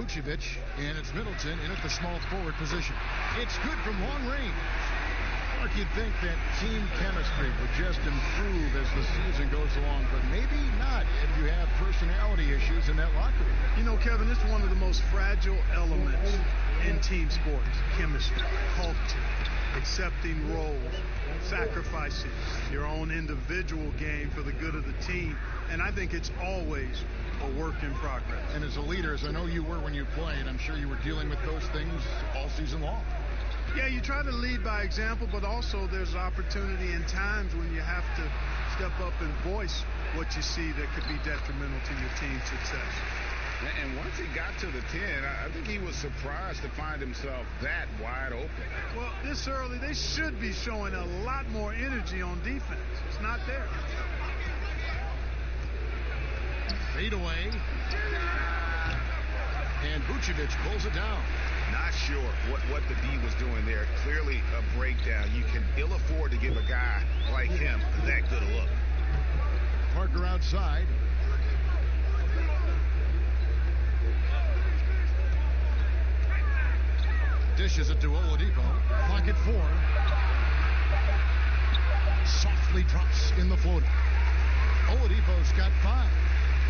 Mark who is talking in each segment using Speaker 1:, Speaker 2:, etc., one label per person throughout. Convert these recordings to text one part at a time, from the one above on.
Speaker 1: Vucevic, and it's Middleton in at the small forward position. It's good from long range. Mark, you'd think that team chemistry would just improve as the season goes along, but maybe not if you have personality issues in that locker room.
Speaker 2: You know, Kevin, it's one of the most fragile elements in team sports. Chemistry, culture, accepting roles, sacrificing your own individual game for the good of the team. And I think it's always a work in progress.
Speaker 1: And as a leader, as I know you were when you played, I'm sure you were dealing with those things all season long.
Speaker 2: Yeah, you try to lead by example, but also there's opportunity in times when you have to step up and voice what you see that could be detrimental to your team's success.
Speaker 3: And once he got to the 10, I think he was surprised to find himself that wide open.
Speaker 2: Well, this early, they should be showing a lot more energy on defense. It's not there.
Speaker 1: Fade away. And Vucevic pulls it down.
Speaker 3: Not sure what the D was doing there. Clearly a breakdown. You can ill afford to give a guy like him that good a look.
Speaker 1: Parker outside. Dishes it to Oladipo. Clock at 4. Softly drops in the floater. Oladipo's got 5.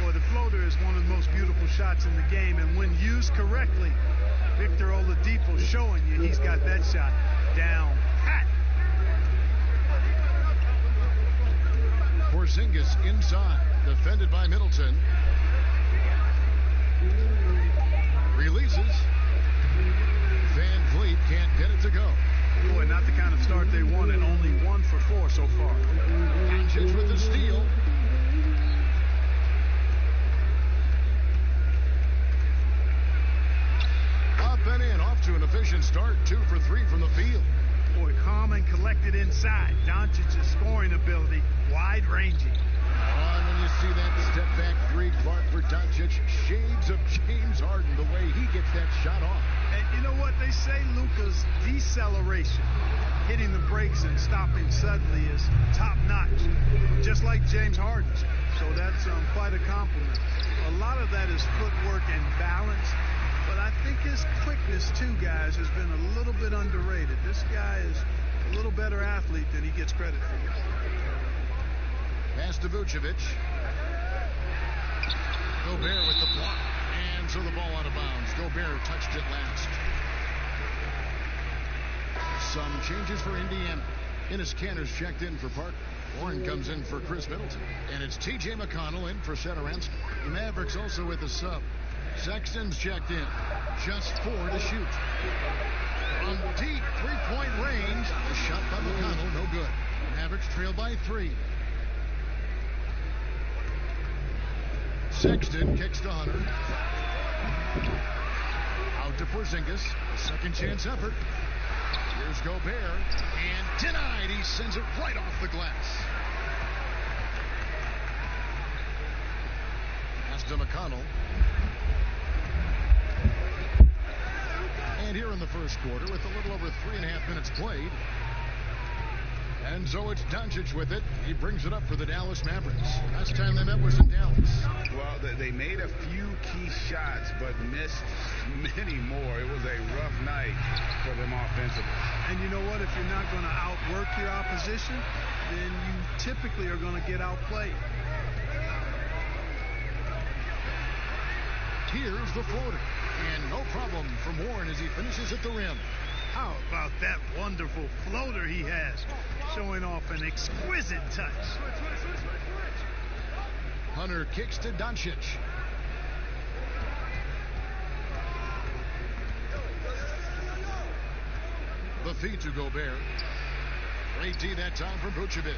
Speaker 2: Boy, the floater is one of the most beautiful shots in the game, and when used correctly, Victor Oladipo showing you he's got that shot down pat.
Speaker 1: Porzingis inside, defended by Middleton. Releases. Van Vliet can't get it to go.
Speaker 2: Boy, not the kind of start they wanted. Only 1 for 4 so far.
Speaker 1: Doncic with the steal. Up and in, off to an efficient start. 2 for 3 from the field.
Speaker 2: Boy, calm and collected inside. Doncic's scoring ability, wide-ranging.
Speaker 1: And when you see that step-back 3, Clark, for Doncic, shades of James Harden, the way he gets that shot off.
Speaker 2: And you know what they say, Luka's deceleration, hitting the brakes and stopping suddenly, is top-notch, just like James Harden's. So that's quite a compliment. A lot of that is footwork and balance, but I think his quickness, too, guys, has been a little bit underrated. This guy is a little better athlete than he gets credit for.
Speaker 1: Pass to Vucevic. Gobert with the block. And so the ball out of bounds. Gobert touched it last. Some changes for Indiana. Ennis Cantor's checked in for Parker. Warren comes in for Chris Middleton. And it's T.J. McConnell in for Satoransky. The Mavericks also with a sub. Sexton's checked in. Just 4 to shoot. From deep three-point range. A shot by McConnell. No good. Mavericks trail by 3. Sexton kicks to Hunter. Out to Porzingis. A second chance effort. Here's Gobert. And denied. He sends it right off the glass. Pass to McConnell. And here in the first quarter, with a little over 3.5 minutes played. And so it's Doncic with it. He brings it up for the Dallas Mavericks. Last time they met was in Dallas.
Speaker 3: Well, they made a few key shots, but missed many more. It was a rough night for them offensively.
Speaker 2: And you know what? If you're not going to outwork your opposition, then you typically are going to get outplayed.
Speaker 1: Here's the floater. And no problem from Warren as he finishes at the rim.
Speaker 2: How about that wonderful floater he has, showing off an exquisite touch.
Speaker 1: Hunter kicks to Doncic. The feed to Gobert. Great D that time from Vucevic.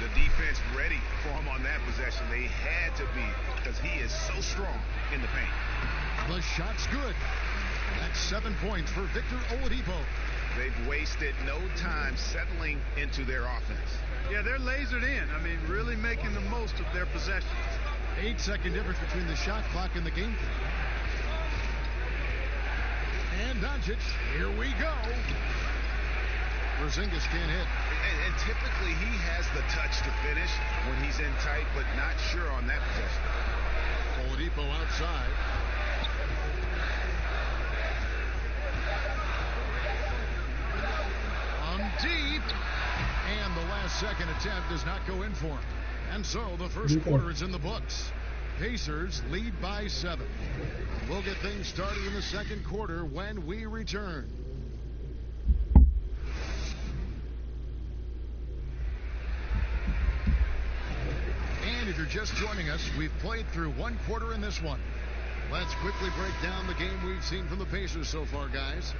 Speaker 3: The defense ready for him on that possession. They had to be, because he is so strong in the paint.
Speaker 1: The shot's good. That's 7 points for Victor Oladipo.
Speaker 3: They've wasted no time settling into their offense.
Speaker 2: Yeah, they're lasered in. I mean, really making the most of their possessions.
Speaker 1: 8-second difference between the shot clock and the game clock. And Doncic, here we go. Porzingis can't hit.
Speaker 3: And typically he has the touch to finish when he's in tight, but not sure on that possession.
Speaker 1: Oladipo outside. second attempt does not go in for him. And so the first quarter is in the books. Pacers lead by 7. We'll get things started in the second quarter when we return. And if you're just joining us, we've played through one quarter in this one. Let's quickly break down the game we've seen from the Pacers so far, guys.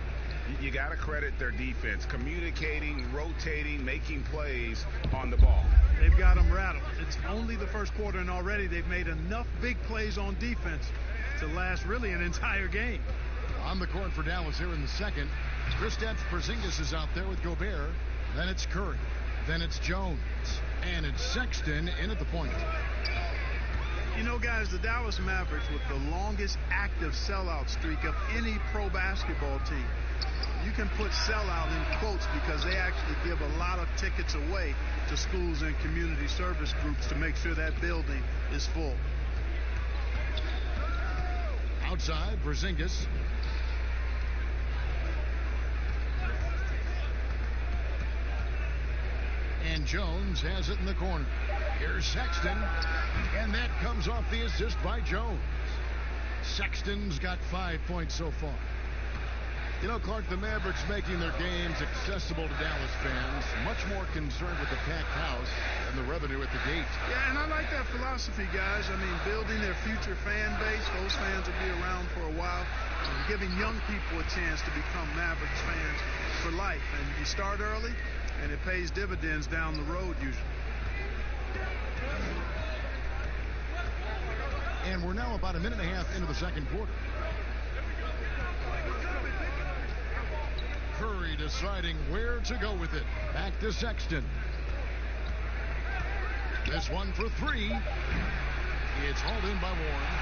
Speaker 3: You got to credit their defense, communicating, rotating, making plays on the ball.
Speaker 2: They've got them rattled. It's only the first quarter, and already they've made enough big plays on defense to last really an entire game.
Speaker 1: On the court for Dallas here in the second, Kristaps Porzingis is out there with Gobert. Then it's Curry. Then it's Jones. And it's Sexton in at the point.
Speaker 2: You know, guys, the Dallas Mavericks with the longest active sellout streak of any pro basketball team. You can put sellout in quotes because they actually give a lot of tickets away to schools and community service groups to make sure that building is full.
Speaker 1: Outside, Porzingis. And Jones has it in the corner. Here's Sexton. And that comes off the assist by Jones. Sexton's got 5 points so far. You know, Clark, the Mavericks making their games accessible to Dallas fans, much more concerned with the packed house and the revenue at the gate.
Speaker 2: Yeah, and I like that philosophy, guys. I mean, building their future fan base. Those fans will be around for a while. Giving young people a chance to become Mavericks fans for life. And you start early, and it pays dividends down the road usually.
Speaker 1: And we're now about a minute and a half into the second quarter. Curry deciding where to go with it. Back to Sexton. This one for 3. It's hauled in by Warren.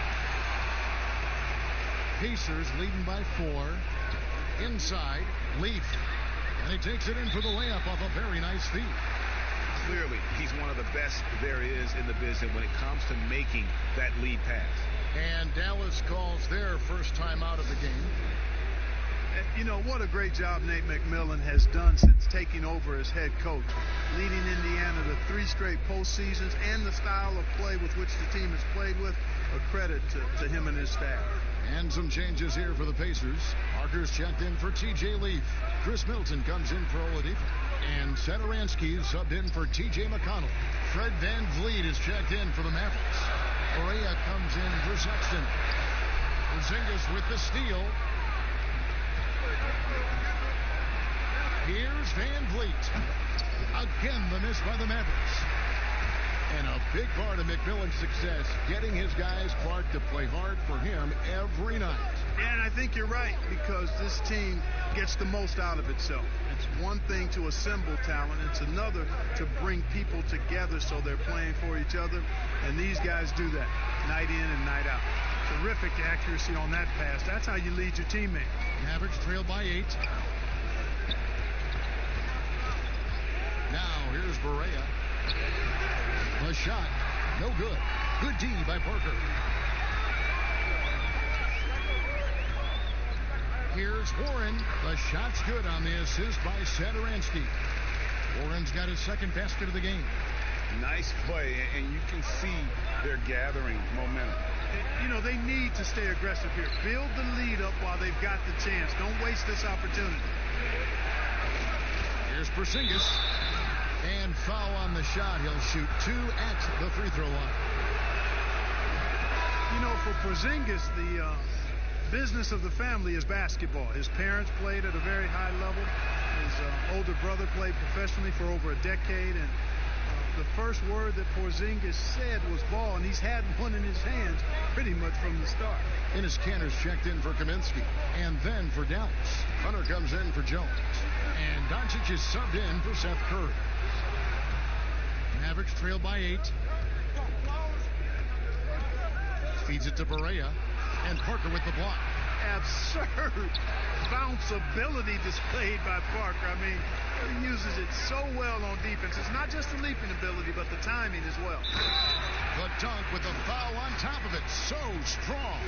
Speaker 1: Pacers leading by 4. Inside, Leaf. And he takes it in for the layup off a very nice feed.
Speaker 3: Clearly, he's one of the best there is in the business when it comes to making that lead pass.
Speaker 1: And Dallas calls their first time out of the game.
Speaker 2: You know, what a great job Nate McMillan has done since taking over as head coach, leading Indiana to 3 straight postseasons, and the style of play with which the team has played with, a credit to him and his staff.
Speaker 1: And some changes here for the Pacers. Parker's checked in for T.J. Leaf. Chris Middleton comes in for Oladipo. And Satoransky subbed in for T.J. McConnell. Fred VanVleet is checked in for the Mavericks. Correa comes in for Sexton. Porzingis with the steal. Here's VanVleet. Again, the miss by the Mavericks. And a big part of McMillan's success, getting his guys, Clark, to play hard for him every night.
Speaker 2: And I think you're right, because this team gets the most out of itself. It's one thing to assemble talent. It's another to bring people together so they're playing for each other. And these guys do that night in and night out. Terrific accuracy on that pass. That's how you lead your teammate.
Speaker 1: Mavericks trail by 8. Now, here's Barea. A shot. No good. Good D by Parker. Here's Warren. The shot's good on the assist by Satoransky. Warren's got his second basket of the game.
Speaker 3: Nice play, and you can see they're gathering momentum.
Speaker 2: You know, they need to stay aggressive here. Build the lead up while they've got the chance. Don't waste this opportunity.
Speaker 1: Here's Porzingis. And foul on the shot. He'll shoot 2 at the free throw line.
Speaker 2: You know, for Porzingis, the business of the family is basketball. His parents played at a very high level. His older brother played professionally for over a decade. And the first word that Porzingis said was ball, and he's had one in his hands pretty much from the start.
Speaker 1: Enes Kanter's checked in for Kaminsky. And then for Dallas, Hunter comes in for Jones. And Doncic is subbed in for Seth Curry. Mavericks trail by 8. Feeds it to Barea. And Parker with the block.
Speaker 2: Absurd bounceability displayed by Parker. I mean, he uses it so well on defense. It's not just the leaping ability, but the timing as well.
Speaker 1: The dunk with the foul on top of it. So strong.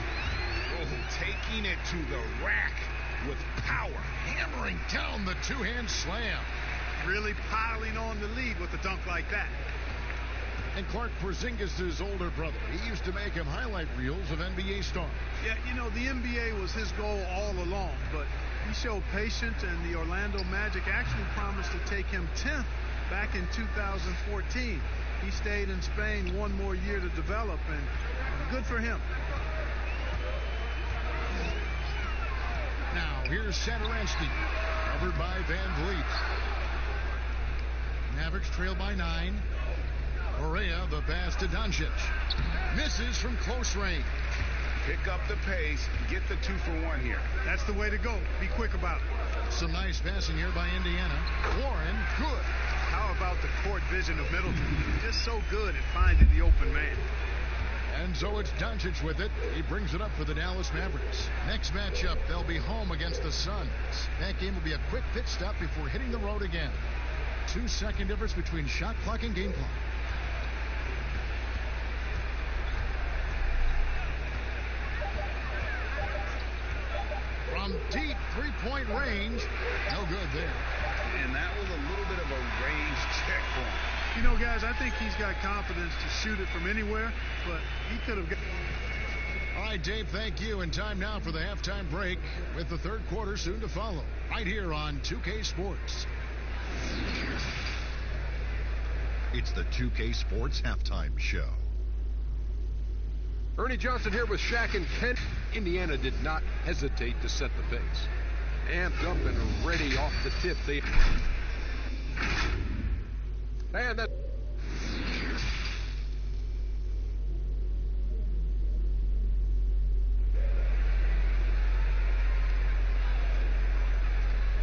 Speaker 3: Oh, taking it to the rack with power.
Speaker 1: Hammering down the two-hand slam.
Speaker 2: really piling on the lead with a dunk like that.
Speaker 1: And Clark Porzingis' older brother. He used to make him highlight reels of NBA stars.
Speaker 2: Yeah, you know, the NBA was his goal all along, but he showed patience, and the Orlando Magic actually promised to take him 10th back in 2014. He stayed in Spain one more year to develop, and good for him.
Speaker 1: Now, here's Satoransky, covered by Van Vliet. Mavericks trail by 9. Correa, the pass to Doncic. Misses from close range.
Speaker 3: Pick up the pace, get the 2-for-1 here.
Speaker 2: That's the way to go. Be quick about it.
Speaker 1: Some nice passing here by Indiana. Warren, good.
Speaker 2: How about the court vision of Middleton? Just so good at finding the open man.
Speaker 1: And so it's Doncic with it. He brings it up for the Dallas Mavericks. Next matchup, they'll be home against the Suns. That game will be a quick pit stop before hitting the road again. 2-second difference between shot clock and game clock. From deep three-point range, no good there.
Speaker 3: And that was a little bit of a range check for him.
Speaker 2: You know, guys, I think he's got confidence to shoot it from anywhere, but he could have got...
Speaker 1: All right, Dave, thank you. And time now for the halftime break with the third quarter soon to follow. Right here on 2K Sports.
Speaker 4: It's the 2K Sports Halftime Show.
Speaker 5: Ernie Johnson here with Shaq and Ken. Indiana did not hesitate to set the pace. Amped up and ready off the tip. And that.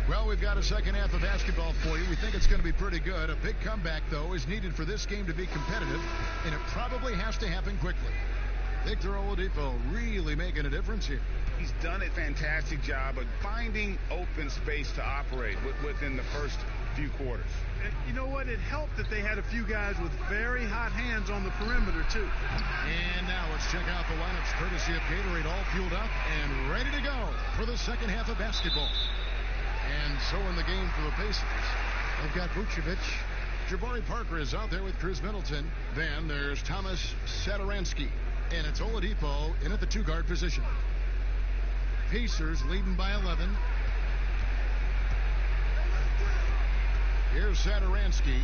Speaker 1: Well, we've got a second half of basketball for you. We think it's going to be pretty good. A big comeback, though, is needed for this game to be competitive, and it probably has to happen quickly. Victor Oladipo really making a difference here.
Speaker 3: He's done a fantastic job of finding open space to operate within the first few quarters.
Speaker 2: And you know what? It helped that they had a few guys with very hot hands on the perimeter, too.
Speaker 1: And now let's check out the lineups courtesy of Gatorade, all fueled up and ready to go for the second half of basketball. And so in the game for the Pacers, they've got Vucevic. Jabari Parker is out there with Chris Middleton. Then there's Thomas Satoransky. And it's Oladipo in at the two-guard position. Pacers leading by 11. Here's Satoransky.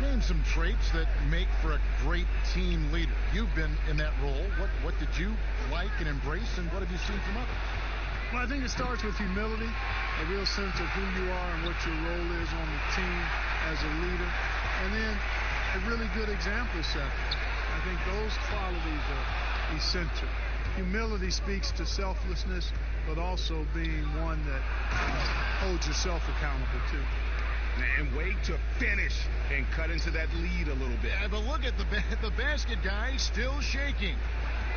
Speaker 1: Name some traits that make for a great team leader. You've been in that role. What did you like and embrace, and what have you seen from others?
Speaker 2: Well, I think it starts with humility, a real sense of who you are and what your role is on the team as a leader, and then a really good example set. I think those qualities are essential. Humility speaks to selflessness, but also being one that holds yourself accountable too.
Speaker 3: And wait to finish and cut into that lead a little bit.
Speaker 1: Yeah, but look at the basket guy still shaking.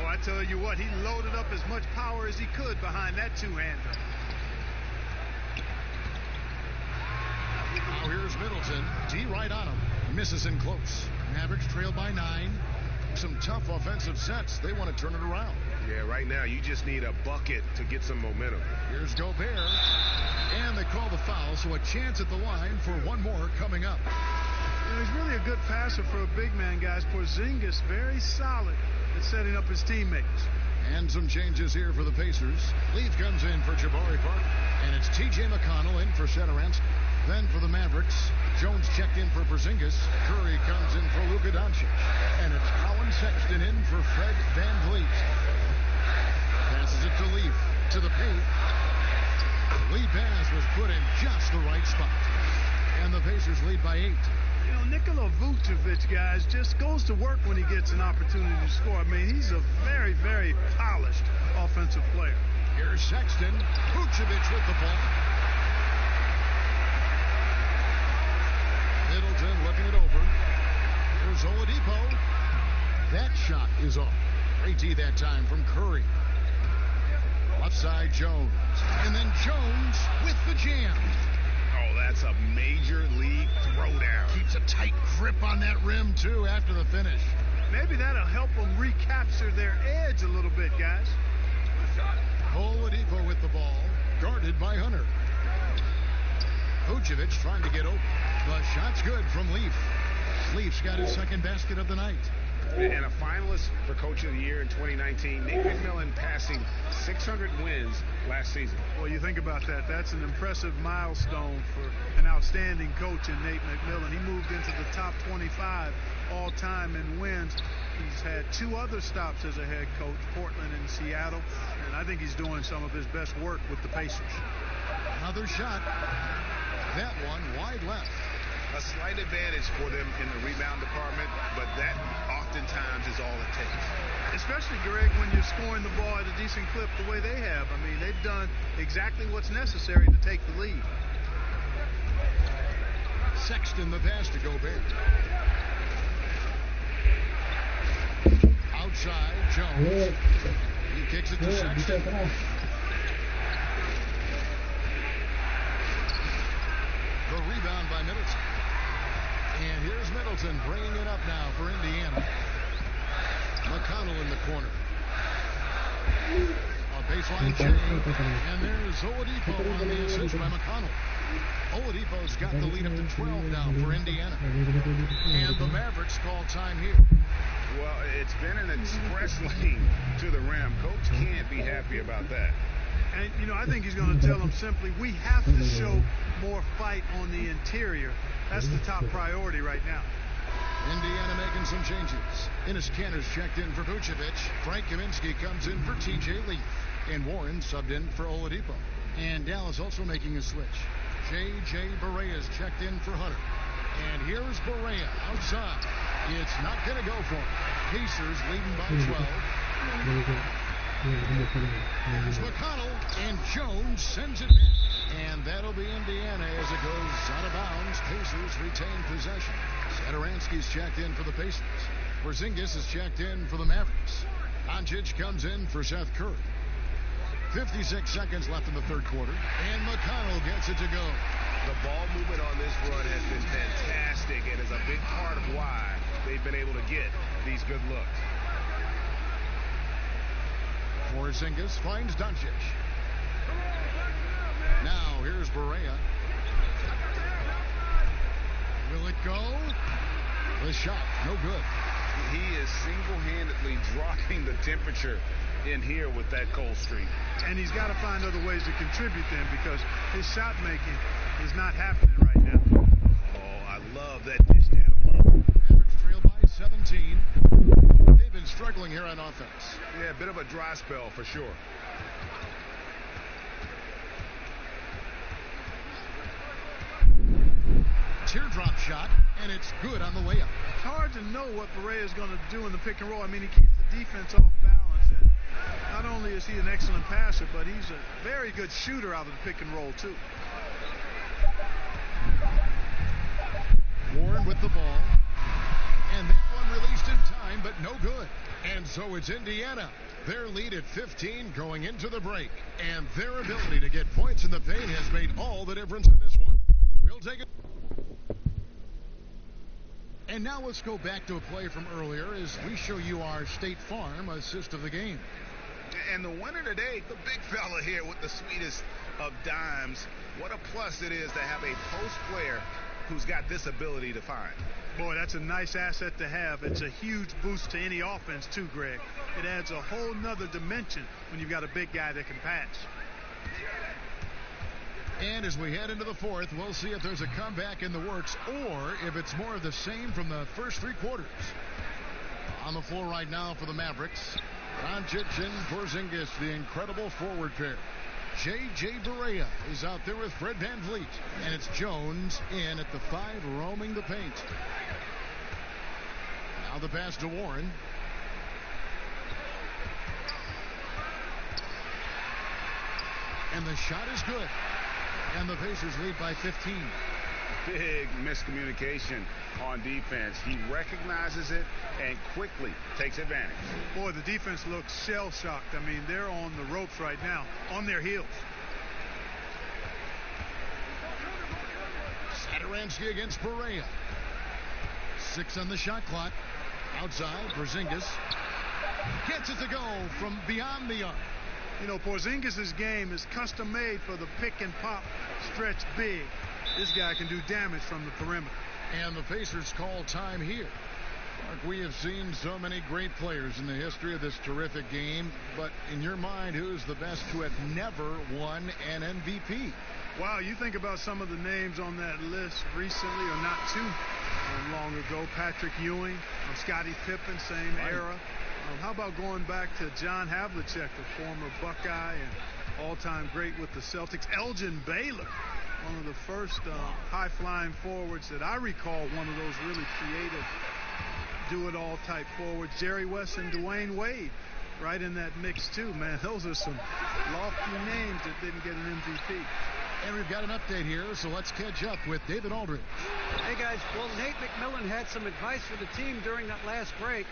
Speaker 2: Oh, I tell you what, he loaded up as much power as he could behind that two-hander.
Speaker 1: Now here's Middleton. D right on him. Misses in close. Mavericks trail by 9. Some tough offensive sets. They want to turn it around.
Speaker 6: Yeah, right now you just need a bucket to get some momentum.
Speaker 1: Here's Gobert. And they call the foul, so a chance at the line for one more coming up.
Speaker 2: You know, he's really a good passer for a big man, guys. Porzingis very solid at setting up his teammates.
Speaker 1: And some changes here for the Pacers. Leaf comes in for Jabari Parker. And it's TJ McConnell in for Satoransky. Then for the Mavericks, Jones checked in for Porzingis. Curry comes in for Luka Doncic. And it's Colin Sexton in for Fred VanVleet. Passes it to Leaf. To the paint. The lead pass was put in just the right spot. And the Pacers lead by 8.
Speaker 2: You know, Nikola Vucevic, guys, just goes to work when he gets an opportunity to score. I mean, he's a very, very polished offensive player.
Speaker 1: Here's Sexton. Vucevic with the ball. Middleton looking it over. Here's Oladipo. That shot is off. Great D that time from Curry. Left side, Jones. And then Jones with the jam.
Speaker 3: Oh, that's a major league throwdown.
Speaker 1: Keeps a tight grip on that rim, too, after the finish.
Speaker 2: Maybe that'll help them recapture their edge a little bit, guys.
Speaker 1: Oladipo with the ball. guarded by Hunter. Vucevic trying to get open. The shot's good from Leaf. Leaf's got his second basket of the night.
Speaker 3: And a finalist for Coach of the Year in 2019, Nate McMillan passing 600 wins last season.
Speaker 2: Well, you think about that. That's an impressive milestone for an outstanding coach in Nate McMillan. He moved into the top 25 all-time in wins. He's had 2 other stops as a head coach, Portland and Seattle, and I think he's doing some of his best work with the Pacers.
Speaker 1: Another shot. That one wide left.
Speaker 3: A slight advantage for them in the rebound department, but that oftentimes is all it takes.
Speaker 2: Especially, Greg, when you're scoring the ball at a decent clip the way they have. I mean, they've done exactly what's necessary to take the lead.
Speaker 1: Sexton the pass to Gobert. Outside, Jones. He kicks it to Sexton. The rebound by Middleton. And here's Middleton bringing it up now for Indiana. McConnell in the corner. A baseline change. And there's Oladipo on the assist by McConnell. Oladipo's got the lead up to 12 now for Indiana. And the Mavericks call time here.
Speaker 3: Well, it's been an express lane to the rim. Coach can't be happy about that.
Speaker 2: And, you know, I think he's going to tell them simply, we have to show more fight on the interior. That's the top priority right now.
Speaker 1: Indiana making some changes. Enes Kanter's checked in for Vucevic. Frank Kaminsky comes in for T.J. Leaf. And Warren subbed in for Oladipo. And Dallas also making a switch. J.J. Barea checked in for Hunter. And here's Barea outside. It's not going to go for him. Pacers leading by 12. There's McConnell, and Jones sends it back. And that'll be Indiana as it goes out of bounds. Pacers retain possession. Satoransky's checked in for the Pacers. Porzingis is checked in for the Mavericks. Doncic comes in for Seth Curry. 56 seconds left in the third quarter. And McConnell gets it to go.
Speaker 3: The ball movement on this run has been fantastic and is a big part of why they've been able to get these good looks.
Speaker 1: Porzingis finds Doncic. Now here's Barea. Will it go? The shot, no good.
Speaker 3: He is single-handedly dropping the temperature in here with that cold streak.
Speaker 2: And he's got to find other ways to contribute then, because his shot making is not happening right now.
Speaker 3: Oh, I love that dish down.
Speaker 1: Mavericks trail by 17. They've been struggling here on offense.
Speaker 3: Yeah, a bit of a dry spell for sure.
Speaker 1: Teardrop shot, and it's good on the way up.
Speaker 2: It's hard to know what Barea is going to do in the pick and roll. I mean, he keeps the defense off balance. And not only is he an excellent passer, but he's a very good shooter out of the pick and roll, too.
Speaker 1: Warren with the ball. And that one released in time, but no good. And so it's Indiana. Their lead at 15 going into the break. And their ability to get points in the paint has made all the difference in this one. We'll take it. And now let's go back to a play from earlier as we show you our State Farm assist of the game.
Speaker 3: And the winner today, the big fella here with the sweetest of dimes. What a plus it is to have a post player who's got this ability to find.
Speaker 2: Boy, that's a nice asset to have. It's a huge boost to any offense, too, Greg. It adds a whole nother dimension when you've got a big guy that can pass.
Speaker 1: And as we head into the fourth, we'll see if there's a comeback in the works or if it's more of the same from the first three quarters. On the floor right now for the Mavericks, Doncic and Porzingis, the incredible forward pair. J.J. Barea is out there with Fred VanVleet. And it's Jones in at the 5, roaming the paint. Now the pass to Warren. And the shot is good. And the Pacers lead by 15.
Speaker 3: Big miscommunication on defense. He recognizes it and quickly takes advantage.
Speaker 2: Boy, the defense looks shell-shocked. I mean, they're on the ropes right now, on their heels.
Speaker 1: Satoransky against Barea. 6 on the shot clock. Outside, Porzingis gets it to go from beyond the arc.
Speaker 2: You know, Porzingis' game is custom made for the pick and pop stretch big. This guy can do damage from the perimeter.
Speaker 1: And the Pacers call time here. Mark, we have seen so many great players in the history of this terrific game, but in your mind, who's the best to have never won an MVP?
Speaker 2: Wow, you think about some of the names on that list recently, or not too long ago. Patrick Ewing, Scottie Pippen, same era. How about going back to John Havlicek, a former Buckeye and all-time great with the Celtics. Elgin Baylor, one of the first high-flying forwards that I recall, one of those really creative do-it-all type forwards. Jerry West and Dwayne Wade right in that mix too, man. Those are some lofty names that didn't get an MVP.
Speaker 1: And we've got an update here, so let's catch up with David Aldridge.
Speaker 7: Hey guys, well, Nate McMillan had some advice for the team during that last break.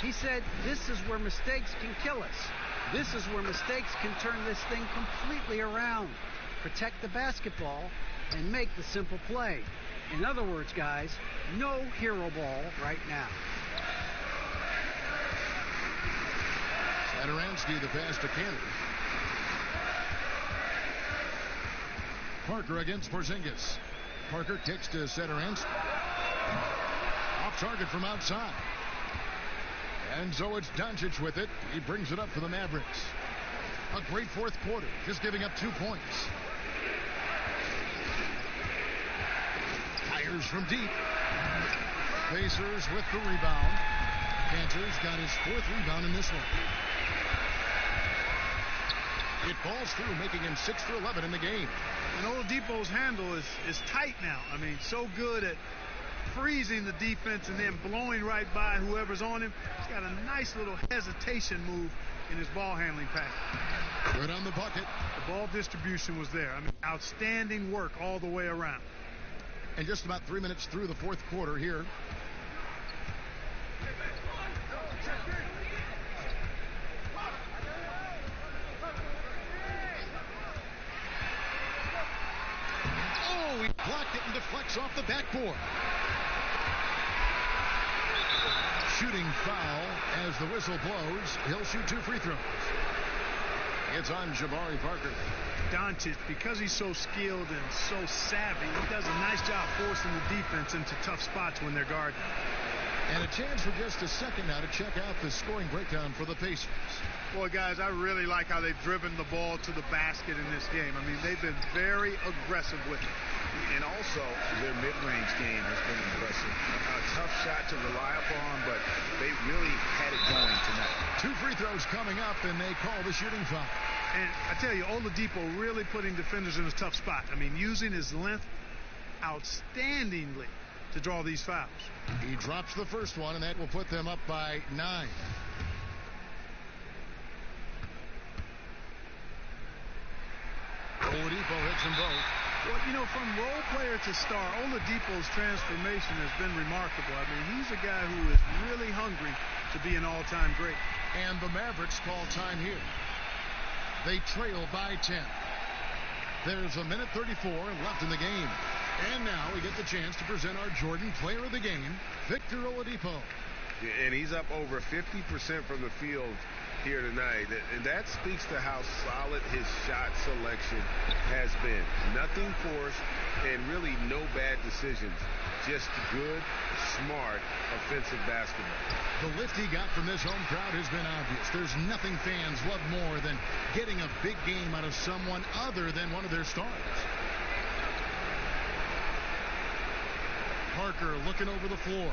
Speaker 7: He said, this is where mistakes can kill us. This is where mistakes can turn this thing completely around. Protect the basketball and make the simple play. In other words, guys, no hero ball right now.
Speaker 1: Satoransky, the pass to Cannon. Parker against Porzingis. Parker kicks to Satoransky. Off target from outside. And so it's Doncic with it. He brings it up for the Mavericks. A great fourth quarter, just giving up 2 points. Fires from deep. Pacers with the rebound. Panthers got his fourth rebound in this one. It falls through, making him 6 for 11 in the game.
Speaker 2: And Oladipo's handle is tight now. I mean, so good at freezing the defense and then blowing right by whoever's on him. He's got a nice little hesitation move in his ball handling package.
Speaker 1: Good on the bucket.
Speaker 2: The ball distribution was there. I mean, outstanding work all the way around.
Speaker 1: And just about 3 minutes through the fourth quarter here. Oh, he blocked it and deflects off the backboard. Shooting foul as the whistle blows. He'll shoot 2 free throws. It's on Jabari Parker.
Speaker 2: Doncic, because he's so skilled and so savvy, he does a nice job forcing the defense into tough spots when they're guarding.
Speaker 1: And a chance for just a second now to check out the scoring breakdown for the Pacers.
Speaker 2: Boy, guys, I really like how they've driven the ball to the basket in this game. I mean, they've been very aggressive with it.
Speaker 3: And also, their mid-range game has been impressive. A tough shot to rely upon, but they really had it going tonight.
Speaker 1: 2 free throws coming up, and they call the shooting foul.
Speaker 2: And I tell you, Oladipo really putting defenders in a tough spot. I mean, using his length outstandingly to draw these fouls.
Speaker 1: He drops the first one, and that will put them up by 9. Oladipo hits them both.
Speaker 2: Well, you know, from role player to star, Oladipo's transformation has been remarkable. I mean, he's a guy who is really hungry to be an all-time great.
Speaker 1: And the Mavericks call time here. They trail by 10. There's a minute 34 left in the game. And now we get the chance to present our Jordan Player of the Game, Victor Oladipo.
Speaker 6: And he's up over 50% from the field here tonight. And that speaks to how solid his shot selection has been. Nothing forced and really no bad decisions. Just good, smart, offensive basketball.
Speaker 1: The lift he got from this home crowd has been obvious. There's nothing fans love more than getting a big game out of someone other than one of their stars. Parker looking over the floor.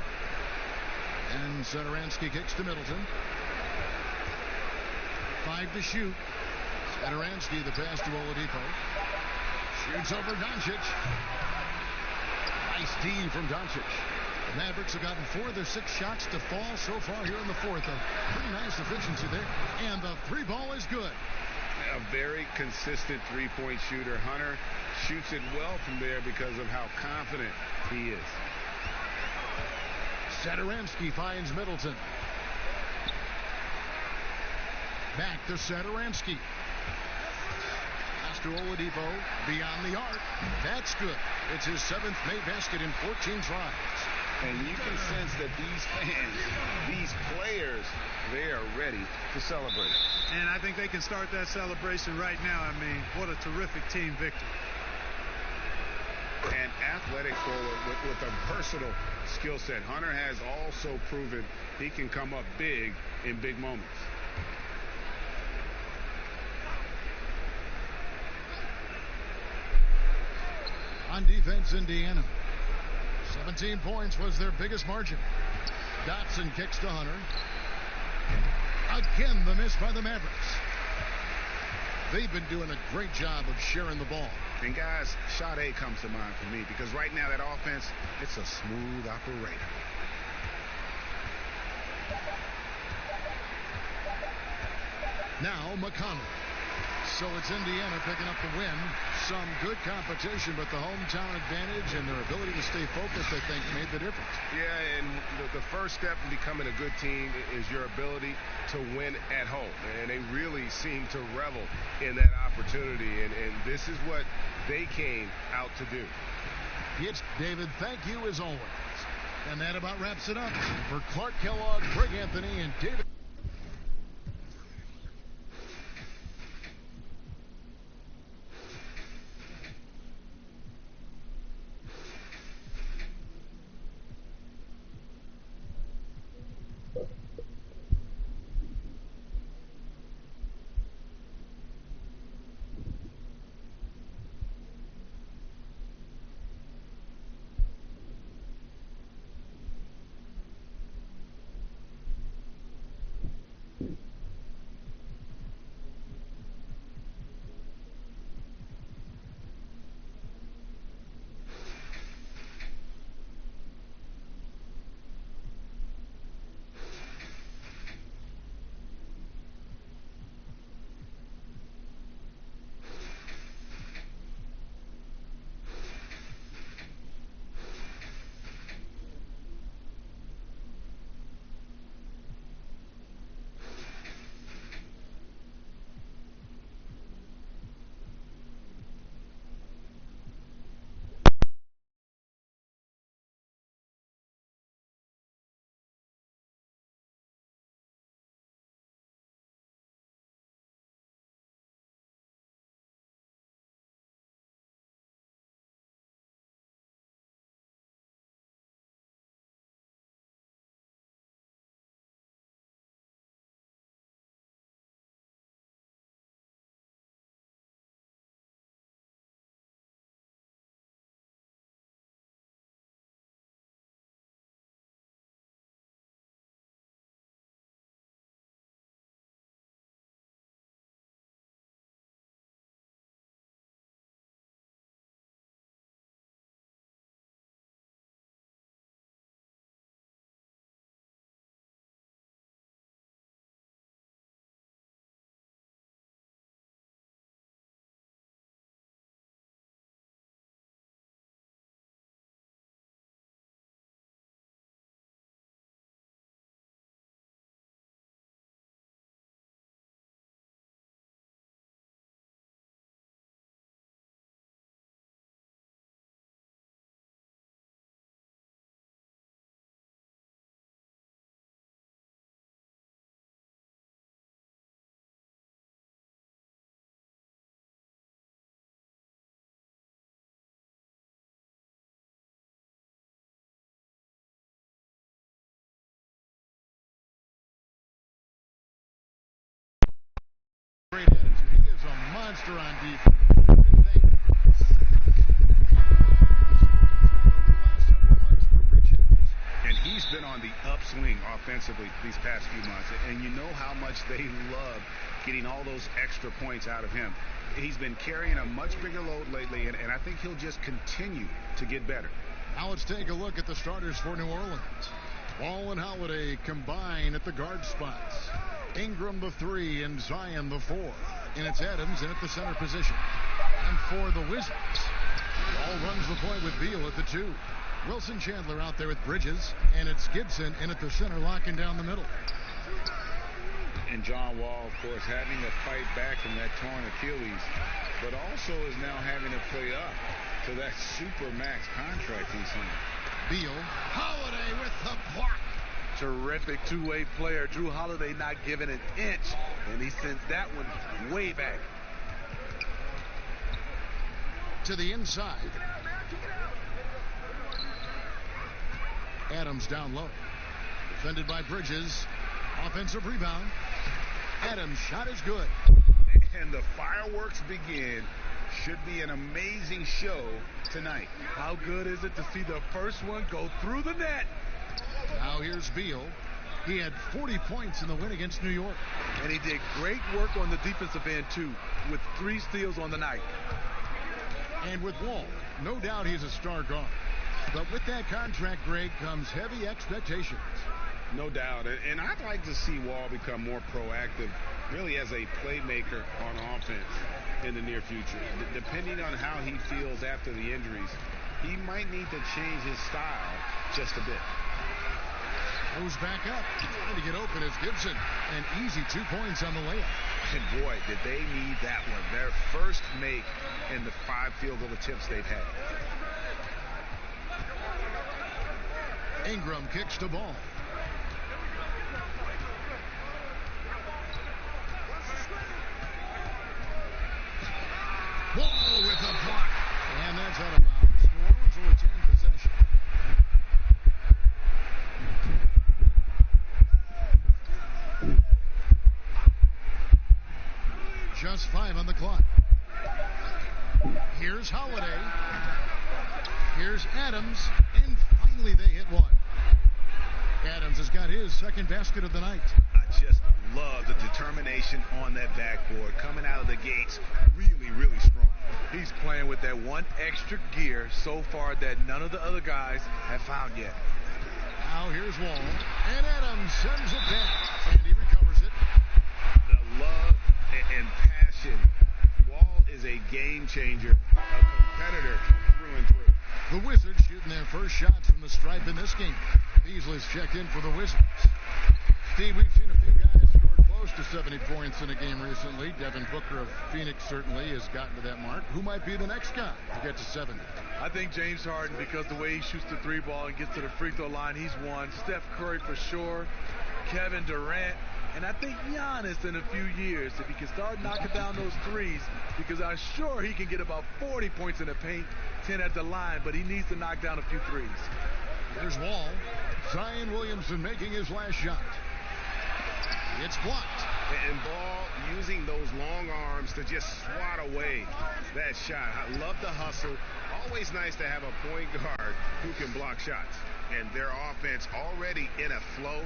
Speaker 1: And Satoransky kicks to Middleton. 5 to shoot. Satoransky, the pass to Oladipo. Shoots over Doncic. Nice D from Doncic. The Mavericks have gotten 4 of their 6 shots to fall so far here in the fourth. A pretty nice efficiency there. And the 3 ball is good.
Speaker 6: A very consistent three-point shooter. Hunter shoots it well from there because of how confident he is.
Speaker 1: Satoransky finds Middleton. Back to Satoransky. Pass to Oladipo. Beyond the arc. That's good. It's his 7th made basket in 14 tries.
Speaker 3: And you can sense that these fans, these players, they are ready to celebrate.
Speaker 2: And I think they can start that celebration right now. I mean, what a terrific team victory.
Speaker 3: An athletic forward with a versatile skill set. Hunter has also proven he can come up big in big moments.
Speaker 1: On defense, Indiana. 17 points was their biggest margin. Dotson kicks to Hunter. Again, the miss by the Mavericks. They've been doing a great job of sharing the ball.
Speaker 3: And guys, shot A comes to mind for me because right now that offense, it's a smooth operator.
Speaker 1: Now McConnell. So it's Indiana picking up the win. Some good competition, but the hometown advantage and their ability to stay focused, I think, made the difference.
Speaker 6: Yeah, and the first step in becoming a good team is your ability to win at home. And they really seem to revel in that opportunity. And this is what they came out to do.
Speaker 1: It's David, thank you as always. And that about wraps it up. For Clark Kellogg, Greg Anthony, and David. He is a monster on defense.
Speaker 3: And he's been on the upswing offensively these past few months. And you know how much they love getting all those extra points out of him. He's been carrying a much bigger load lately, and I think he'll just continue to get better.
Speaker 1: Now let's take a look at the starters for New Orleans. Ball and Holiday combine at the guard spots. Ingram the 3 and Zion the 4. And it's Adams in at the center position. And for the Wizards, Ball runs the point with Beal at the 2. Wilson Chandler out there with Bridges. And it's Gibson in at the center, locking down the middle.
Speaker 3: And John Wall, of course, having to fight back from that torn Achilles, but also is now having to play up to that super max contract he signed.
Speaker 1: Beal. Holiday with the block.
Speaker 8: Terrific two-way player. Drew Holiday not giving an inch, and he sends that one way back.
Speaker 1: To the inside. Adams down low. Defended by Bridges. Offensive rebound. Adams' shot is good.
Speaker 3: And the fireworks begin. Should be an amazing show tonight.
Speaker 8: How good is it to see the first one go through the net?
Speaker 1: Now here's Beal. He had 40 points in the win against New York.
Speaker 8: And he did great work on the defensive end, too, with 3 steals on the night.
Speaker 1: And with Wall, no doubt he's a star guard. But with that contract, Greg, comes heavy expectations.
Speaker 3: No doubt. And I'd like to see Wall become more proactive, really as a playmaker on offense in the near future. Depending on how he feels after the injuries, he might need to change his style just a bit.
Speaker 1: Goes back up. Trying to get open is Gibson. An easy 2 points on the layup.
Speaker 3: And boy, did they need that one. Their first make in the 5 field goal attempts they've had.
Speaker 1: Ingram kicks the ball. Wall with the block. And that's out of bounds. New Orleans will retain possession. Just 5 on the clock. Here's Holiday. Here's Adams. And finally they hit one. Adams has got his second basket of the night.
Speaker 3: I just love the determination on that backboard. Coming out of the gates really, really strong.
Speaker 8: He's playing with that one extra gear so far that none of the other guys have found yet.
Speaker 1: Now here's Wall. And Adams sends it back. And he recovers it.
Speaker 3: The love and passion. Wall is a game changer, a competitor through and through.
Speaker 1: The Wizards shooting their first shots from the stripe in this game. Beasley's checked in for the Wizards. Steve, we've seen a few guys score close to 70 points in a game recently. Devin Booker of Phoenix certainly has gotten to that mark. Who might be the next guy to get to 70?
Speaker 8: I think James Harden, because the way he shoots the 3-ball and gets to the free throw line, he's one. Steph Curry for sure. Kevin Durant. And I think Giannis in a few years, if he can start knocking down those threes, because I'm sure he can get about 40 points in the paint, 10 at the line, but he needs to knock down a few threes.
Speaker 1: There's Wall. Zion Williamson making his last shot. It's blocked.
Speaker 3: And Ball using those long arms to just swat away that shot. I love the hustle. Always nice to have a point guard who can block shots. And their offense already in a flow.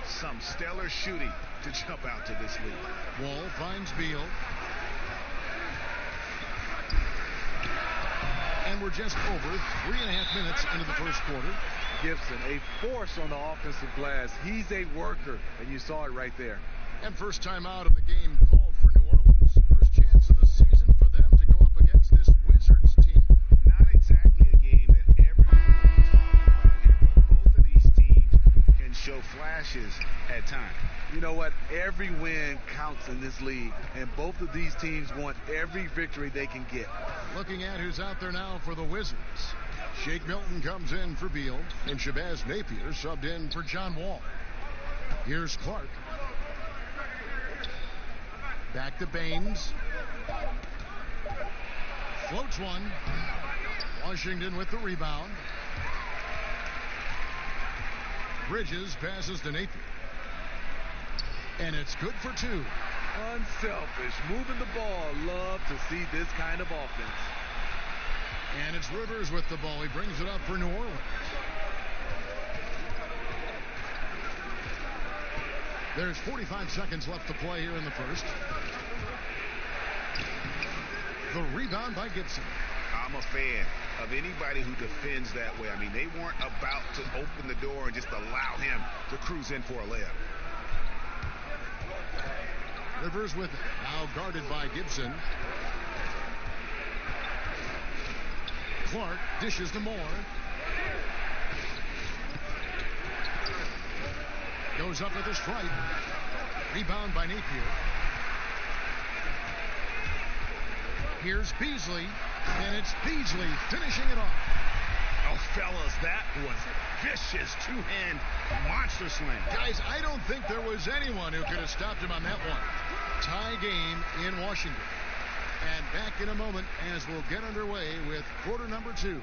Speaker 3: Some stellar shooting to jump out to this lead.
Speaker 1: Wall finds Beal. And we're just over 3.5 minutes into the first quarter.
Speaker 8: Gibson, a force on the offensive glass. He's a worker, and you saw it right there.
Speaker 1: And first time out of the game called for New Orleans. First chance of the season for them to go up against this Wizards team.
Speaker 3: Not exactly a game that everyone will talk about here, but both of these teams can show flashes at times.
Speaker 8: You know what? Every win counts in this league, and both of these teams want every victory they can get.
Speaker 1: Looking at who's out there now for the Wizards. Shake Milton comes in for Beal, and Shabazz Napier subbed in for John Wall. Here's Clark. Back to Baines. Floats one. Washington with the rebound. Bridges passes to Napier. And it's good for 2.
Speaker 8: Unselfish, moving the ball. Love to see this kind of offense.
Speaker 1: And it's Rivers with the ball. He brings it up for New Orleans. There's 45 seconds left to play here in the first. The rebound by Gibson.
Speaker 3: I'm a fan of anybody who defends that way. I mean, they weren't about to open the door and just allow him to cruise in for a layup.
Speaker 1: Rivers with it. Now guarded by Gibson. Clark dishes to Moore. Goes up with a strike. Rebound by Napier. Here's Beasley. And it's Beasley finishing it off.
Speaker 3: Oh, fellas, that was vicious two-hand monster slam.
Speaker 1: Guys, I don't think there was anyone who could have stopped him on that one. Tie game in Washington. And back in a moment as we'll get underway with quarter number 2.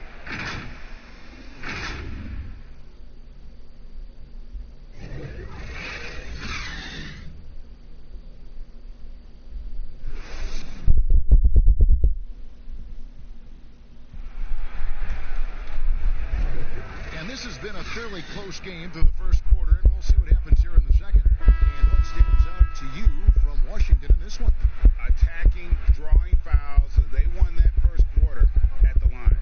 Speaker 1: This has been a fairly close game through the first quarter, and we'll see what happens here in the second. And what stands out to you from Washington in this one?
Speaker 3: Attacking, drawing fouls. They won that first quarter at the line.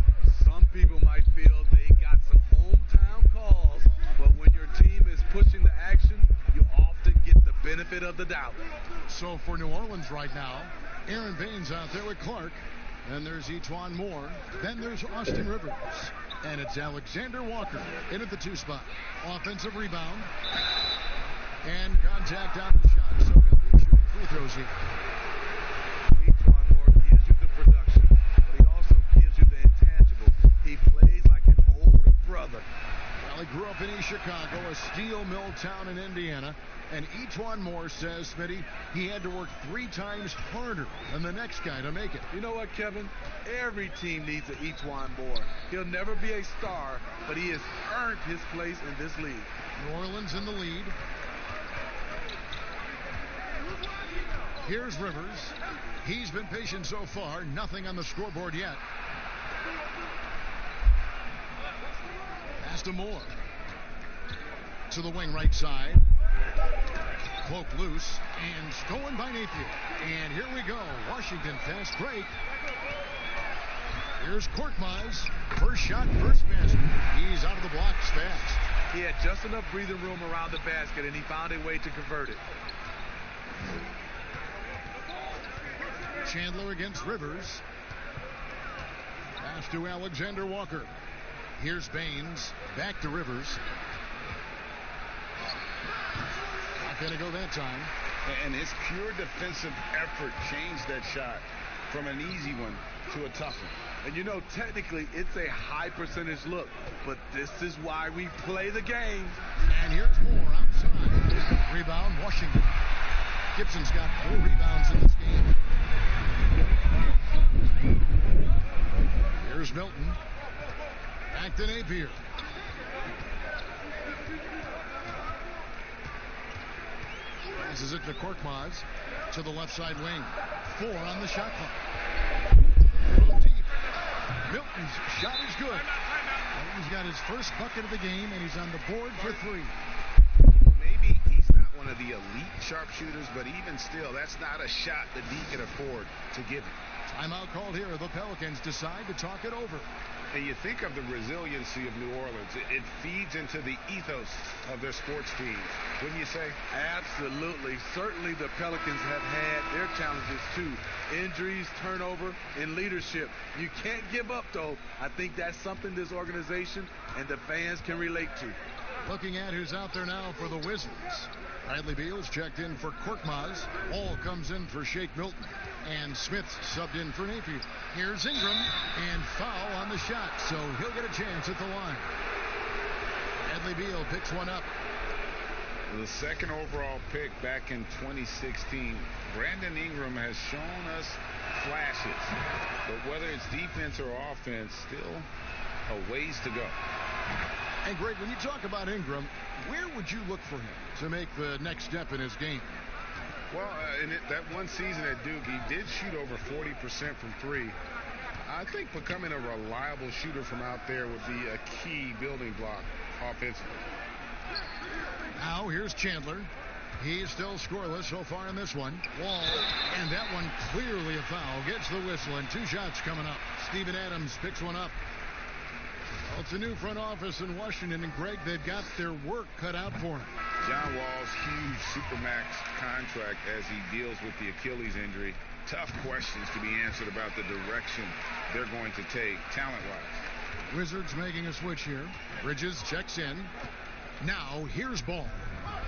Speaker 8: Some people might feel they got some hometown calls, but when your team is pushing the action, you often get the benefit of the doubt.
Speaker 1: So for New Orleans right now, Aaron Baines out there with Clark. Then there's E'Twaun Moore. Then there's Austin Rivers. And it's Alexander Walker in at the 2 spot. Offensive rebound. And contact on the shot, so he'll be shooting free throws here.
Speaker 8: E'Twaun Moore gives you the production, but he also gives you the intangible. He plays like an older brother.
Speaker 1: Well, he grew up in East Chicago, a steel mill town in Indiana. And E'Twaun Moore says, Smitty, he had to work 3 times harder than the next guy to make it.
Speaker 8: You know what, Kevin? Every team needs an E'Twaun Moore. He'll never be a star, but he has earned his place in this league.
Speaker 1: New Orleans in the lead. Here's Rivers. He's been patient so far. Nothing on the scoreboard yet. Pass to Moore. To the wing right side. Cloak loose and stolen by Napier. And here we go. Washington fast break. Here's Korkmaz. First shot, first basket. He's out of the blocks fast.
Speaker 8: He had just enough breathing room around the basket, and he found a way to convert it.
Speaker 1: Chandler against Rivers. Pass to Alexander Walker. Here's Baines. Back to Rivers. Not going to go that time.
Speaker 3: And his pure defensive effort changed that shot from an easy one to a tough one.
Speaker 8: And you know, technically, it's a high percentage look, but this is why we play the game.
Speaker 1: And here's Moore outside. Rebound, Washington. Gibson's got 4 rebounds in this game. Here's Milton. Back to Napier. Passes it to Korkmaz to the left side wing. 4 on the shot clock. Deep. Milton's shot is good. Milton's got his first bucket of the game, and he's on the board for 3.
Speaker 3: Maybe he's not one of the elite sharpshooters, but even still, that's not a shot that he can afford to give him.
Speaker 1: Timeout called here. The Pelicans decide to talk it over.
Speaker 3: And you think of the resiliency of New Orleans. It feeds into the ethos of their sports teams, wouldn't you say?
Speaker 8: Absolutely. Certainly the Pelicans have had their challenges too. Injuries, turnover, and leadership. You can't give up, though. I think that's something this organization and the fans can relate to.
Speaker 1: Looking at who's out there now for the Wizards. Bradley Beal's checked in for Korkmaz. Hall comes in for Shake Milton. And Smith subbed in for Napier. Here's Ingram, and foul on the shot, so he'll get a chance at the line. Bradley Beal picks one up.
Speaker 3: The second overall pick back in 2016. Brandon Ingram has shown us flashes, but whether it's defense or offense, still a ways to go.
Speaker 1: And Greg, when you talk about Ingram, where would you look for him to make the next step in his game?
Speaker 3: Well, in that one season at Duke, he did shoot over 40% from 3. I think becoming a reliable shooter from out there would be a key building block offensively.
Speaker 1: Now here's Chandler. He's still scoreless so far in this one. Wall, and that one clearly a foul. Gets the whistle, and 2 shots coming up. Steven Adams picks one up. Well, it's a new front office in Washington, and Greg, they've got their work cut out for him.
Speaker 3: John Wall's huge Supermax contract as he deals with the Achilles injury. Tough questions to be answered about the direction they're going to take talent-wise.
Speaker 1: Wizards making a switch here. Bridges checks in. Now here's Ball.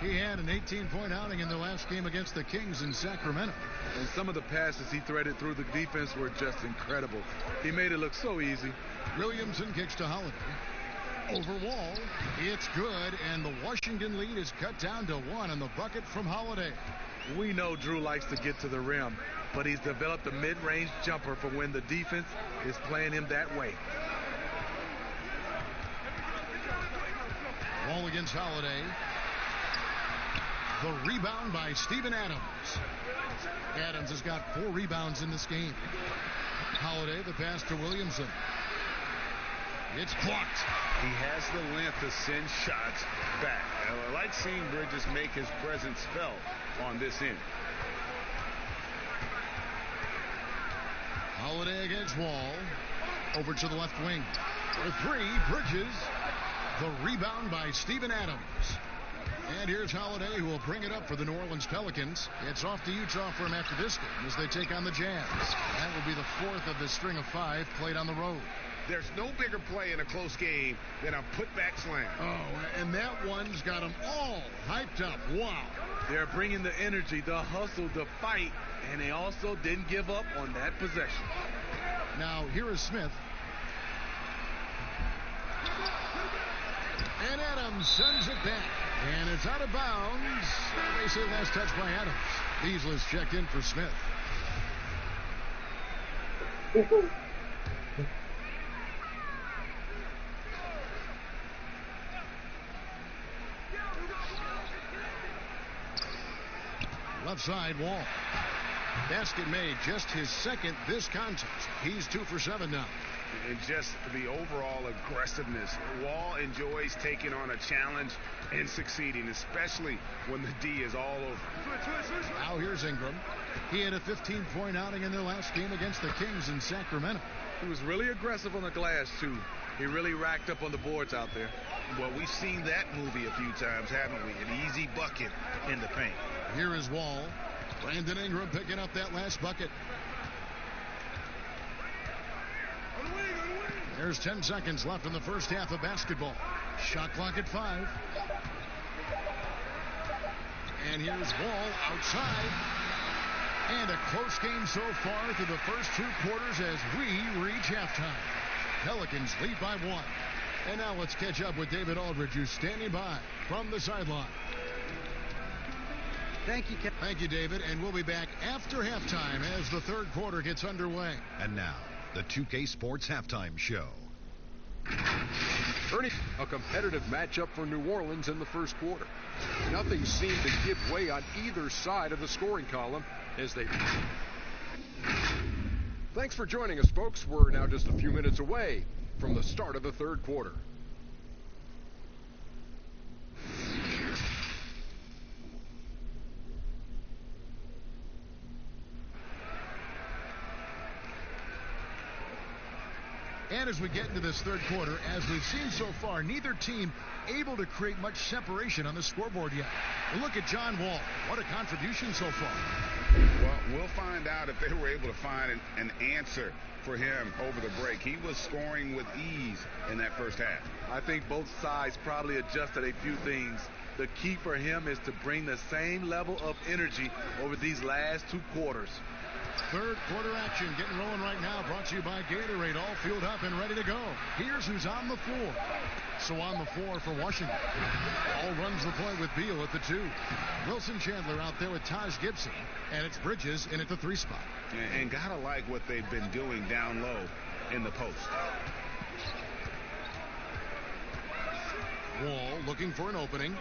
Speaker 1: He had an 18-point outing in the last game against the Kings in Sacramento.
Speaker 8: And some of the passes he threaded through the defense were just incredible. He made it look so easy.
Speaker 1: Williamson kicks to Holiday. over Wall. It's good, and the Washington lead is cut down to 1 on the bucket from Holiday.
Speaker 8: We know Drew likes to get to the rim, but he's developed a mid-range jumper for when the defense is playing him that way.
Speaker 1: Wall against Holiday. The rebound by Steven Adams. Adams has got 4 rebounds in this game. Holiday, the pass to Williamson. It's blocked.
Speaker 3: He has the length to send shots back. I like seeing Bridges make his presence felt on this end.
Speaker 1: Holiday against Wall. Over to the left wing. For 3, Bridges. The rebound by Steven Adams. And here's Holiday, who will bring it up for the New Orleans Pelicans. It's off to Utah for him after this game as they take on the Jazz. That will be the 4th of the string of 5 played on the road.
Speaker 6: There's no bigger play in a close game than a putback slam.
Speaker 1: Oh, and that one's got them all hyped up. Wow.
Speaker 8: They're bringing the energy, the hustle, the fight, and they also didn't give up on that possession.
Speaker 1: Now, here is Smith. And Adams sends it back. And it's out of bounds. They say last touch by Adams. Beasley's checked in for Smith. Left side, Wall. Basket made, just his 2nd this contest. He's 2 for 7 now.
Speaker 3: And just the overall aggressiveness. Wall enjoys taking on a challenge and succeeding, especially when the D is all over.
Speaker 1: Now here's Ingram. He had a 15-point outing in their last game against the Kings in Sacramento.
Speaker 8: He was really aggressive on the glass, too. He really racked up on the boards out there.
Speaker 9: Well, we've seen that movie a few times, haven't we? An easy bucket in the paint.
Speaker 1: Here is Wall. Brandon Ingram picking up that last bucket. There's 10 seconds left in the first half of basketball. Shot clock at 5. And here's Wall outside. And a close game so far through the first 2 quarters as we reach halftime. Pelicans lead by 1. And now let's catch up with David Aldridge, who's standing by from the sideline.
Speaker 7: Thank you, Kevin. Thank
Speaker 1: you, David. And we'll be back after halftime as the 3rd quarter gets underway.
Speaker 4: And now, the 2K Sports Halftime Show.
Speaker 5: Ernie, a competitive matchup for New Orleans in the first quarter. Nothing seemed to give way on either side of the scoring column as they... Thanks for joining us, folks. We're now just a few minutes away from the start of the 3rd quarter.
Speaker 1: And as we get into this 3rd quarter, as we've seen so far, neither team able to create much separation on the scoreboard yet. Well, look at John Wall. What a contribution so far.
Speaker 3: Well, we'll find out if they were able to find an answer for him over the break. He was scoring with ease in that first half.
Speaker 8: I think both sides probably adjusted a few things. The key for him is to bring the same level of energy over these last 2 quarters.
Speaker 1: 3rd quarter action getting rolling right now, brought to you by Gatorade, all fueled up and ready to go. Here's who's on the floor. So on the floor for Washington. All runs the point with Beal at the 2. Wilson Chandler out there with Taj Gibson. And it's Bridges in at the 3 spot.
Speaker 3: And gotta like what they've been doing down low in the post.
Speaker 1: Wall looking for an opening.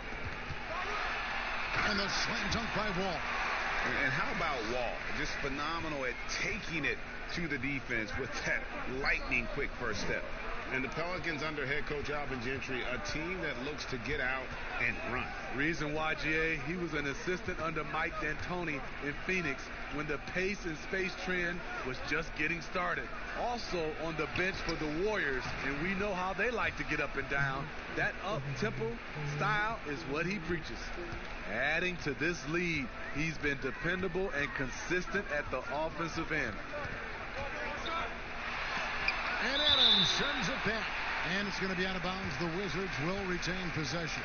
Speaker 1: And the slam dunk by Wall.
Speaker 3: And how about Wall? Just phenomenal at taking it to the defense with that lightning quick first step. And the Pelicans under head coach Alvin Gentry, a team that looks to get out and run.
Speaker 8: Reason why, GA, he was an assistant under Mike D'Antoni in Phoenix when the pace and space trend was just getting started. Also on the bench for the Warriors, and we know how they like to get up and down. That up-tempo style is what he preaches. Adding to this lead, he's been dependable and consistent at the offensive end.
Speaker 1: And Adams sends it back. And it's going to be out of bounds. The Wizards will retain possession.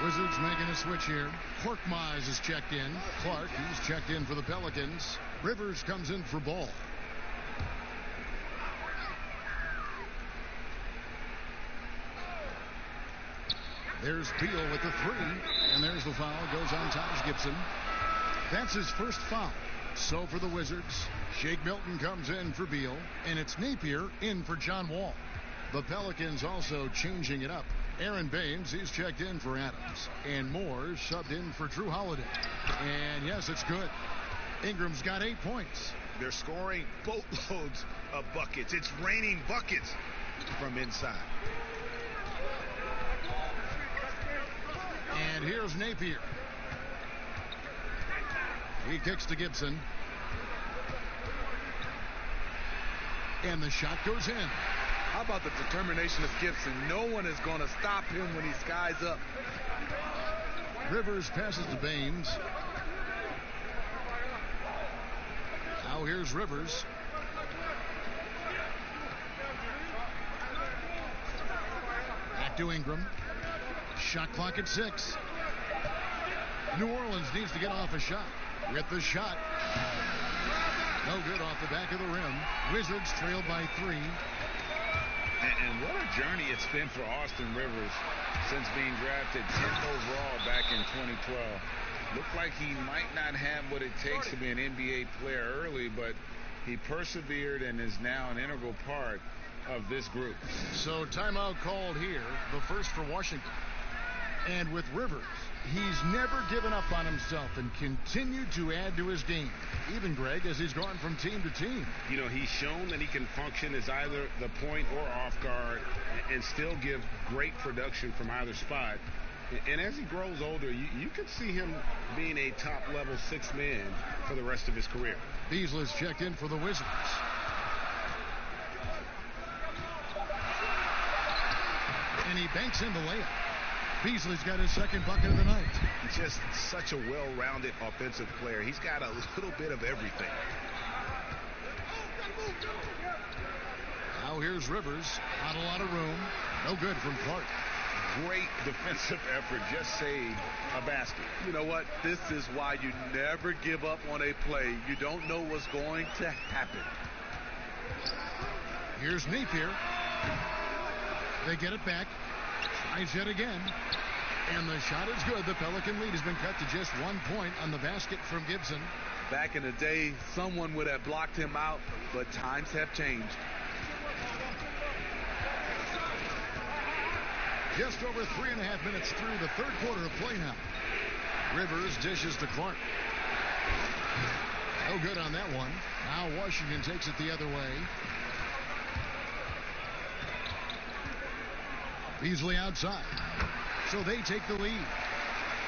Speaker 1: Wizards making a switch here. Korkmaz is checked in. Clark, he's checked in for the Pelicans. Rivers comes in for Ball. There's Beal with the three. And there's the foul. Goes on Taj Gibson. That's his first foul. So for the Wizards, Shake Milton comes in for Beal. And it's Napier in for John Wall. The Pelicans also changing it up. Aaron Baines, he's checked in for Adams. And Moore subbed in for Drew Holiday. And yes, it's good. Ingram's got 8 points.
Speaker 9: They're scoring boatloads of buckets. It's raining buckets from inside.
Speaker 1: And here's Napier. He kicks to Gibson. And the shot goes in.
Speaker 8: How about the determination of Gibson? No one is going to stop him when he skies up.
Speaker 1: Rivers passes to Baines. Now here's Rivers. Back to Ingram. Shot clock at 6. New Orleans needs to get off a shot. With the shot. No good off the back of the rim. Wizards trailed by 3.
Speaker 3: And what a journey it's been for Austin Rivers since being drafted 10th overall back in 2012. Looked like he might not have what it takes to be an NBA player early, but he persevered and is now an integral part of this group.
Speaker 1: So timeout called here, the first for Washington. And with Rivers, he's never given up on himself and continued to add to his game. Even, Greg, as he's gone from team to team.
Speaker 3: You know, he's shown that he can function as either the point or off guard and still give great production from either spot. And as he grows older, you could see him being a top-level 6 man for the rest of his career.
Speaker 1: Beasley's checked in for the Wizards. And he banks in the layup. Beasley's got his second bucket of the night.
Speaker 9: He's just such a well-rounded offensive player. He's got a little bit of everything.
Speaker 1: Now here's Rivers. Not a lot of room. No good from Clark.
Speaker 3: Great defensive effort. Just saved a basket.
Speaker 8: You know what? This is why you never give up on a play. You don't know what's going to happen.
Speaker 1: Here's Napier. They get it back. Tries yet again. And the shot is good. The Pelican lead has been cut to just 1 point on the basket from Gibson.
Speaker 8: Back in the day, someone would have blocked him out, but times have changed.
Speaker 1: Just over 3.5 minutes through the third quarter of play now. Rivers dishes to Clark. No good on that one. Now Washington takes it the other way. Beasley outside. So they take the lead.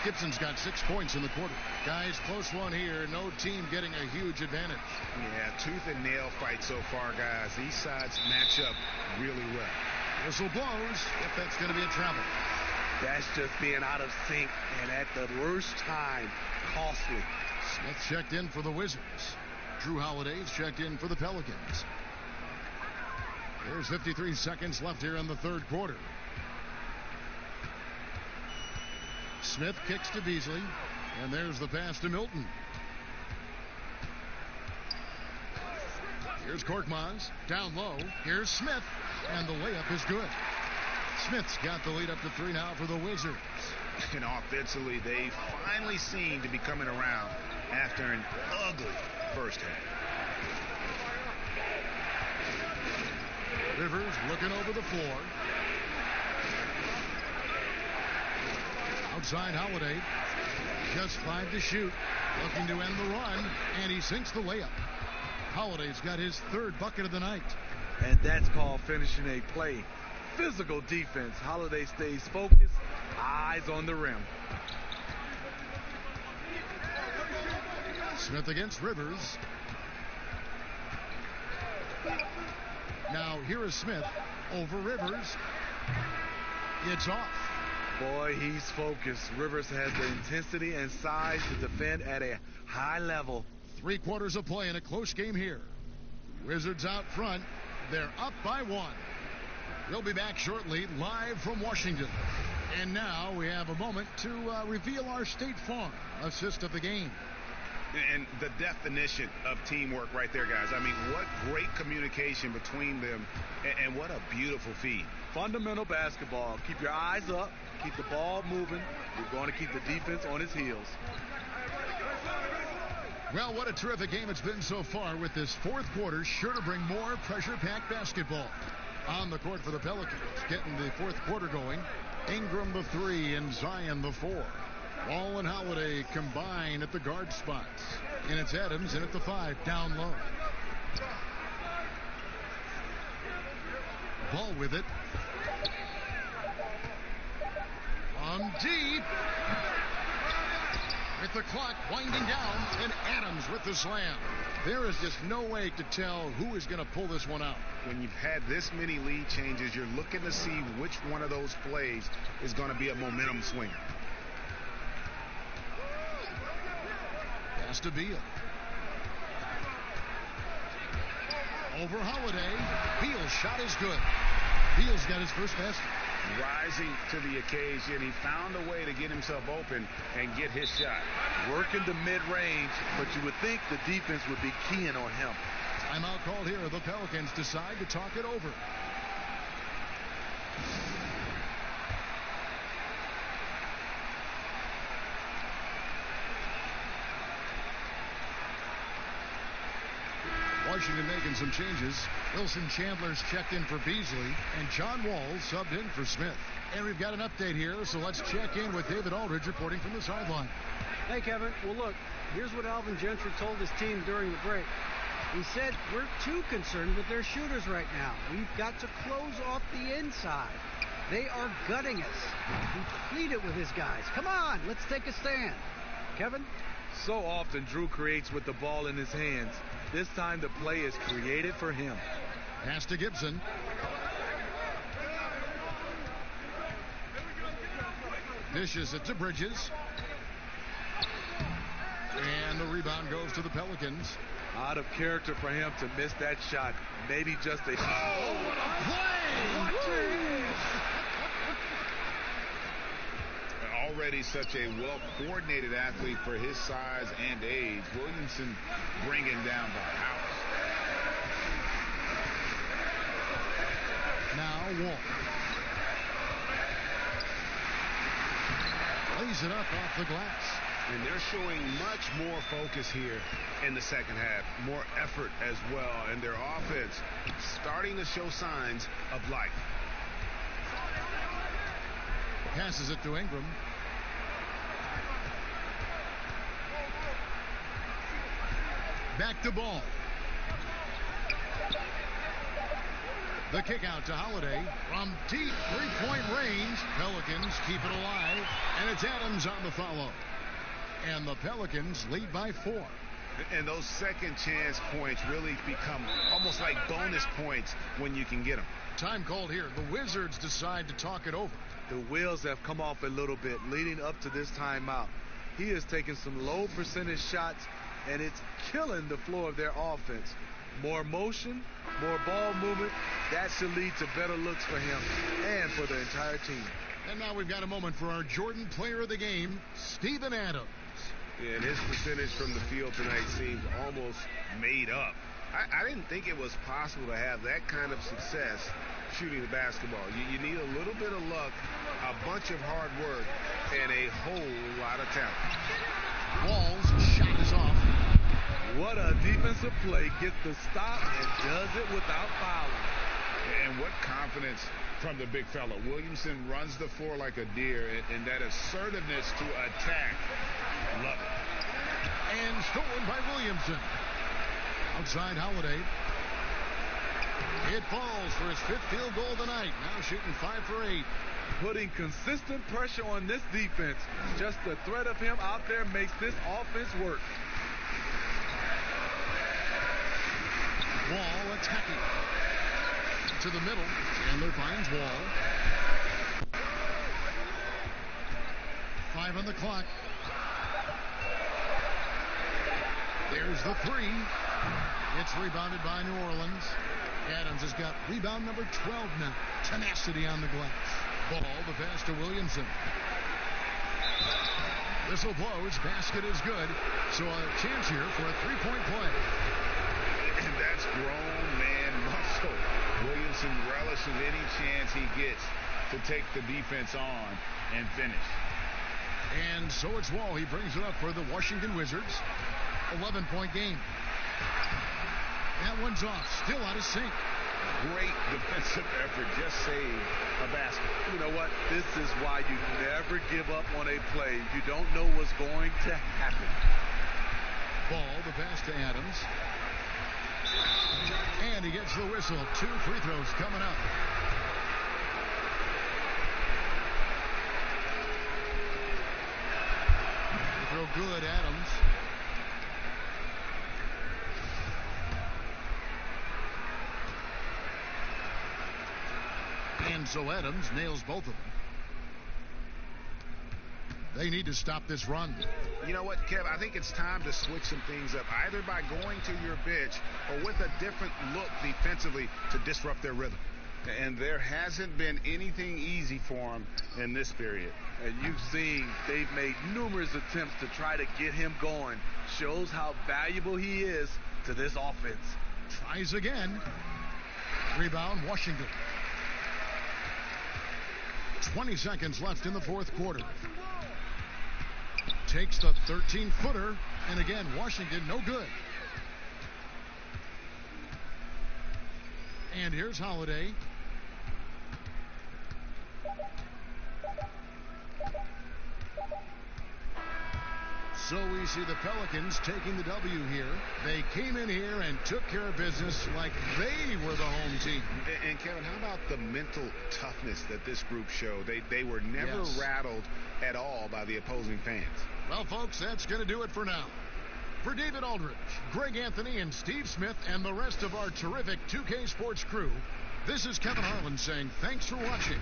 Speaker 1: Gibson's got 6 points in the quarter. Guys, close one here. No team getting a huge advantage.
Speaker 9: Yeah, tooth and nail fight so far, guys. These sides match up really well.
Speaker 1: Whistle blows if that's going to be a travel.
Speaker 8: That's just being out of sync and at the worst time, costly.
Speaker 1: Smith checked in for the Wizards. Drew Holiday's checked in for the Pelicans. There's 53 seconds left here in the third quarter. Smith kicks to Beasley, and there's the pass to Milton. Here's Korkmaz, down low. Here's Smith, and the layup is good. Smith's got the lead up to 3 now for the Wizards.
Speaker 9: And offensively, they finally seem to be coming around after an ugly first half.
Speaker 1: Rivers looking over the floor. Outside Holiday. Just 5 to shoot. Looking to end the run, and he sinks the layup. Holiday's got his 3rd bucket of the night.
Speaker 8: And that's called finishing a play. Physical defense. Holiday stays focused, eyes on the rim.
Speaker 1: Smith against Rivers. Now here is Smith over Rivers. It's off.
Speaker 8: Boy, he's focused. Rivers has the intensity and size to defend at a high level.
Speaker 1: 3 quarters of play in a close game here. Wizards out front. They're up by 1. We'll be back shortly, live from Washington. And now we have a moment to reveal our State Farm assist of the game.
Speaker 3: And the definition of teamwork right there, guys. I mean, what great communication between them, and what a beautiful feed.
Speaker 8: Fundamental basketball. Keep your eyes up. Keep the ball moving. You're going to keep the defense on its heels.
Speaker 1: Well, what a terrific game it's been so far, with this fourth quarter sure to bring more pressure-packed basketball. On the court for the Pelicans, getting the fourth quarter going. Ingram the 3 and Zion the 4. Wall and Holiday combine at the guard spots. And it's Adams in at the 5, down low. Ball with it. On deep. With the clock winding down, and Adams with the slam. There is just no way to tell who is going to pull this one out.
Speaker 3: When you've had this many lead changes, you're looking to see which one of those plays is going to be a momentum swinger.
Speaker 1: Pass to Beal. Over Holiday. Beal's shot is good. Beal's got his first basket.
Speaker 3: Rising to the occasion. He found a way to get himself open and get his shot.
Speaker 8: Working the mid-range, but you would think the defense would be keying on him.
Speaker 1: Timeout called here. The Pelicans decide to talk it over. Washington making some changes. Wilson Chandler's checked in for Beasley, and John Wall subbed in for Smith. And we've got an update here, so let's check in with David Aldridge reporting from the sideline.
Speaker 7: Hey, Kevin. Well, look, here's what Alvin Gentry told his team during the break. He said, we're too concerned with their shooters right now. We've got to close off the inside. They are gutting us. He pleaded with his guys. Come on, let's take a stand. Kevin?
Speaker 8: So often Drew creates with the ball in his hands. This time the play is created for him.
Speaker 1: Pass to Gibson. Dishes it to Bridges. And the rebound goes to the Pelicans.
Speaker 8: Out of character for him to miss that shot. Maybe just a...
Speaker 1: Oh, what a play!
Speaker 3: Already such a well-coordinated athlete for his size and age. Williamson bringing down the house.
Speaker 1: Now Wall. Lays it up off the glass.
Speaker 3: And they're showing much more focus here in the second half. More effort as well. And their offense starting to show signs of life.
Speaker 1: Passes it to Ingram. Back to Ball. The kick out to Holiday from deep three-point range. Pelicans keep it alive, and it's Adams on the follow. And the Pelicans lead by 4.
Speaker 3: And those second chance points really become almost like bonus points when you can get them.
Speaker 1: Time called here. The Wizards decide to talk it over.
Speaker 8: The wheels have come off a little bit leading up to this timeout. He is taking some low percentage shots, and it's killing the flow of their offense. More motion, more ball movement. That should lead to better looks for him and for the entire team.
Speaker 1: And now we've got a moment for our Jordan player of the game, Steven Adams.
Speaker 6: Yeah, and his percentage from the field tonight seems almost made up. I didn't think it was possible to have that kind of success shooting the basketball. You need a little bit of luck, a bunch of hard work, and a whole lot of talent.
Speaker 1: Wall's shot is off.
Speaker 8: What a defensive play. Gets the stop and does it without fouling.
Speaker 3: And what confidence from the big fella. Williamson runs the floor like a deer, and that assertiveness to attack. Love it.
Speaker 1: And stolen by Williamson. Outside Holiday. It falls for his 5th field goal tonight. Now shooting 5 for 8.
Speaker 8: Putting consistent pressure on this defense. Just the threat of him out there makes this offense work.
Speaker 1: Wall attacking. To the middle. Chandler finds Wall. 5 on the clock. There's the 3. It's rebounded by New Orleans. Adams has got rebound number 12 now. Tenacity on the glass. Ball, the pass to Williamson. Whistle blows. Basket is good. So a chance here for a three-point play.
Speaker 3: And that's grown man muscle. Williamson relishes any chance he gets to take the defense on and finish.
Speaker 1: And so it's Wall. He brings it up for the Washington Wizards. 11-point game. That one's off. Still out of sync.
Speaker 3: Great defensive effort. Just saved a basket.
Speaker 8: You know what? This is why you never give up on a play. You don't know what's going to happen.
Speaker 1: Ball, the pass to Adams. And he gets the whistle. 2 free throws coming up. Free throw good, Adams. And so Adams nails both of them. They need to stop this run.
Speaker 3: You know what, Kev? I think it's time to switch some things up, either by going to your bench or with a different look defensively to disrupt their rhythm. And there hasn't been anything easy for them in this period.
Speaker 8: And you've seen they've made numerous attempts to try to get him going. Shows how valuable he is to this offense.
Speaker 1: Tries again. Rebound, Washington. 20 seconds left in the fourth quarter. Takes the 13-footer, and again, Washington no good. And here's Holiday. So we see the Pelicans taking the W here. They came in here and took care of business like they were the home team.
Speaker 3: And Kevin, how about the mental toughness that this group showed? They were never rattled at all by the opposing fans.
Speaker 1: Well, folks, that's going to do it for now. For David Aldridge, Greg Anthony, and Steve Smith, and the rest of our terrific 2K Sports crew, this is Kevin Harlan saying thanks for watching.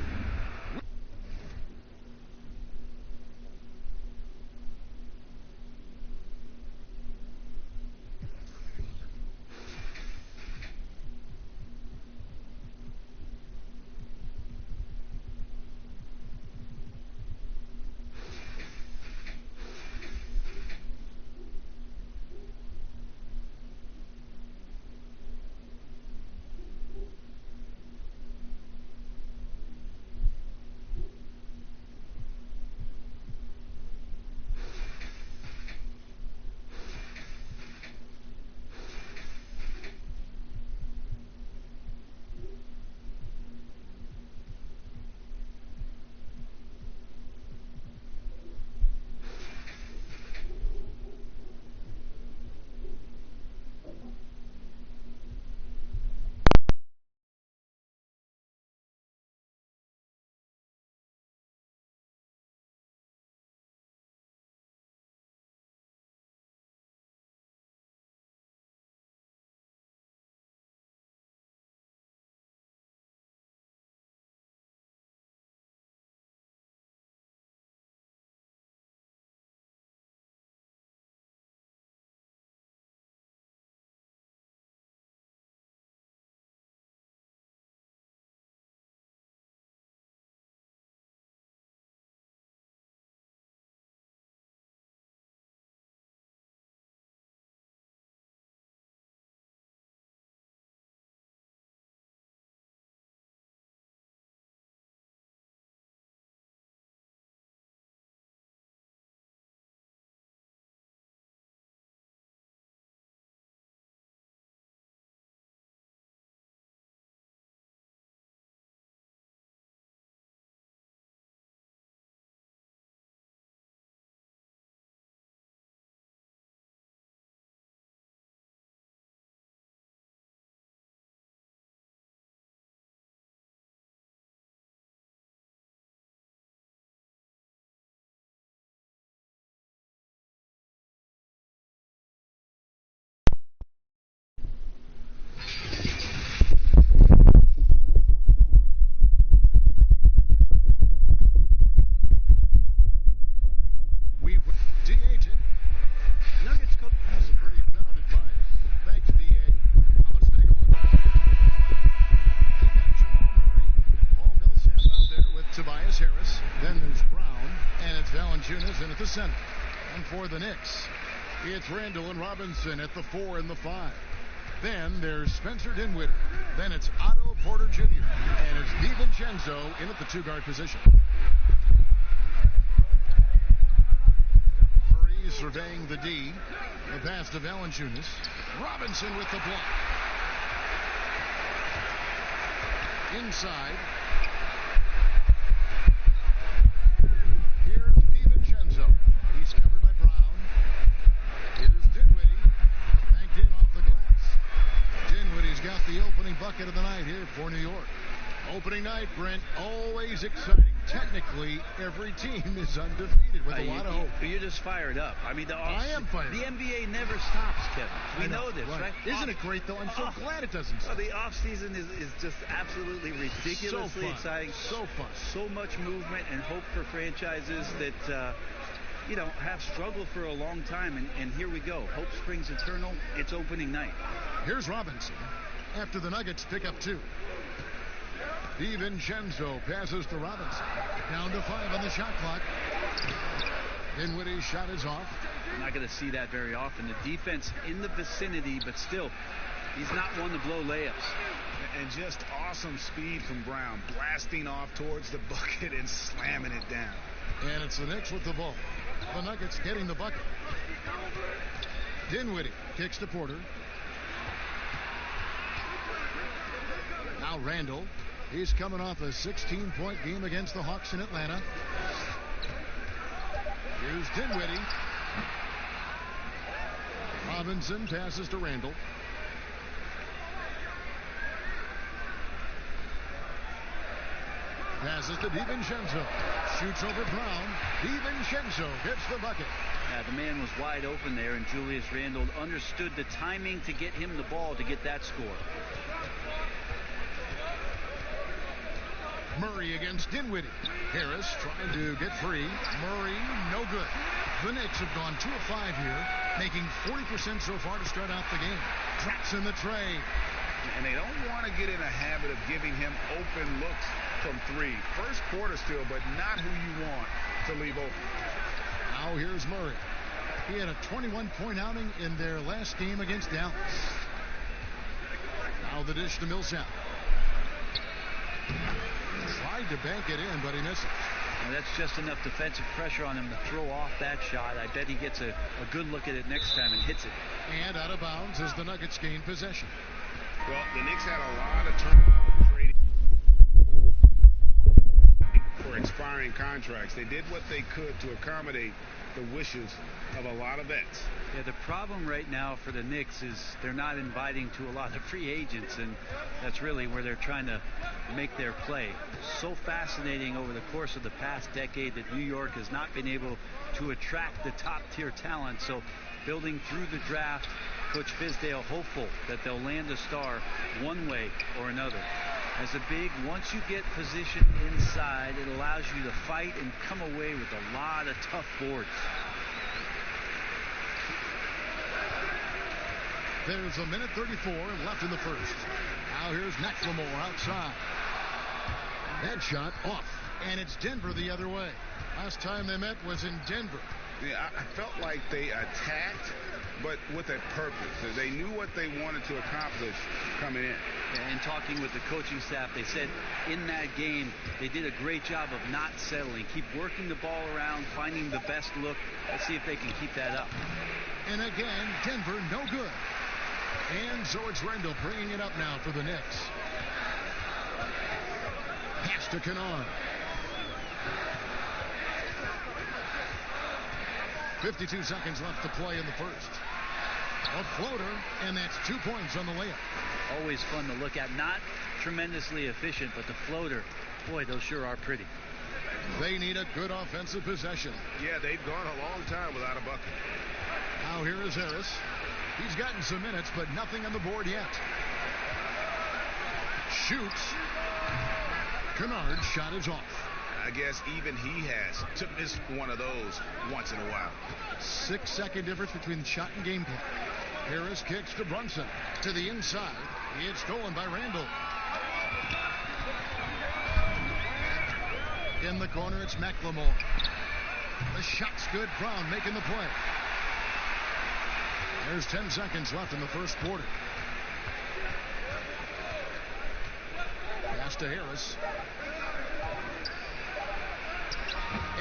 Speaker 1: Then there's Brown, and it's Valanciunas in at the center. for the Knicks. It's Randall and Robinson at the 4 and the 5. Then there's Spencer Dinwiddie. Then it's Otto Porter Jr. And it's DiVincenzo in at the 2-guard position. Murray surveying the D. The pass to Valanciunas. Robinson with the block. Inside. Here's DiVincenzo. He's covered by Brown. Here's Dinwiddie. Banked in off the glass. Dinwiddie's got the opening bucket of the night here for New York. Opening night, Brent, always exciting. Technically, every team is undefeated with a lot of hope.
Speaker 10: You're just fired up. I mean,
Speaker 1: I am fired
Speaker 10: the
Speaker 1: up.
Speaker 10: NBA never stops, Kevin. We know this, right?
Speaker 1: Isn't it great, though? I'm so glad it doesn't stop.
Speaker 10: The offseason is just absolutely ridiculously exciting.
Speaker 1: So fun.
Speaker 10: So much movement and hope for franchises that, have struggled for a long time. And here we go. Hope springs eternal. It's opening night.
Speaker 1: Here's Robinson after the Nuggets pick up 2. DiVincenzo passes to Robinson. Down to 5 on the shot clock. Dinwiddie's shot is off.
Speaker 10: I'm not going to see that very often. The defense in the vicinity, but still, he's not one to blow layups.
Speaker 3: And just awesome speed from Brown, blasting off towards the bucket and slamming it down.
Speaker 1: And it's the Knicks with the ball. The Nuggets getting the bucket. Dinwiddie kicks to Porter. Now Randall. He's coming off a 16-point game against the Hawks in Atlanta. Here's Dinwiddie. Robinson passes to Randall. Passes to DiVincenzo. Shoots over Brown. DiVincenzo gets the bucket.
Speaker 10: The man was wide open there, and Julius Randle understood the timing to get him the ball to get that score.
Speaker 1: Murray against Dinwiddie. Harris trying to get free. Murray, no good. The Knicks have gone 2 of 5 here, making 40% so far to start out the game. Traps in the tray.
Speaker 3: And they don't want to get in a habit of giving him open looks from 3. First quarter still, but not who you want to leave open.
Speaker 1: Now here's Murray. He had a 21-point outing in their last game against Dallas. Now the dish to Millsap. Tried to bank it in, but he misses.
Speaker 10: And that's just enough defensive pressure on him to throw off that shot. I bet he gets a good look at it next time and hits it.
Speaker 1: And out of bounds as the Nuggets gain possession.
Speaker 6: Well, the Knicks had a lot of turnover trading for expiring contracts. They did what they could to accommodate the wishes of a lot of vets.
Speaker 10: Yeah, the problem right now for the Knicks is they're not inviting to a lot of free agents, and that's really where they're trying to make their play. So fascinating over the course of the past decade that New York has not been able to attract the top-tier talent. So building through the draft, Coach Fizdale hopeful that they'll land a star one way or another. As a big, once you get positioned inside, it allows you to fight and come away with a lot of tough boards.
Speaker 1: There's a minute 34 left in the first. Now here's McLemore outside. That shot off. And it's Denver the other way. Last time they met was in Denver.
Speaker 6: Yeah, I felt like they attacked, but with a purpose. They knew what they wanted to accomplish coming in.
Speaker 10: And talking with the coaching staff, they said in that game they did a great job of not settling. Keep working the ball around, finding the best look. Let's see if they can keep that up.
Speaker 1: And again, Denver no good. And so it's Randall bringing it up now for the Knicks. Pass to Kennard. 52 seconds left to play in the first. A floater, and that's 2 points on the layup.
Speaker 10: Always fun to look at. Not tremendously efficient, but the floater, boy, those sure are pretty.
Speaker 1: They need a good offensive possession.
Speaker 6: Yeah, they've gone a long time without a bucket.
Speaker 1: Now here is Harris. He's gotten some minutes, but nothing on the board yet. Shoots. Kennard's shot is off.
Speaker 6: I guess even he has to miss one of those once in a while.
Speaker 1: 6-second difference between shot and game clock. Harris kicks to Brunson. To the inside. It's stolen by Randall. In the corner, it's McLemore. The shot's good. Brown making the play. There's 10 seconds left in the first quarter. Pass to Harris.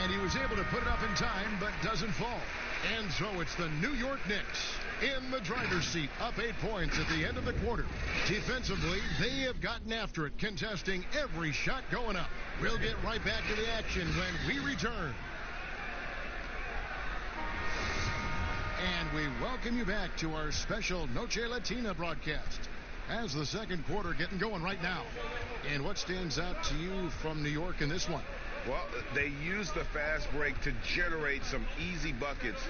Speaker 1: And he was able to put it up in time, but doesn't fall. And so it's the New York Knicks in the driver's seat, up 8 points at the end of the quarter. Defensively, they have gotten after it, contesting every shot going up. We'll get right back to the action when we return. And we welcome you back to our special Noche Latina broadcast. As the second quarter getting going right now. And what stands out to you from New York in this one?
Speaker 6: Well, they used the fast break to generate some easy buckets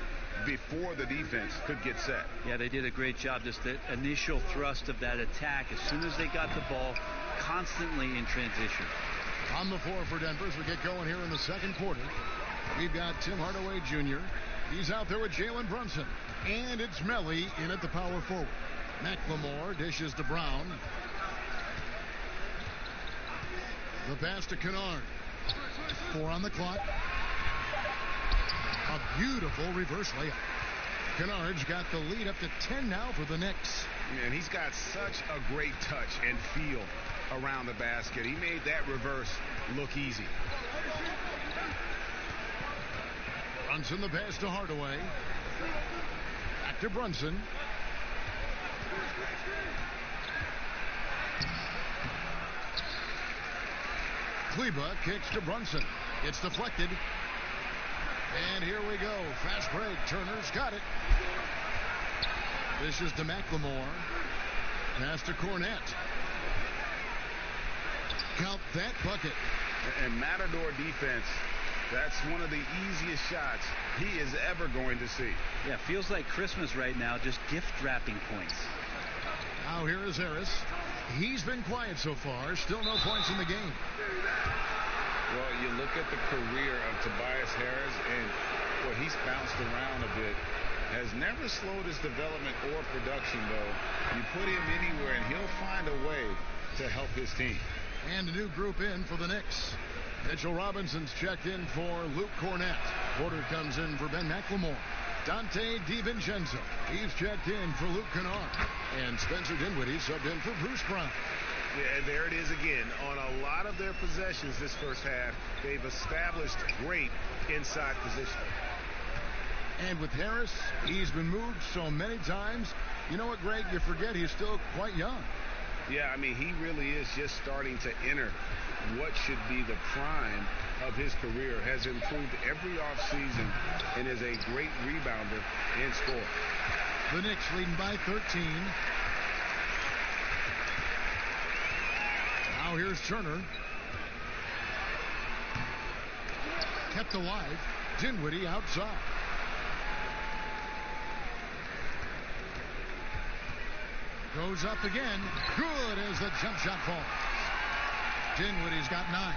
Speaker 6: before the defense could get set.
Speaker 10: Yeah, they did a great job. Just the initial thrust of that attack, as soon as they got the ball, constantly in transition.
Speaker 1: On the floor for Denver as we get going here in the second quarter. We've got Tim Hardaway Jr. He's out there with Jalen Brunson. And it's Melly in at the power forward. McLemore dishes to Brown. The pass to Kennard. 4 on the clock. A beautiful reverse layup. Kennard's got the lead up to 10 now for the Knicks.
Speaker 6: And he's got such a great touch and feel around the basket. He made that reverse look easy.
Speaker 1: Brunson the pass to Hardaway. Back to Brunson. Kleba kicks to Brunson. It's deflected. And here we go. Fast break. Turner's got it. This is to McLemore. Pass to Cornette. Count that bucket.
Speaker 6: And Matador defense, that's one of the easiest shots he is ever going to see.
Speaker 10: Yeah, feels like Christmas right now, just gift wrapping points.
Speaker 1: Now here is Harris. He's been quiet so far. Still no points in the game.
Speaker 9: Well, you look at the career of Tobias Harris, and well, he's bounced around a bit. Has never slowed his development or production, though. You put him anywhere, and he'll find a way to help his team.
Speaker 1: And a new group in for the Knicks. Mitchell Robinson's checked in for Luke Cornette. Porter comes in for Ben McLemore. Dante DiVincenzo. He's checked in for Luke Kennard. And Spencer Dinwiddie subbed in for Bruce Brown.
Speaker 6: Yeah, and there it is again. On a lot of their possessions this first half, they've established great inside position.
Speaker 1: And with Harris, he's been moved so many times. You know what, Greg? You forget he's still quite young.
Speaker 6: Yeah, I mean, he really is just starting to enter what should be the prime of his career. Has improved every offseason and is a great rebounder and scorer.
Speaker 1: The Knicks leading by 13. Now here's Turner. Kept alive. Dinwiddie outside. Goes up again. Good as the jump shot falls. Dinwiddie's got 9.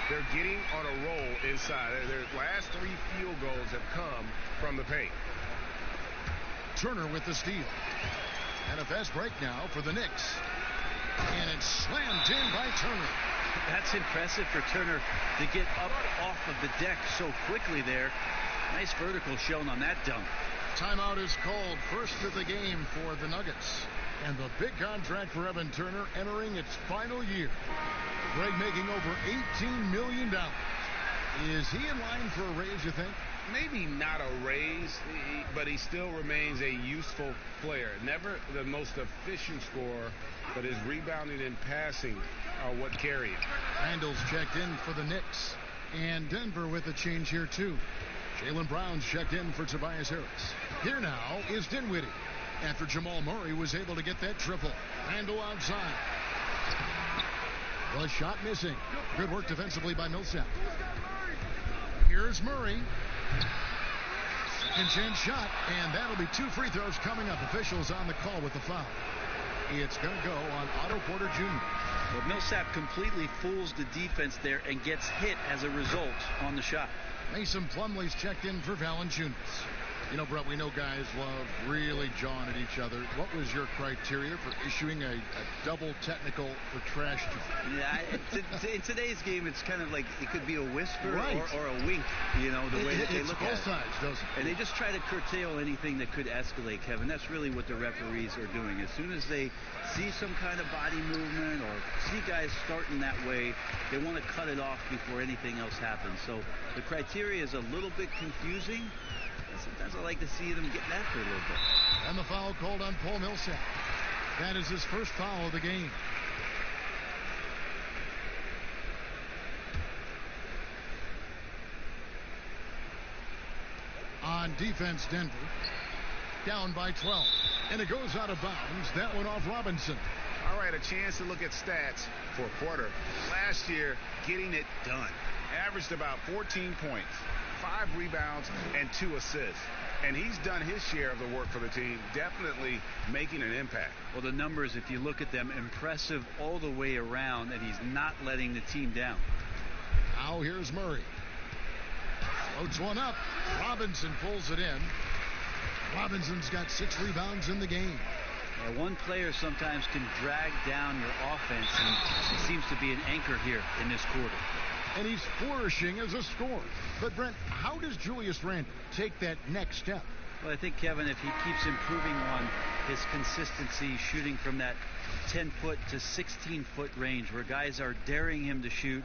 Speaker 6: They're getting on a roll inside. Their last 3 field goals have come from the paint.
Speaker 1: Turner with the steal. And a fast break now for the Knicks. And it's slammed in by Turner.
Speaker 10: That's impressive for Turner to get up off of the deck so quickly there. Nice vertical shown on that dunk.
Speaker 1: Timeout is called. First of the game for the Nuggets. And the big contract for Evan Turner entering its final year. Greg making over $18 million. Is he in line for a raise, you think?
Speaker 6: Maybe not a raise, but he still remains a useful player. Never the most efficient scorer, but his rebounding and passing are what carry him.
Speaker 1: Randall's checked in for the Knicks. And Denver with a change here, too. Jaylen Brown's checked in for Tobias Harris. Here now is Dinwiddie. After Jamal Murray was able to get that triple. Randall outside. The shot missing. Good work defensively by Millsap. Here's Murray. Second chance shot, and that'll be 2 free throws coming up. Officials on the call with the foul. It's going to go on Otto Porter Jr.
Speaker 10: Well, Millsap completely fools the defense there and gets hit as a result on the shot.
Speaker 1: Mason Plumlee's checked in for Valanciunas. You know, Brett, we know guys love really jawing at each other. What was your criteria for issuing a double technical for trash talk?
Speaker 10: Yeah, in today's game, it's kind of like it could be a whisper
Speaker 1: right.
Speaker 10: or a wink, you know, the way that they look at it.
Speaker 1: It's both sides, doesn't it?
Speaker 10: And they just try to curtail anything that could escalate, Kevin. That's really what the referees are doing. As soon as they see some kind of body movement or see guys starting that way, they want to cut it off before anything else happens. So the criteria is a little bit confusing. Sometimes I like to see them getting after it a little bit.
Speaker 1: And the foul called on Paul Millsap. That is his first foul of the game. On defense, Denver. Down by 12. And it goes out of bounds. That one off Robinson.
Speaker 3: All right, a chance to look at stats for Porter. Last year, getting it done. Averaged about 14 points, 5 rebounds, and 2 assists. And he's done his share of the work for the team, definitely making an impact.
Speaker 10: Well, the numbers, if you look at them, impressive all the way around, and he's not letting the team down.
Speaker 1: Now here's Murray. Floats one up. Robinson pulls it in. Robinson's got 6 rebounds in the game.
Speaker 10: Yeah, one player sometimes can drag down your offense, and he seems to be an anchor here in this quarter.
Speaker 1: And he's flourishing as a scorer. But, Brent, how does Julius Randle take that next step?
Speaker 10: Well, I think, Kevin, if he keeps improving on his consistency, shooting from that 10-foot to 16-foot range where guys are daring him to shoot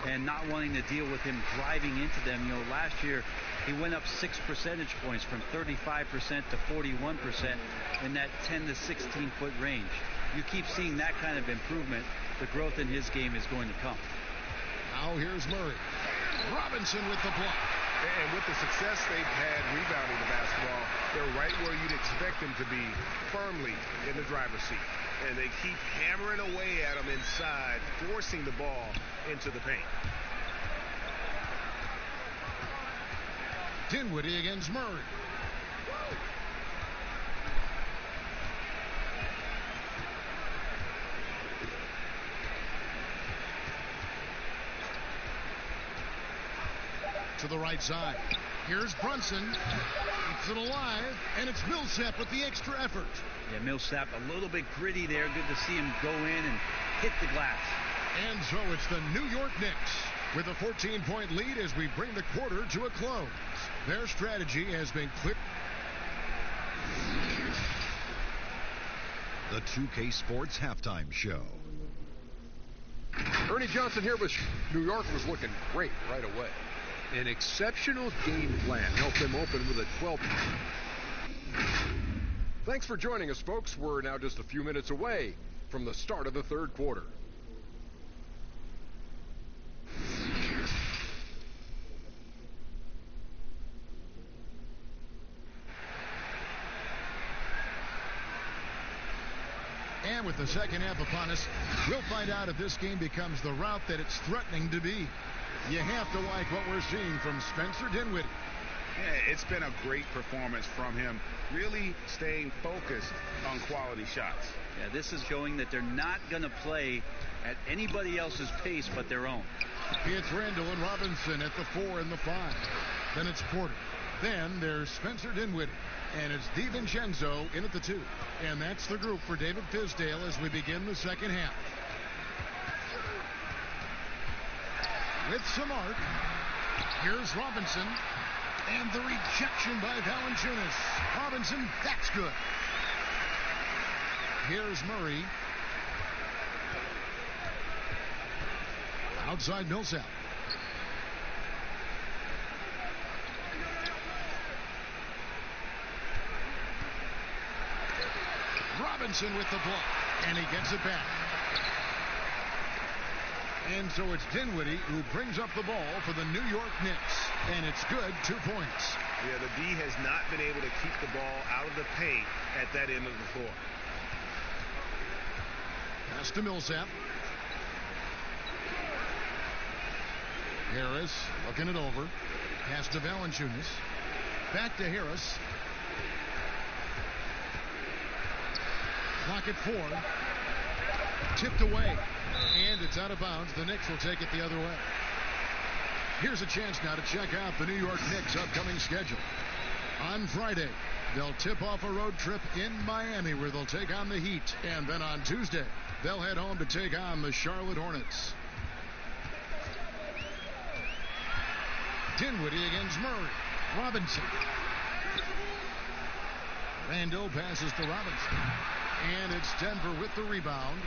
Speaker 10: and not wanting to deal with him driving into them. You know, last year he went up 6 percentage points from 35% to 41% in that 10 to 16-foot range. You keep seeing that kind of improvement, the growth in his game is going to come.
Speaker 1: Now here's Murray. Robinson with the block.
Speaker 6: And with the success they've had rebounding the basketball, they're right where you'd expect them to be, firmly in the driver's seat. And they keep hammering away at them inside, forcing the ball into the paint.
Speaker 1: Dinwiddie against Murray. To the right side. Here's Brunson. Keeps it alive, and it's Millsap with the extra effort.
Speaker 10: Yeah, Millsap a little bit gritty there. Good to see him go in and hit the glass.
Speaker 1: And so it's the New York Knicks with a 14-point lead as we bring the quarter to a close. Their strategy has been clear.
Speaker 4: The 2K Sports Halftime Show.
Speaker 5: Ernie Johnson here with New York was looking great right away. An exceptional game plan helped them open with a 12. Thanks for joining us, folks. We're now just a few minutes away from the start of the third quarter.
Speaker 1: And with the second half upon us, we'll find out if this game becomes the route that it's threatening to be. You have to like what we're seeing from Spencer Dinwiddie.
Speaker 3: Yeah, it's been a great performance from him, really staying focused on quality shots.
Speaker 10: Yeah, this is showing that they're not going to play at anybody else's pace but their own.
Speaker 1: It's Randle and Robinson at the 4 and the 5. Then it's Porter. Then there's Spencer Dinwiddie. And it's DiVincenzo in at the 2. And that's the group for David Fizdale as we begin the second half. With some art, here's Robinson, and the rejection by Valanciunas. Robinson, that's good. Here's Murray. Outside Millsap. Robinson with the block, and he gets it back. And so it's Dinwiddie who brings up the ball for the New York Knicks. And it's good, 2 points.
Speaker 6: Yeah, the D has not been able to keep the ball out of the paint at that end of the floor.
Speaker 1: Pass to Millsap. Harris looking it over. Pass to Valanciunas. Back to Harris. Clock at 4. Tipped away. And it's out of bounds. The Knicks will take it the other way. Here's a chance now to check out the New York Knicks' upcoming schedule. On Friday, they'll tip off a road trip in Miami where they'll take on the Heat. And then on Tuesday, they'll head home to take on the Charlotte Hornets. Dinwiddie against Murray. Robinson. Randall passes to Robinson. And it's Denver with the rebound.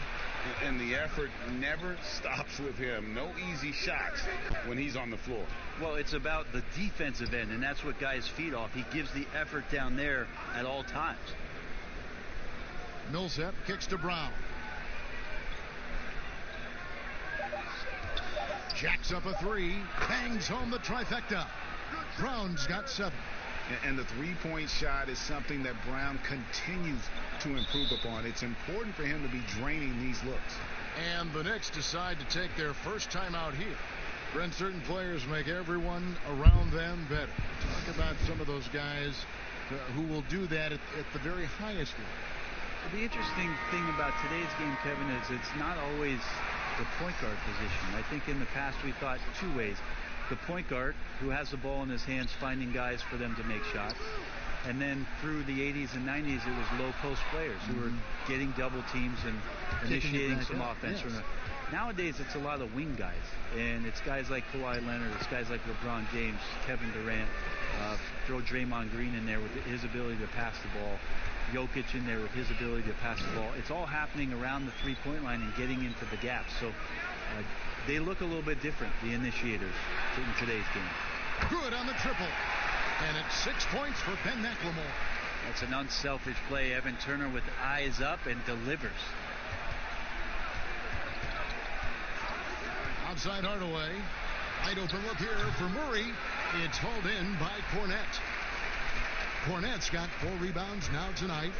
Speaker 9: And the effort never stops with him. No easy shots when he's on the floor.
Speaker 10: Well, it's about the defensive end, and that's what guys feed off. He gives the effort down there at all times.
Speaker 1: Millsap kicks to Brown. Jacks up a three. Bangs home the trifecta. Brown's got 7.
Speaker 3: And the three-point shot is something that Brown continues to improve upon. It's important for him to be draining these looks.
Speaker 1: And the Knicks decide to take their first time out here. Brent, certain players make everyone around them better. Talk about some of those guys who will do that at the very highest level.
Speaker 10: Well, the interesting thing about today's game, Kevin, is it's not always the point guard position. I think in the past we thought two ways. The point guard, who has the ball in his hands, finding guys for them to make shots. And then through the 80s and 90s, it was low post players who were getting double teams and initiating some offense. Yes. Nowadays, it's a lot of wing guys. And it's guys like Kawhi Leonard, it's guys like LeBron James, Kevin Durant. Throw Draymond Green in there with his ability to pass the ball. Jokic in there with his ability to pass the ball. It's all happening around the three-point line and getting into the gaps. So they look a little bit different, the initiators, in today's game.
Speaker 1: Good on the triple. And it's 6 points for Ben McLemore.
Speaker 10: That's an unselfish play. Evan Turner with eyes up and delivers.
Speaker 1: Outside Hardaway. Wide open look here for Murray. It's hauled in by Cornette. Cornette's got 4 rebounds now tonight.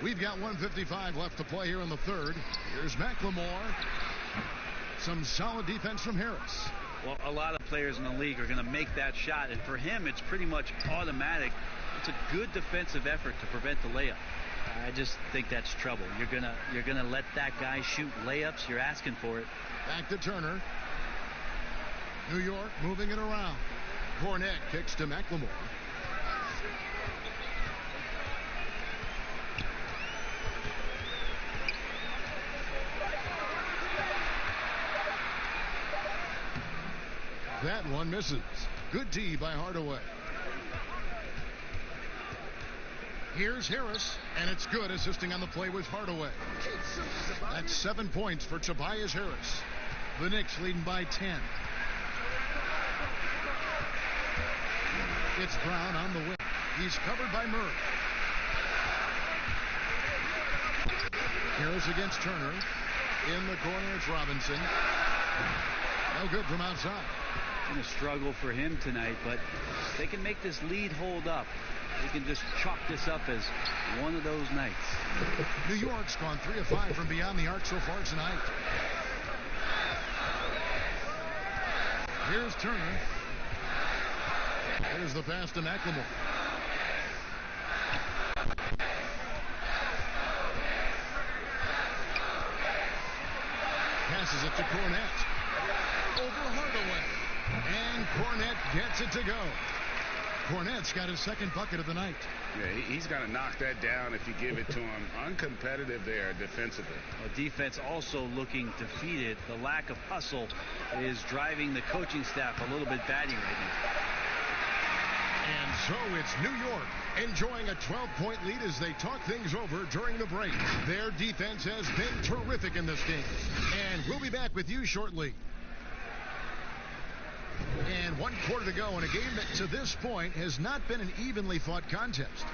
Speaker 1: We've got 1:55 left to play here in the third. Here's McLemore. Some solid defense from Harris.
Speaker 10: Well, a lot of players in the league are going to make that shot, and for him, it's pretty much automatic. It's a good defensive effort to prevent the layup. I just think that's trouble. You're gonna let that guy shoot layups. You're asking for it.
Speaker 1: Back to Turner. New York moving it around. Cornette kicks to McLemore. That one misses. Good D by Hardaway. Here's Harris, and it's good. Assisting on the play was Hardaway. That's 7 points for Tobias Harris. The Knicks leading by 10. It's Brown on the wing. He's covered by Murray. Harris against Turner. In the corner, it's Robinson. No good from outside.
Speaker 10: It's going to struggle for him tonight, but they can make this lead hold up. We can just chalk this up as one of those nights.
Speaker 1: New York's gone 3 of 5 from beyond the arc so far tonight. Here's Turner. Here's the pass to McLemore. Passes it to Cornette. Over Hardaway. And Cornette gets it to go. Cornette's got his second bucket of the night.
Speaker 3: Yeah, he's got to knock that down if you give it to him. Uncompetitive there defensively.
Speaker 10: Well, defense also looking defeated. The lack of hustle is driving the coaching staff a little bit batty right now.
Speaker 1: And so it's New York enjoying a 12-point lead as they talk things over during the break. Their defense has been terrific in this game. And we'll be back with you shortly. And 1 quarter to go in a game that to this point has not been an evenly fought contest.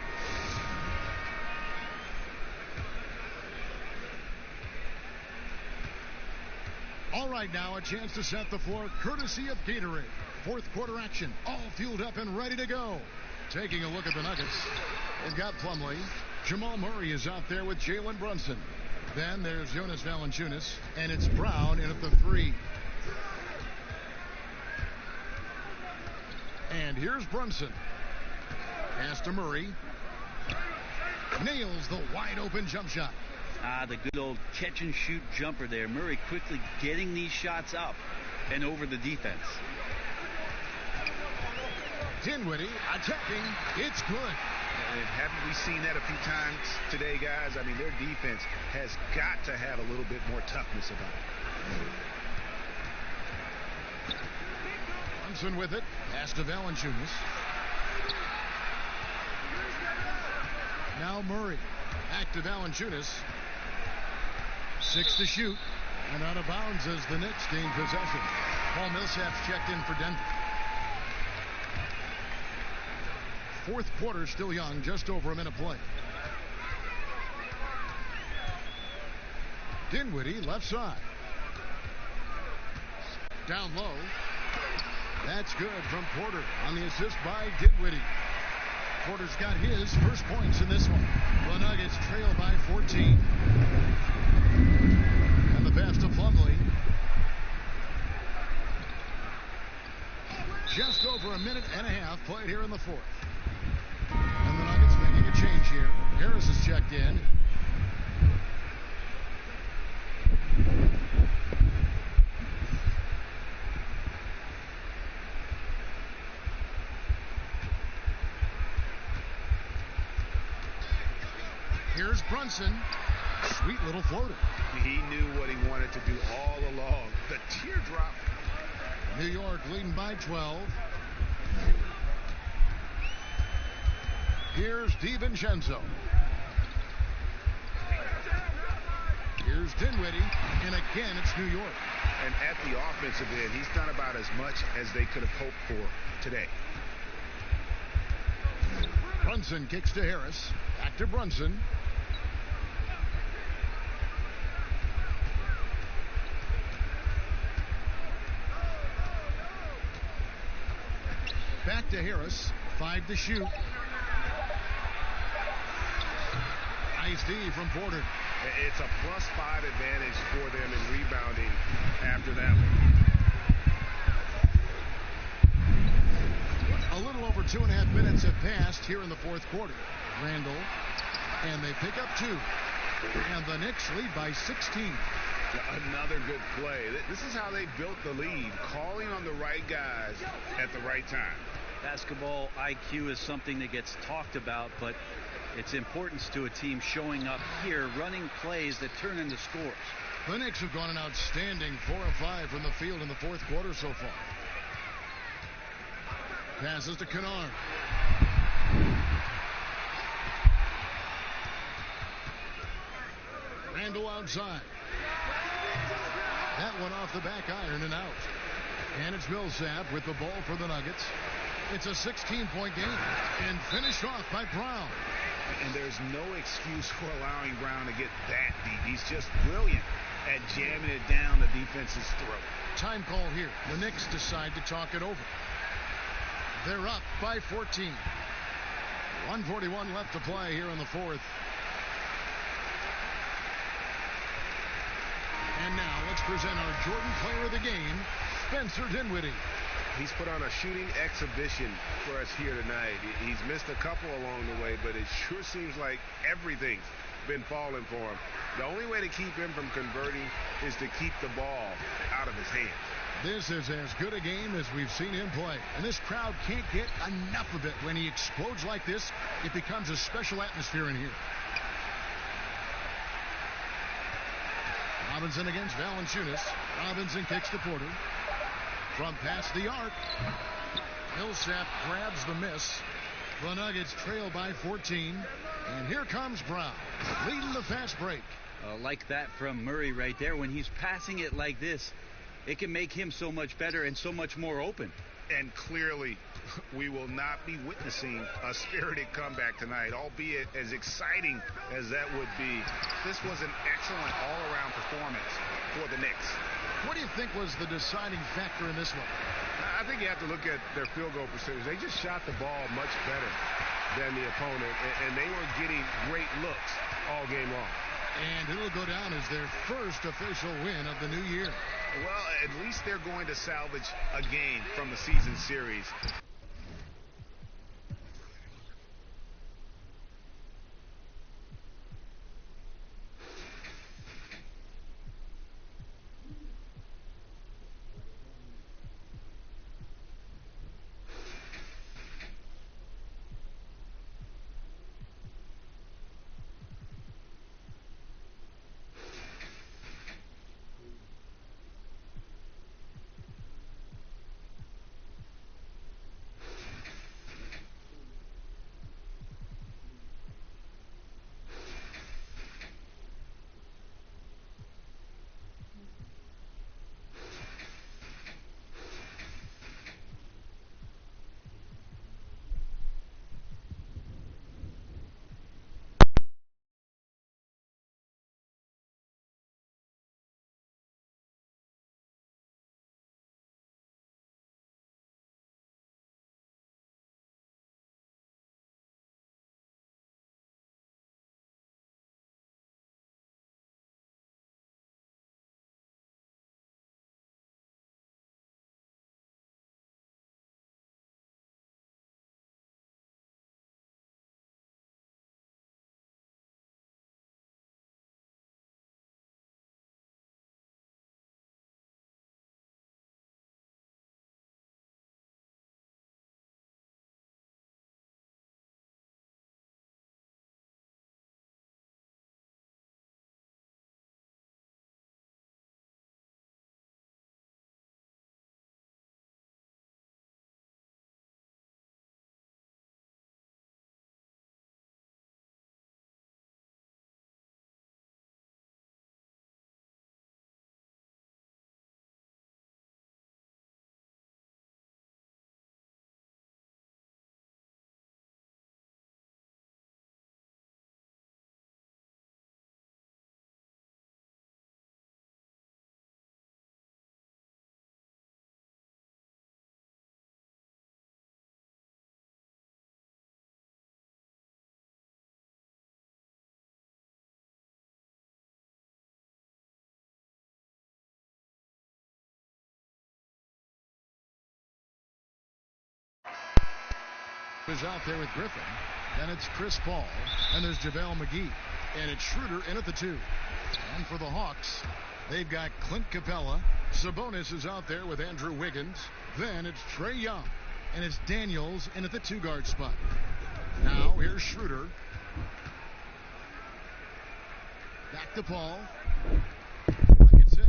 Speaker 1: All right, now a chance to set the floor courtesy of Gatorade. 4th quarter action, all fueled up and ready to go. Taking a look at the Nuggets, they've got Plumlee. Jamal Murray is out there with Jalen Brunson. Then there's Jonas Valanciunas, and it's Brown in at the 3. And here's Brunson. Pass to Murray. Nails the wide open jump shot.
Speaker 10: The good old catch and shoot jumper there. Murray quickly getting these shots up and over the defense.
Speaker 1: Dinwiddie attacking. It's good.
Speaker 3: And haven't we seen that a few times today, guys? I mean, their defense has got to have a little bit more toughness about it.
Speaker 1: Brunson with it. Pass to Valanciunas. Now Murray. Back to Valanciunas. 6 to shoot. And out of bounds as the Knicks gain possession. Paul Millsap's checked in for Denver. Fourth quarter still young, just over a minute play. Dinwiddie left side. Down low. That's good from Porter on the assist by Dinwiddie. Porter's got his first points in this one. The Nuggets trail by 14. And the pass to Plumlee. Just over a minute and a half played here in the fourth. And the Nuggets making a change here. Harris is checked in. Here's Brunson. Sweet little floater.
Speaker 3: He knew what he wanted to do all along. The teardrop.
Speaker 1: New York leading by 12. Here's DiVincenzo. Here's Dinwiddie. And again, it's New York.
Speaker 3: And at the offensive end, he's done about as much as they could have hoped for today.
Speaker 1: Brunson kicks to Harris. Back to Brunson. Back to Harris. 5 to shoot. Nice D from Porter.
Speaker 6: It's a +5 advantage for them in rebounding after that one.
Speaker 1: A little over 2.5 minutes have passed here in the fourth quarter. Randall. And they pick up 2. And the Knicks lead by 16.
Speaker 6: Another good play. This is how they built the lead, calling on the right guys at the right time.
Speaker 10: Basketball IQ is something that gets talked about, but its importance to a team showing up here, running plays that turn into scores.
Speaker 1: The Knicks have gone an outstanding 4 of 5 from the field in the fourth quarter so far. Passes to Kennard. Randall outside. That one off the back iron and out. And it's Millsap with the ball for the Nuggets. It's a 16-point game and finished off by Brown.
Speaker 3: And there's no excuse for allowing Brown to get that deep. He's just brilliant at jamming it down the defense's throat.
Speaker 1: Time call here. The Knicks decide to talk it over. They're up by 14. 1:41 left to play here in the fourth. And now let's present our Jordan Player of the Game, Spencer Dinwiddie.
Speaker 6: He's put on a shooting exhibition for us here tonight. He's missed a couple along the way, but it sure seems like everything's been falling for him. The only way to keep him from converting is to keep the ball out of his hands.
Speaker 1: This is as good a game as we've seen him play. And this crowd can't get enough of it. When he explodes like this, it becomes a special atmosphere in here. Robinson against Valanciunas. Robinson kicks to Porter. From past the arc. Millsap grabs the miss. The Nuggets trail by 14. And here comes Brown, leading the fast break.
Speaker 10: Like that from Murray right there. When he's passing it like this, it can make him so much better and so much more open.
Speaker 3: And clearly, we will not be witnessing a spirited comeback tonight, albeit as exciting as that would be. This was an excellent all-around performance for the Knicks.
Speaker 1: What do you think was the deciding factor in this one?
Speaker 6: I think you have to look at their field goal percentage. They just shot the ball much better than the opponent, and they were getting great looks all game long.
Speaker 1: And it'll go down as their first official win of the new year.
Speaker 3: Well, at least they're going to salvage a game from the season series.
Speaker 1: is out there with Griffin. Then it's Chris Paul. And there's JaVale McGee. And it's Schroeder in at the 2. And for the Hawks, they've got Clint Capella. Sabonis is out there with Andrew Wiggins. Then it's Trae Young. And it's Daniels in at the 2-guard spot. Now here's Schroeder. Back to Paul. Bucket 6.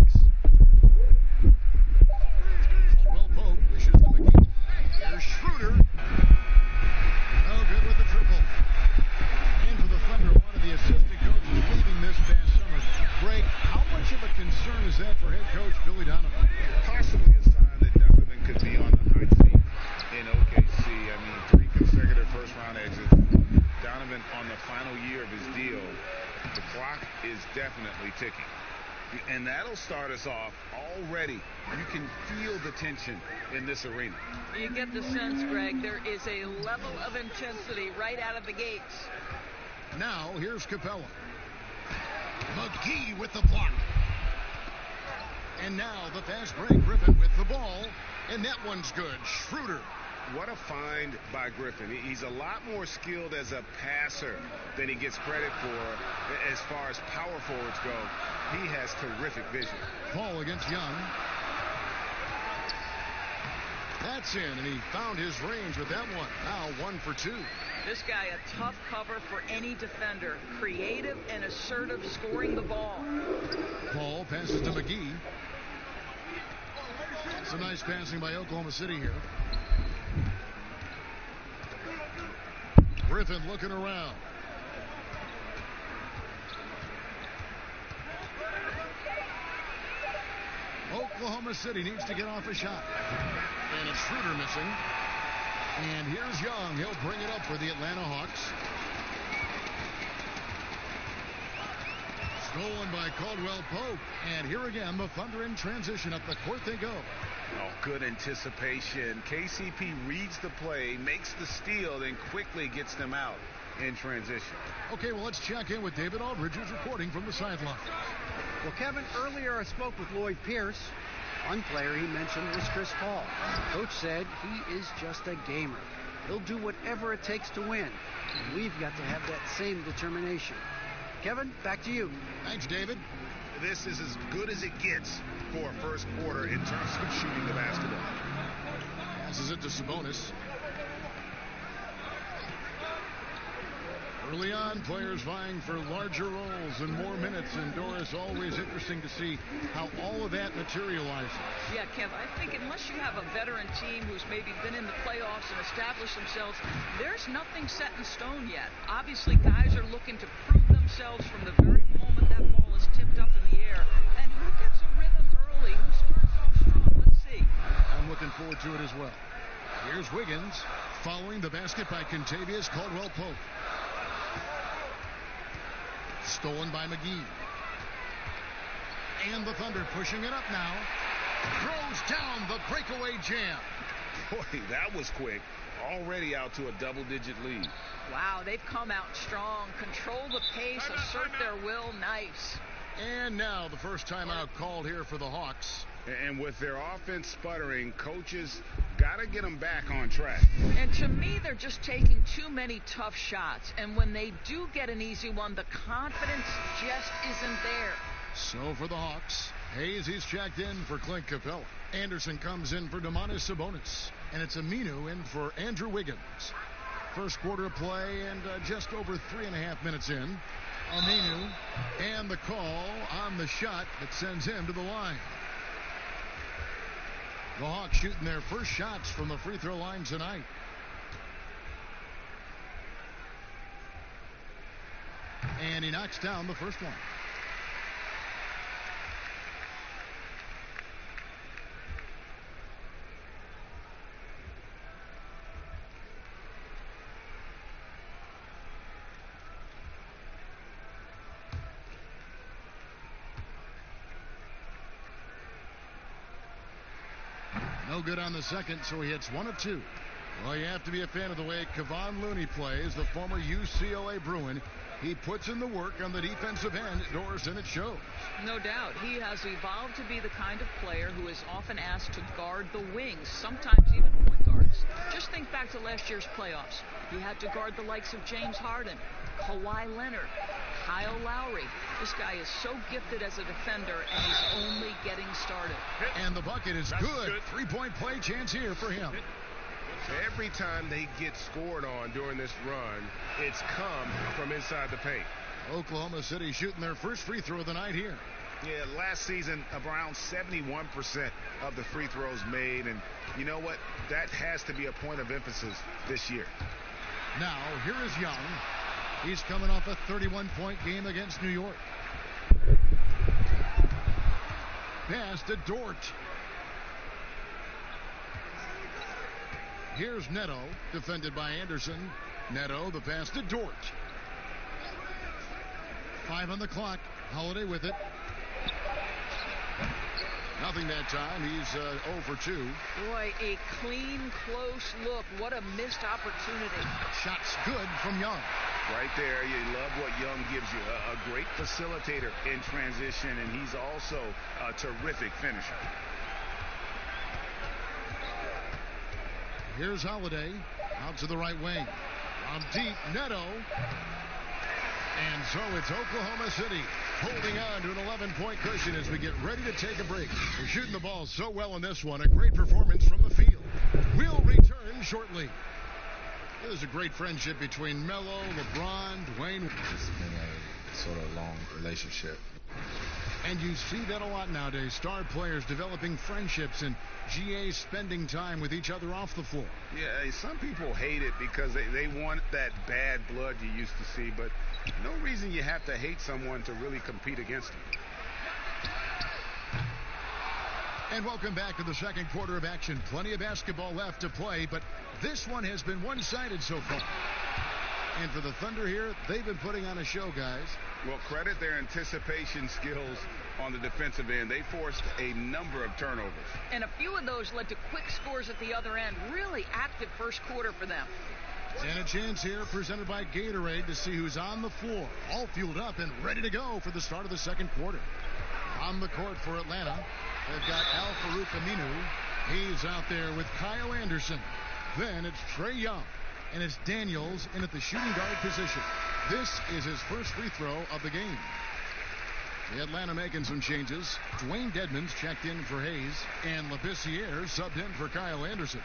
Speaker 1: Well, Pope wishes to McGee. Here's Schroeder. No good with the triple. And for the Thunder, one of the assistant coaches leaving this past summer. Greg, how much of a concern is that for head coach Billy Donovan?
Speaker 6: Possibly a sign that Donovan could be on the hot seat in OKC. I mean, 3 consecutive first-round exits. Donovan on the final year of his deal. The clock is definitely ticking. And that'll start us off already. You can feel the tension in this arena.
Speaker 11: You get the sense, Greg, there is a level of intensity right out of the gates.
Speaker 1: Now, here's Capella. McGee with the block. And now the fast break. Griffin with the ball. And that one's good. Schroeder.
Speaker 6: What a find by Griffin. He's a lot more skilled as a passer than he gets credit for as far as power forwards go. He has terrific vision.
Speaker 1: Paul against Young. That's in, and he found his range with that one. Now 1 for 2.
Speaker 11: This guy a tough cover for any defender. Creative and assertive scoring the ball.
Speaker 1: Paul passes to McGee. Some nice passing by Oklahoma City here. Griffin looking around. Oklahoma City needs to get off a shot. And it's Schroeder missing. And here's Young. He'll bring it up for the Atlanta Hawks. Stolen by Caldwell Pope. And here again, the Thunder in transition. Up the court they go.
Speaker 6: Oh, good anticipation. KCP reads the play, makes the steal, then quickly gets them out in transition.
Speaker 1: Okay, well, let's check in with David Aldridge, who's reporting from the sideline.
Speaker 7: Well, Kevin, earlier I spoke with Lloyd Pierce. One player he mentioned was Chris Paul. Coach said he is just a gamer. He'll do whatever it takes to win. And we've got to have that same determination. Kevin, back to you.
Speaker 1: Thanks, David.
Speaker 6: This is as good as it gets for a first quarter in terms of shooting the basketball.
Speaker 1: Passes it to Sabonis. Early on, players vying for larger roles and more minutes. And Doris, always interesting to see how all of that materializes.
Speaker 11: Yeah, Kev, I think unless you have a veteran team who's maybe been in the playoffs and established themselves, there's nothing set in stone yet. Obviously, guys are looking to prove themselves from the very moment that ball is tipped up in the air. And who gets a rhythm early? Who starts off strong? Let's see.
Speaker 1: I'm looking forward to it as well. Here's Wiggins following the basket by Kentavious Caldwell-Pope. Stolen by McGee. And the Thunder pushing it up now. Throws down the breakaway jam.
Speaker 6: Boy, that was quick. Already out to a double-digit lead.
Speaker 11: Wow, they've come out strong. Control the pace, assert their will. Nice.
Speaker 1: And now the first timeout called here for the Hawks.
Speaker 6: And with their offense sputtering, coaches got to get them back on track.
Speaker 11: And to me, they're just taking too many tough shots. And when they do get an easy one, the confidence just isn't there.
Speaker 1: So for the Hawks, Hayes, he's checked in for Clint Capella. Anderson comes in for Domantas Sabonis. And it's Aminu in for Andrew Wiggins. First quarter of play and just over 3.5 minutes in. Aminu and the call on the shot that sends him to the line. The Hawks shooting their first shots from the free throw line tonight. And he knocks down the first one. No good on the second, so he hits 1 of 2. Well, you have to be a fan of the way Kevon Looney plays, the former UCLA Bruin. He puts in the work on the defensive end, Doris, and it shows.
Speaker 11: No doubt. He has evolved to be the kind of player who is often asked to guard the wings, sometimes even point guards. Just think back to last year's playoffs. He had to guard the likes of James Harden, Kawhi Leonard, Kyle Lowry. This guy is so gifted as a defender, and he's only getting started.
Speaker 1: And the bucket is good. Three-point play chance here for him.
Speaker 6: Every time they get scored on during this run, it's come from inside the paint.
Speaker 1: Oklahoma City shooting their first free throw of the night here.
Speaker 3: Yeah, last season, around 71% of the free throws made. And you know what? That has to be a point of emphasis this year.
Speaker 1: Now, here is Young. He's coming off a 31-point game against New York. Pass to Dort. Here's Neto, defended by Anderson. Neto, the pass to Dort. 5 on the clock. Holiday with it. Nothing that time. He's 0 for 2.
Speaker 11: Boy, a clean, close look. What a missed opportunity.
Speaker 1: Shots good from Young.
Speaker 3: Right there, you love what Young gives you. A great facilitator in transition, and he's also a terrific finisher.
Speaker 1: Here's Holiday out to the right wing. On deep, Neto. And so it's Oklahoma City holding on to an 11-point cushion as we get ready to take a break. They're shooting the ball so well in this one. A great performance from the field. We'll return shortly. There's a great friendship between Melo, LeBron, Dwayne.
Speaker 12: It's been a sort of long relationship.
Speaker 1: And you see that a lot nowadays. Star players developing friendships and GA spending time with each other off the floor.
Speaker 3: Yeah, some people hate it because they want that bad blood you used to see, but no reason you have to hate someone to really compete against them.
Speaker 1: And welcome back to the second quarter of action. Plenty of basketball left to play, but this one has been one-sided so far. And for the Thunder here, they've been putting on a show, guys.
Speaker 3: Well, credit their anticipation skills on the defensive end. They forced a number of turnovers.
Speaker 11: And a few of those led to quick scores at the other end. Really active first quarter for them.
Speaker 1: And a chance here presented by Gatorade to see who's on the floor. All fueled up and ready to go for the start of the second quarter. On the court for Atlanta, they've got Al-Farouq Aminu. He's out there with Kyle Anderson. Then it's Trae Young. And it's Daniels in at the shooting guard position. This is his first free throw of the game. The Atlanta making some changes. Dwayne Dedmon's checked in for Hayes, and Labissiere subbed in for Kyle Anderson.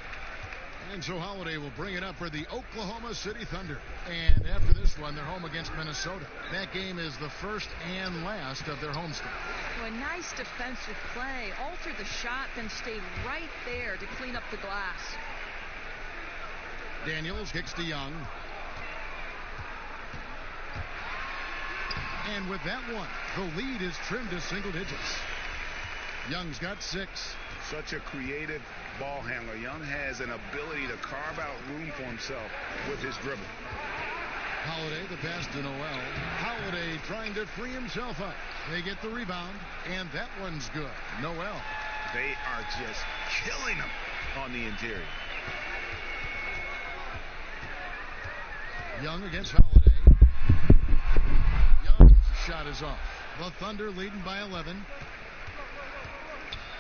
Speaker 1: And so Holiday will bring it up for the Oklahoma City Thunder. And after this one, they're home against Minnesota. That game is the first and last of their homestand.
Speaker 11: A nice defensive play. Altered the shot, then stayed right there to clean up the glass.
Speaker 1: Daniels kicks to Young. And with that one, the lead is trimmed to single digits. Young's got 6.
Speaker 3: Such a creative ball handler. Young has an ability to carve out room for himself with his dribble.
Speaker 1: Holiday, the pass to Noel. Holiday trying to free himself up. They get the rebound, and that one's good. Noel.
Speaker 3: They are just killing him on the interior.
Speaker 1: Young against Holiday. Young's shot is off. The Thunder leading by 11.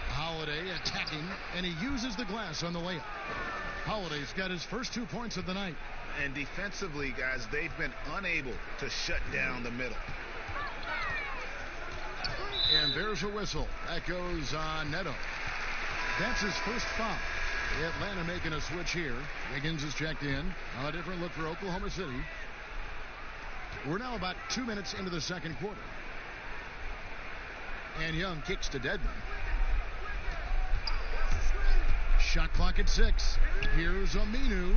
Speaker 1: Holiday attacking, and he uses the glass on the layup. Holiday's got his first 2 points of the night.
Speaker 3: And defensively, guys, they've been unable to shut down the middle.
Speaker 1: And there's a whistle. That goes on Neto. That's his first foul. Atlanta making a switch here. Wiggins is checked in. A different look for Oklahoma City. We're now about 2 minutes into the second quarter. And Young kicks to Dedmon. Shot clock at 6. Here's Aminu.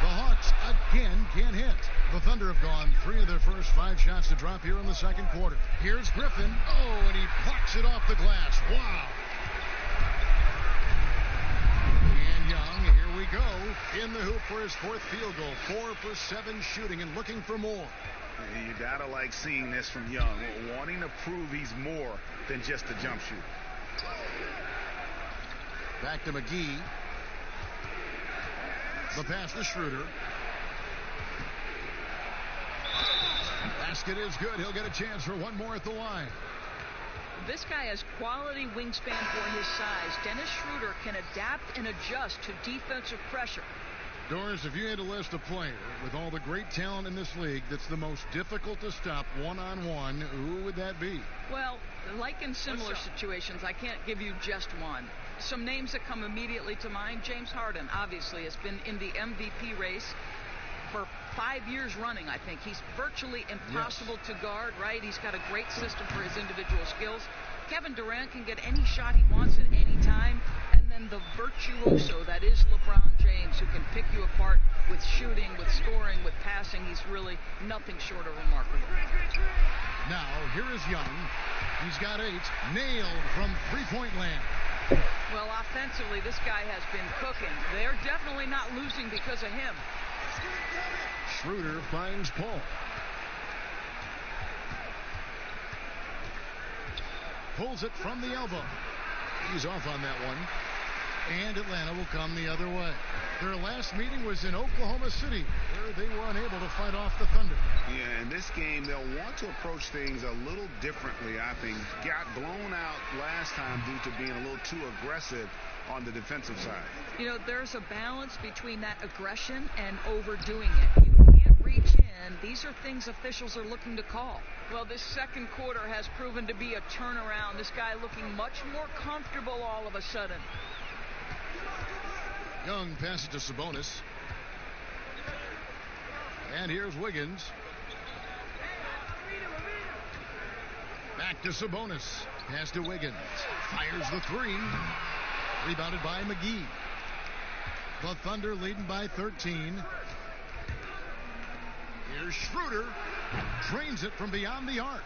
Speaker 1: The Hawks again can't hit. The Thunder have gone 3 of their first 5 shots to drop here in the second quarter. Here's Griffin. Oh, and he plucks it off the glass. Wow. And Young, here we go, in the hoop for his 4th field goal. 4 for 7 shooting and looking for more.
Speaker 3: You gotta like seeing this from Young, wanting to prove he's more than just a jump shooter.
Speaker 1: Back to McGee. The pass to Schroeder. Basket is good. He'll get a chance for one more at the line.
Speaker 11: This guy has quality wingspan for his size. Dennis Schroeder can adapt and adjust to defensive pressure.
Speaker 1: Doris, if you had to list a player with all the great talent in this league that's the most difficult to stop one-on-one, who would that be?
Speaker 11: Well, like in similar situations, I can't give you just one. Some names that come immediately to mind: James Harden, obviously, has been in the MVP race for 5 years running, I think. He's virtually impossible to guard, right? He's got a great system for his individual skills. Kevin Durant can get any shot he wants at any time. And then the virtuoso that is LeBron James, who can pick you apart with shooting, with scoring, with passing. He's really nothing short of remarkable.
Speaker 1: Now, here is Young. He's got 8. Nailed from three-point land.
Speaker 11: Well, offensively, this guy has been cooking. They're definitely not losing because of him.
Speaker 1: Schroeder finds Paul. Pulls it from the elbow. He's off on that one. And Atlanta will come the other way. Their last meeting was in Oklahoma City, where they were unable to fight off the Thunder.
Speaker 3: Yeah, in this game, they'll want to approach things a little differently, I think. Got blown out last time due to being a little too aggressive on the defensive side.
Speaker 11: You know, there's a balance between that aggression and overdoing it. You can't reach in. These are things officials are looking to call. Well, this second quarter has proven to be a turnaround. This guy looking much more comfortable all of a sudden.
Speaker 1: Young passes to Sabonis. And here's Wiggins. Back to Sabonis. Pass to Wiggins. Fires the three. Rebounded by McGee. The Thunder leading by 13. Here's Schroeder. Drains it from beyond the arc.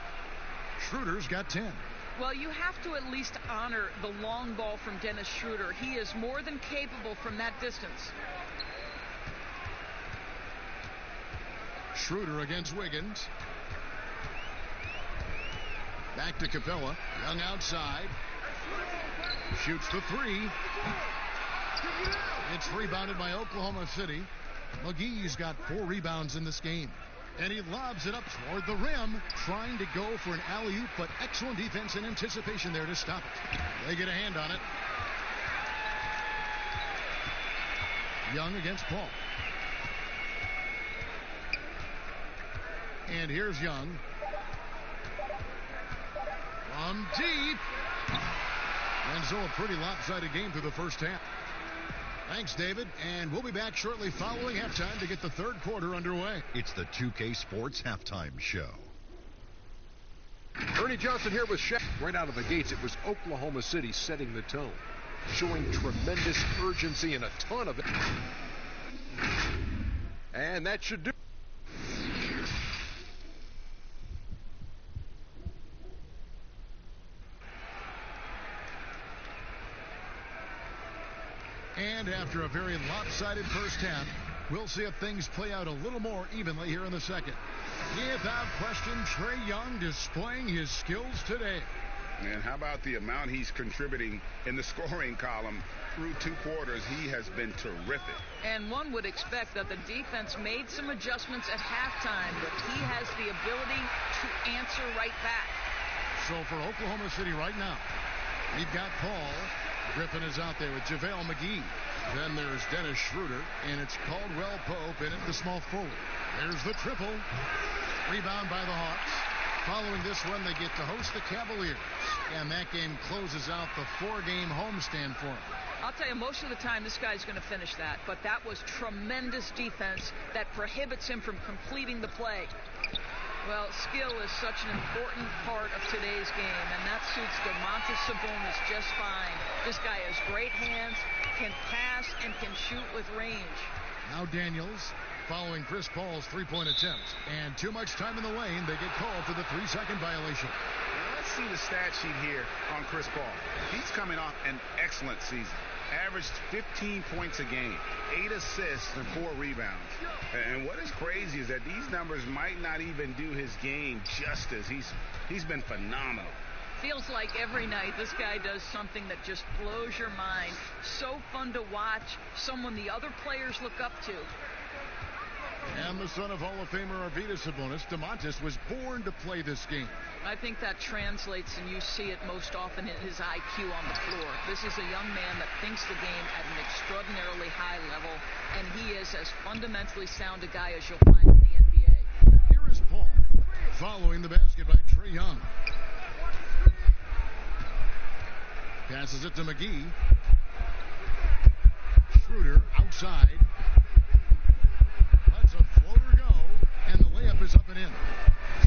Speaker 1: Schroeder's got 10.
Speaker 11: Well, you have to at least honor the long ball from Dennis Schroeder. He is more than capable from that distance.
Speaker 1: Schroeder against Wiggins. Back to Capella. Young outside. Shoots the three. It's rebounded by Oklahoma City. McGee's got 4 rebounds in this game. And he lobs it up toward the rim, trying to go for an alley-oop, but excellent defense and anticipation there to stop it. They get a hand on it. Young against Paul. And here's Young. From deep. And so a pretty lopsided game through the first half. Thanks, David. And we'll be back shortly following halftime to get the third quarter underway.
Speaker 4: It's the 2K Sports Halftime Show.
Speaker 5: Ernie Johnson here with Shaq. Right out of the gates, it was Oklahoma City setting the tone, showing tremendous urgency and a ton of it. And that should do.
Speaker 1: And after a very lopsided first half, we'll see if things play out a little more evenly here in the second. Without question, Trae Young displaying his skills today.
Speaker 3: And how about the amount he's contributing in the scoring column through 2 quarters? He has been terrific.
Speaker 11: And one would expect that the defense made some adjustments at halftime, but he has the ability to answer right back.
Speaker 1: So for Oklahoma City right now, we've got Paul. Griffin is out there with JaVale McGee. Then there's Dennis Schroeder, and it's Caldwell Pope in at the small forward. There's the triple. Rebound by the Hawks. Following this one, they get to host the Cavaliers. And that game closes out the 4-game homestand for them.
Speaker 11: I'll tell you, most of the time this guy's going to finish that. But that was tremendous defense that prohibits him from completing the play. Well, skill is such an important part of today's game, and that suits Domantas Sabonis just fine. This guy has great hands, can pass, and can shoot with range.
Speaker 1: Now Daniels following Chris Paul's three-point attempt. And too much time in the lane. They get called for the 3-second violation.
Speaker 3: Now let's see the stat sheet here on Chris Paul. He's coming off an excellent season. Averaged 15 points a game, 8 assists, and 4 rebounds. And what is crazy is that these numbers might not even do his game justice. He's been phenomenal.
Speaker 11: Feels like every night this guy does something that just blows your mind. So fun to watch, someone the other players look up to.
Speaker 1: And the son of Hall of Famer Arvydas Sabonis, DeMontis was born to play this game.
Speaker 11: I think that translates, and you see it most often in his IQ on the floor. This is a young man that thinks the game at an extraordinarily high level, and he is as fundamentally sound a guy as you'll find in the NBA.
Speaker 1: Here is Paul, following the basket by Trae Young. Passes it to McGee. Schroeder outside. Lets a floater go, and the layup is up and in.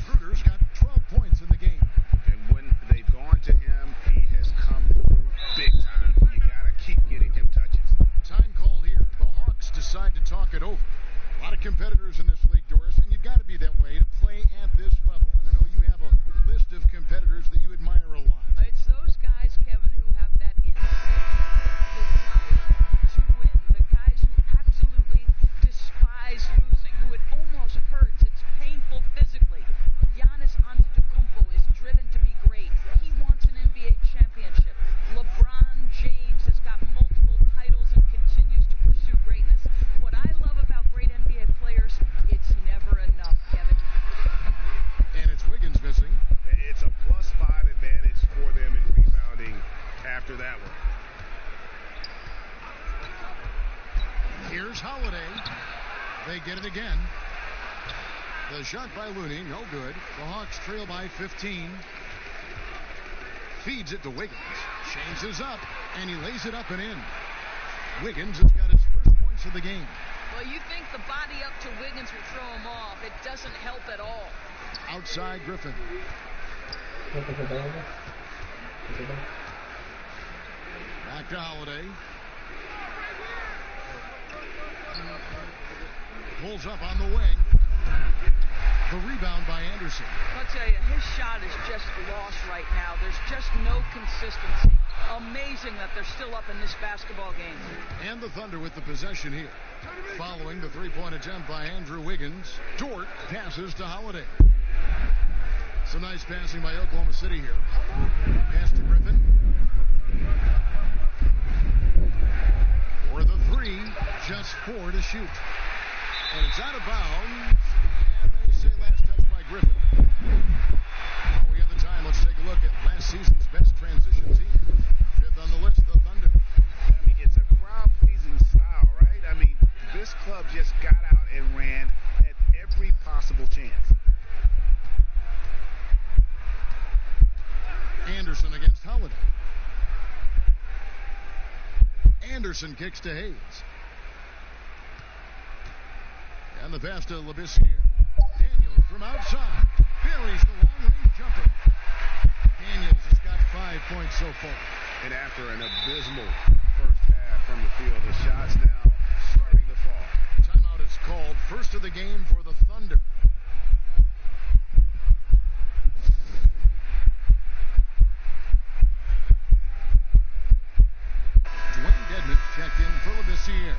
Speaker 1: Schroeder's got 12 points in the game.
Speaker 3: And when they've gone to him, he has come through big time. You got to keep getting him touches.
Speaker 1: Time called here. The Hawks decide to talk it over. A lot of competitors in this league, Doris, and you've got to be that way to play at this level. And I know you have a list of competitors that you admire a lot.
Speaker 11: It's those guys, Kevin, who have that instinct, desire to win. The guys who absolutely despise losing, who it almost hurts. It's painful physically. Giannis Antetokounmpo is driven to be great. He wants an NBA championship. LeBron James has got multiple titles and continues to pursue greatness. What I love about great NBA players, it's never enough, Kevin.
Speaker 1: And it's Wiggins missing.
Speaker 6: It's a +5 advantage for them in rebounding after that one.
Speaker 1: Here's Holiday. They get it again. The shot by Looney, no good. The Hawks trail by 15. Feeds it to Wiggins. Changes up, and he lays it up and in. Wiggins has got his first points of the game.
Speaker 11: Well, you think the body up to Wiggins will throw him off. It doesn't help at all.
Speaker 1: Outside Griffin. Back to Holiday. Pulls up on the wing. The rebound by Anderson.
Speaker 11: I'll tell you, his shot is just lost right now. There's just no consistency. Amazing that they're still up in this basketball game.
Speaker 1: And the Thunder with the possession here. Following the three-point attempt by Andrew Wiggins, Dort passes to Holiday. Some nice passing by Oklahoma City here. Pass to Griffin. For the three, just 4 to shoot. And it's out of bounds. And they say last touch by Griffin. While we have the time, let's take a look at last season's best transition team. Fifth on the list, the Thunder.
Speaker 3: I mean, it's a crowd-pleasing style, right? I mean, this club just got out and ran at every possible chance.
Speaker 1: Anderson against Holiday. Anderson kicks to Hayes. And the pass to Labissiere. Daniels from outside. Buries the long-range jumper. Daniels has got 5 points so far.
Speaker 3: And after an abysmal first half from the field, the shots now starting to fall.
Speaker 1: Timeout is called. First of the game for the Thunder. Dwayne Dedmon's checked in for Labissiere.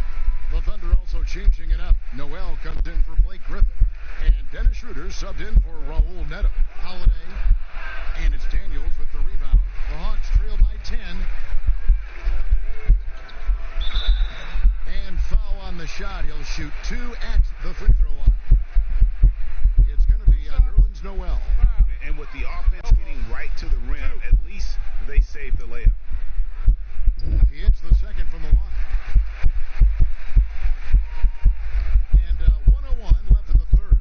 Speaker 1: The Thunder also changing it up. Noel comes in for Blake Griffin. And Dennis Schroeder subbed in for Raul Neto. Holiday. And it's Daniels with the rebound. The Hawks trail by 10. And foul on the shot. He'll shoot 2 at the free throw line. It's going to be Nerlens Noel.
Speaker 3: And with the offense getting right to the rim, at least they saved the layup.
Speaker 1: He hits the second from the line. And 101 left in the third.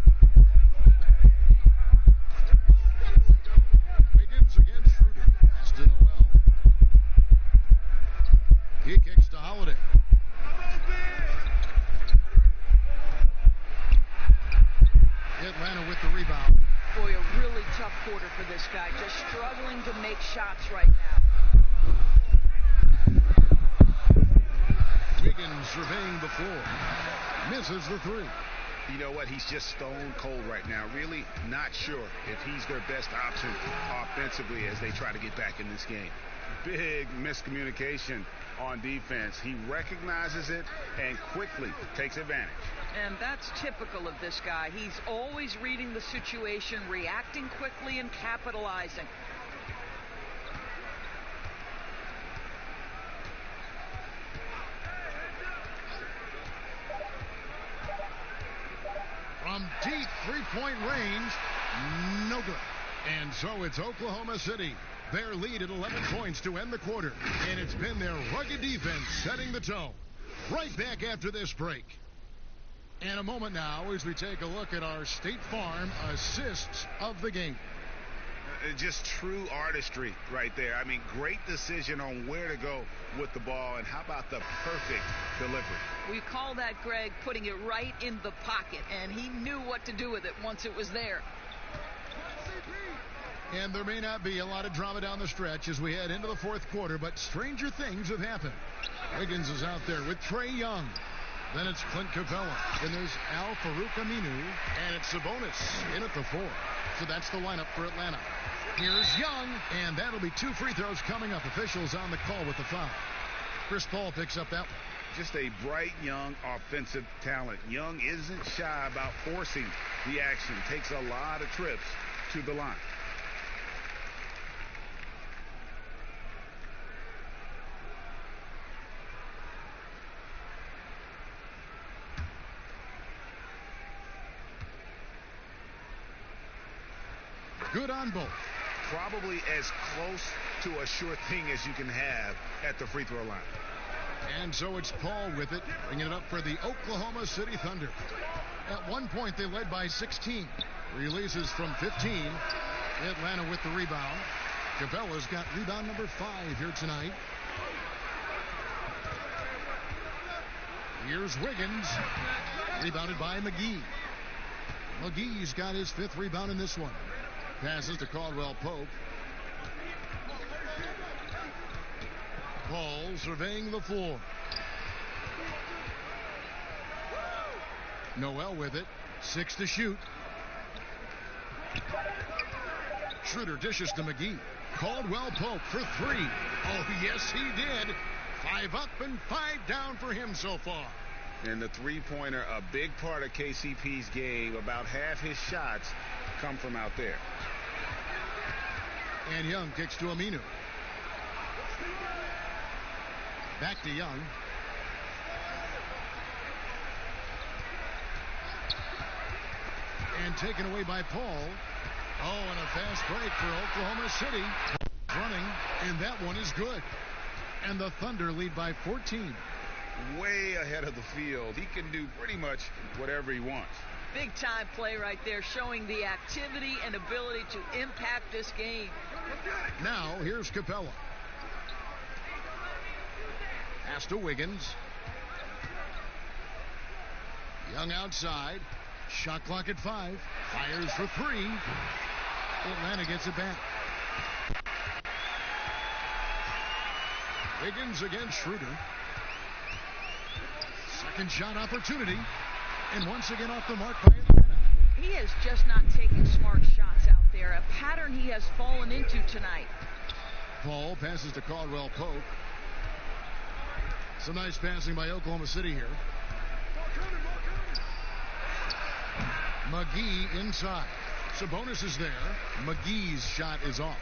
Speaker 1: Wiggins against Schroeder. Pass to Noel. He kicks to Holiday. Atlanta with the rebound.
Speaker 11: Boy, a really tough quarter for this guy. Just struggling to make shots right now.
Speaker 1: Wiggins surveying the floor. Misses the three.
Speaker 3: You know what? He's just stone cold right now. Really not sure if he's their best option offensively as they try to get back in this game. Big miscommunication on defense. He recognizes it and quickly takes advantage.
Speaker 11: And that's typical of this guy. He's always reading the situation, reacting quickly, and capitalizing.
Speaker 1: three-point range. No good. And so it's Oklahoma City. Their lead at 11 points to end the quarter. And it's been their rugged defense setting the tone. Right back after this break. And a moment now as we take a look at our State Farm assists of the game.
Speaker 3: Just true artistry right there. I mean, great decision on where to go with the ball, and how about the perfect delivery?
Speaker 11: We call that, Greg, putting it right in the pocket, and he knew what to do with it once it was there.
Speaker 1: And there may not be a lot of drama down the stretch as we head into the fourth quarter, but stranger things have happened. Wiggins is out there with Trae Young. Then it's Clint Capella. Then there's Al Farouk Aminu. And it's Sabonis in at the 4. So that's the lineup for Atlanta. Here's Young, and that'll be 2 free throws coming up. Officials on the call with the foul. Chris Paul picks up that one.
Speaker 3: Just a bright, young, offensive talent. Young isn't shy about forcing the action. Takes a lot of trips to the line.
Speaker 1: Good on both.
Speaker 3: Probably as close to a sure thing as you can have at the free throw line.
Speaker 1: And so it's Paul with it, bringing it up for the Oklahoma City Thunder. At one point, they led by 16. Releases from 15. Atlanta with the rebound. Capella's got rebound number 5 here tonight. Here's Wiggins. Rebounded by McGee. McGee's got his 5th rebound in this one. Passes to Caldwell Pope. Paul surveying the floor. Noel with it. 6 to shoot. Schroeder dishes to McGee. Caldwell Pope for 3. Oh, yes, he did. 5 up and 5 down for him so far.
Speaker 3: And the three-pointer, a big part of KCP's game. About half his shots come from out there.
Speaker 1: And Young kicks to Aminu. Back to Young. And taken away by Paul. Oh, and a fast break for Oklahoma City. Running, and that one is good. And the Thunder lead by 14.
Speaker 3: Way ahead of the field. He can do pretty much whatever he wants.
Speaker 11: Big time play right there, showing the activity and ability to impact this game.
Speaker 1: Now, here's Capella. Pass to Wiggins. Young outside. Shot clock at 5. Fires for 3. Atlanta gets it back. Wiggins against Schroeder. Second shot opportunity. And once again off the mark by Atlanta.
Speaker 11: He has just not taken smart shots out there. A pattern he has fallen into tonight.
Speaker 1: Paul passes to Caldwell Pope. Some nice passing by Oklahoma City here. McGee inside. Sabonis is there. McGee's shot is off.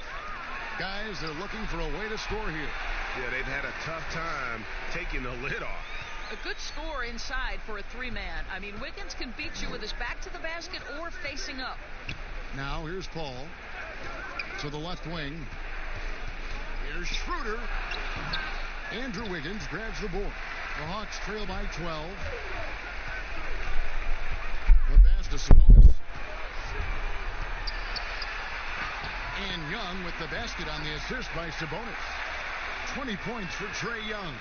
Speaker 1: Guys, they're looking for a way to score here.
Speaker 6: Yeah, they've had a tough time taking the lid off.
Speaker 11: A good score inside for a 3-man. I mean, Wiggins can beat you with his back to the basket or facing up.
Speaker 1: Now here's Paul to the left wing. Here's Schroeder. Andrew Wiggins grabs the board. The Hawks trail by 12. The pass to Sabonis. And Young with the basket on the assist by Sabonis. 20 points for Trae Young.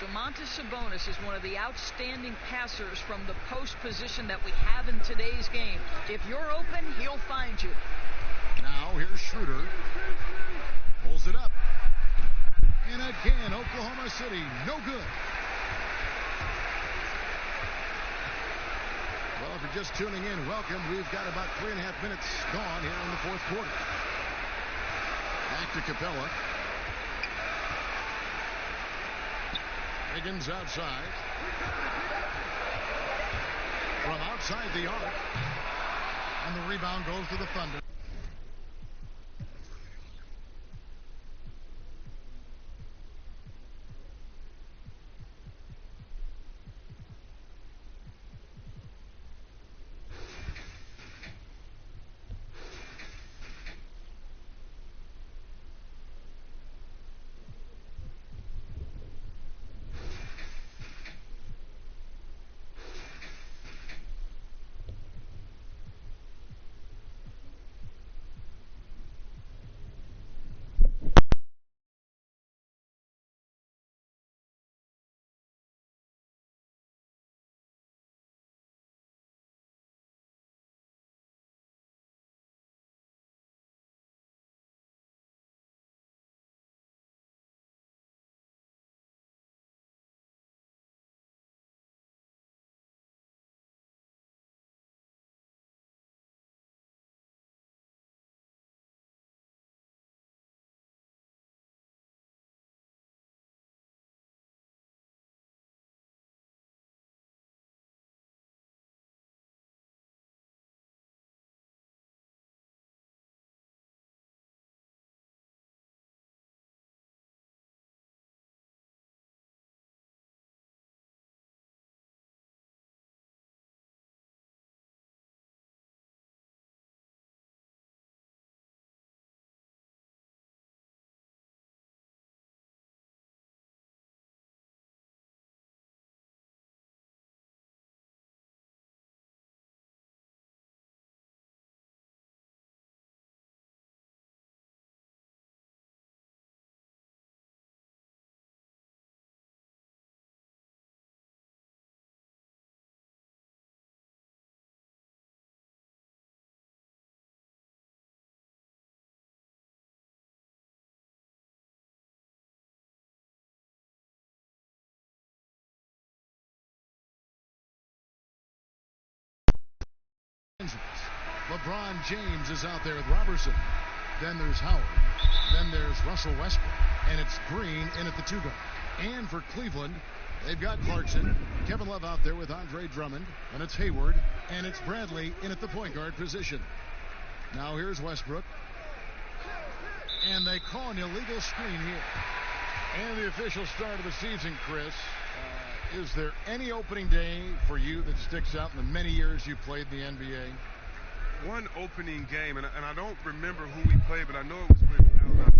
Speaker 11: Domantas Sabonis is one of the outstanding passers from the post position that we have in today's game. If you're open, he'll find you.
Speaker 1: Now here's Schroeder. Pulls it up. And again, Oklahoma City, no good. Well, if you're just tuning in, welcome. We've got about 3.5 minutes gone here in the fourth quarter. Back to Capella. Wiggins outside. From outside the arc. And the rebound goes to the Thunder. LeBron James is out there with Robertson. Then there's Howard. Then there's Russell Westbrook. And it's Green in at the 2 guard. And for Cleveland, they've got Clarkson, Kevin Love out there with Andre Drummond, and it's Hayward, and it's Bradley in at the point guard position. Now here's Westbrook. And they call an illegal screen here. And the official start of the season, Chris. Is there any opening day for you that sticks out in the many years you played in the NBA?
Speaker 6: One opening game, and I don't remember who we played, but I know it was with Allen.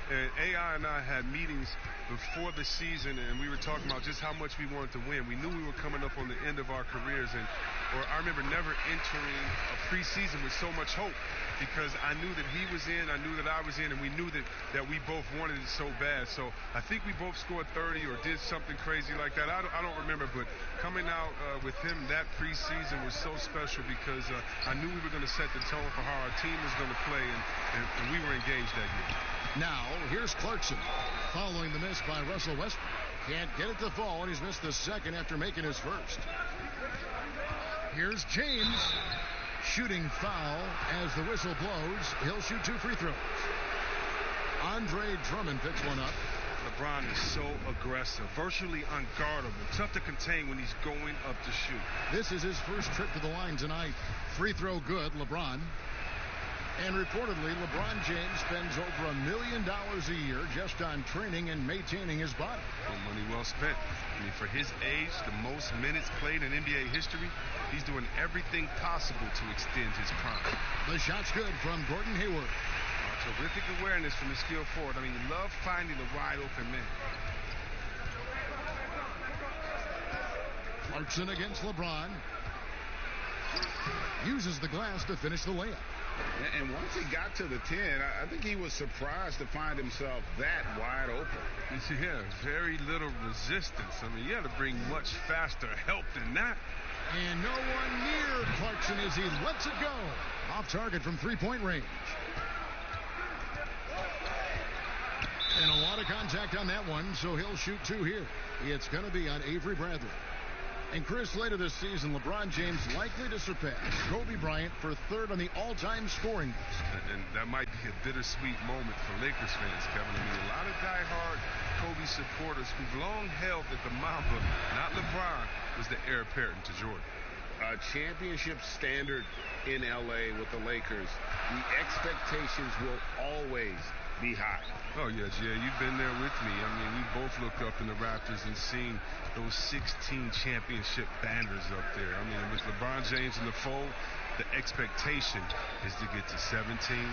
Speaker 6: And AI and I had meetings before the season, and we were talking about just how much we wanted to win. We knew we were coming up on the end of our careers, or I remember never entering a preseason with so much hope, because I knew that he was in, I knew that I was in, and we knew that we both wanted it so bad. So I think we both scored 30 or did something crazy like that. I don't remember, but coming out with him that preseason was so special because I knew we were going to set the tone for how our team was going to play, and we were engaged that year.
Speaker 1: Now, here's Clarkson following the miss by Russell Westbrook. Can't get it to fall, and he's missed the second after making his first. Here's James. Shooting foul as the whistle blows. He'll shoot 2 free throws. Andre Drummond picks one up.
Speaker 6: LeBron is so aggressive, virtually unguardable, tough to contain when he's going up to shoot.
Speaker 1: This is his first trip to the line tonight. Free throw good, LeBron. And reportedly, LeBron James spends over $1 million a year just on training and maintaining his body.
Speaker 6: Well, money well spent. I mean, for his age, the most minutes played in NBA history, he's doing everything possible to extend his prime.
Speaker 1: The shot's good from Gordon Hayward.
Speaker 6: Terrific awareness from the skilled forward. I mean, you love finding the wide open man.
Speaker 1: Clarkson against LeBron. Uses the glass to finish the layup.
Speaker 9: And once he got to the 10, I think he was surprised to find himself that wide open.
Speaker 6: Yeah, very little resistance. I mean, you had to bring much faster help than that.
Speaker 1: And no one near Clarkson as he lets it go. Off target from three-point range. And a lot of contact on that one, so he'll shoot 2 here. It's going to be on Avery Bradley. And Chris, later this season, LeBron James likely to surpass Kobe Bryant for 3rd on the all-time scoring list.
Speaker 6: And that might be a bittersweet moment for Lakers fans, Kevin. I mean, a lot of diehard Kobe supporters who've long held that the Mamba, not LeBron, was the heir apparent to Jordan.
Speaker 9: A championship standard in L.A. with the Lakers. The expectations will always be high.
Speaker 6: Oh, yes, yeah, you've been there with me. I mean, we both looked up in the Raptors and seen those 16 championship banners up there. I mean, with LeBron James in the fold, the expectation is to get to 17, 18, 19.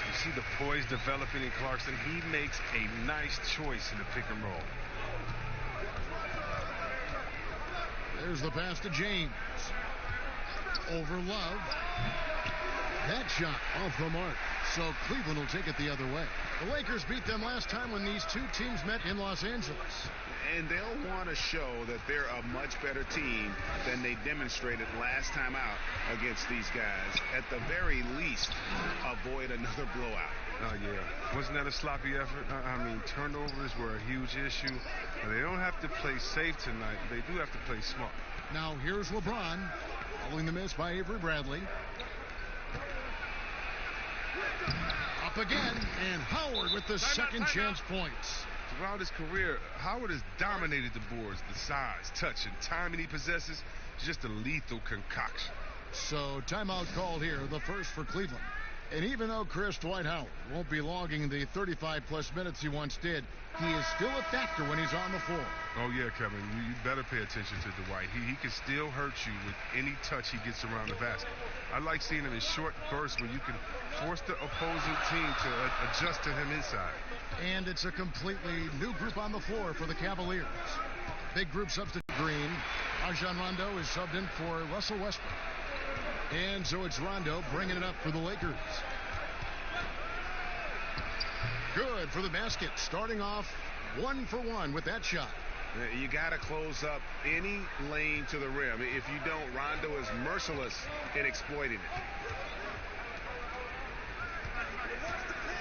Speaker 6: You see the poise developing in Clarkson. He makes a nice choice in the pick and roll.
Speaker 1: There's the pass to James. Over Love. That shot off the mark. So Cleveland will take it the other way. The Lakers beat them last time when these two teams met in Los Angeles.
Speaker 3: And they'll want to show that they're a much better team than they demonstrated last time out against these guys. At the very least, avoid another blowout.
Speaker 6: Oh, yeah. Wasn't that a sloppy effort? I mean, turnovers were a huge issue. And they don't have to play safe tonight. They do have to play smart.
Speaker 1: Now here's LeBron. Following the miss by Avery Bradley. Up again, and Howard with the second chance points.
Speaker 6: Throughout his career, Howard has dominated the boards. The size, touch, and timing he possesses is just a lethal concoction.
Speaker 1: So timeout called here, the first for Cleveland. And even though Chris Dwight Howard won't be logging the 35-plus minutes he once did, he is still a factor when he's on the floor.
Speaker 6: Oh, yeah, Kevin. You better pay attention to Dwight. He can still hurt you with any touch he gets around the basket. I like seeing him in short bursts where you can force the opposing team to adjust to him inside.
Speaker 1: And it's a completely new group on the floor for the Cavaliers. Big group substitute Green. Rajon Rondo is subbed in for Russell Westbrook. And so it's Rondo bringing it up for the Lakers. Good for the basket. Starting off 1 for 1 with that shot.
Speaker 3: You got to close up any lane to the rim. If you don't, Rondo is merciless in exploiting it.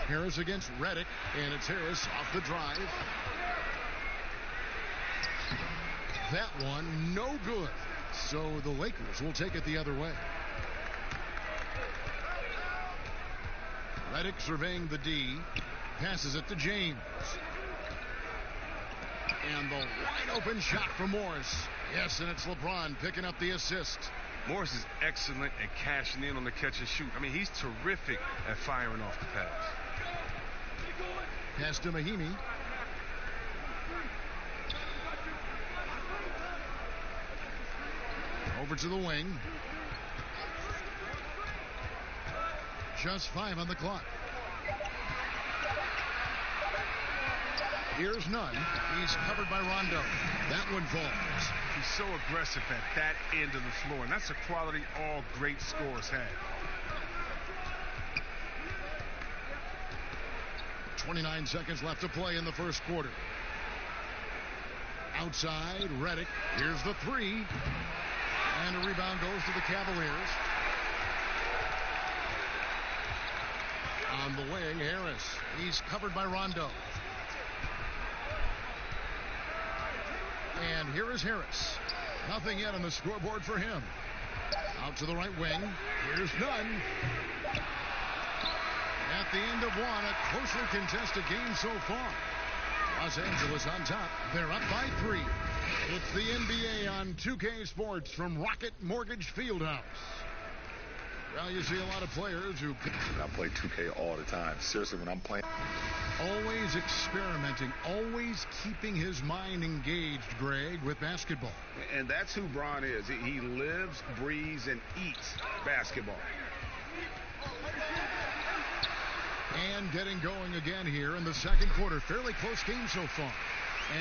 Speaker 1: Harris against Redick, and it's Harris off the drive. That one, no good. So the Lakers will take it the other way. Redick surveying the D. Passes it to James. And the wide open shot from Morris. Yes, and it's LeBron picking up the assist.
Speaker 6: Morris is excellent at cashing in on the catch and shoot. I mean, he's terrific at firing off the pass.
Speaker 1: Pass to Mahinmi. Over to the wing. Just 5 on the clock. Here's none. He's covered by Rondo. That one falls.
Speaker 6: He's so aggressive at that end of the floor, and that's a quality all great scorers have.
Speaker 1: 29 seconds left to play in the first quarter. Outside, Redick. Here's the three. And a rebound goes to the Cavaliers. On the wing, Harris. He's covered by Rondo. And here is Harris. Nothing yet on the scoreboard for him. Out to the right wing. Here's none. At the end of one, a closely contested game so far. Los Angeles on top. They're up by 3. It's the NBA on 2K Sports from Rocket Mortgage Fieldhouse. Well, you see a lot of players who...
Speaker 12: I play 2K all the time. Seriously, when I'm playing...
Speaker 1: Always experimenting, always keeping his mind engaged, Greg, with basketball.
Speaker 3: And that's who Bron is. He lives, breathes, and eats basketball.
Speaker 1: And getting going again here in the second quarter. Fairly close game so far.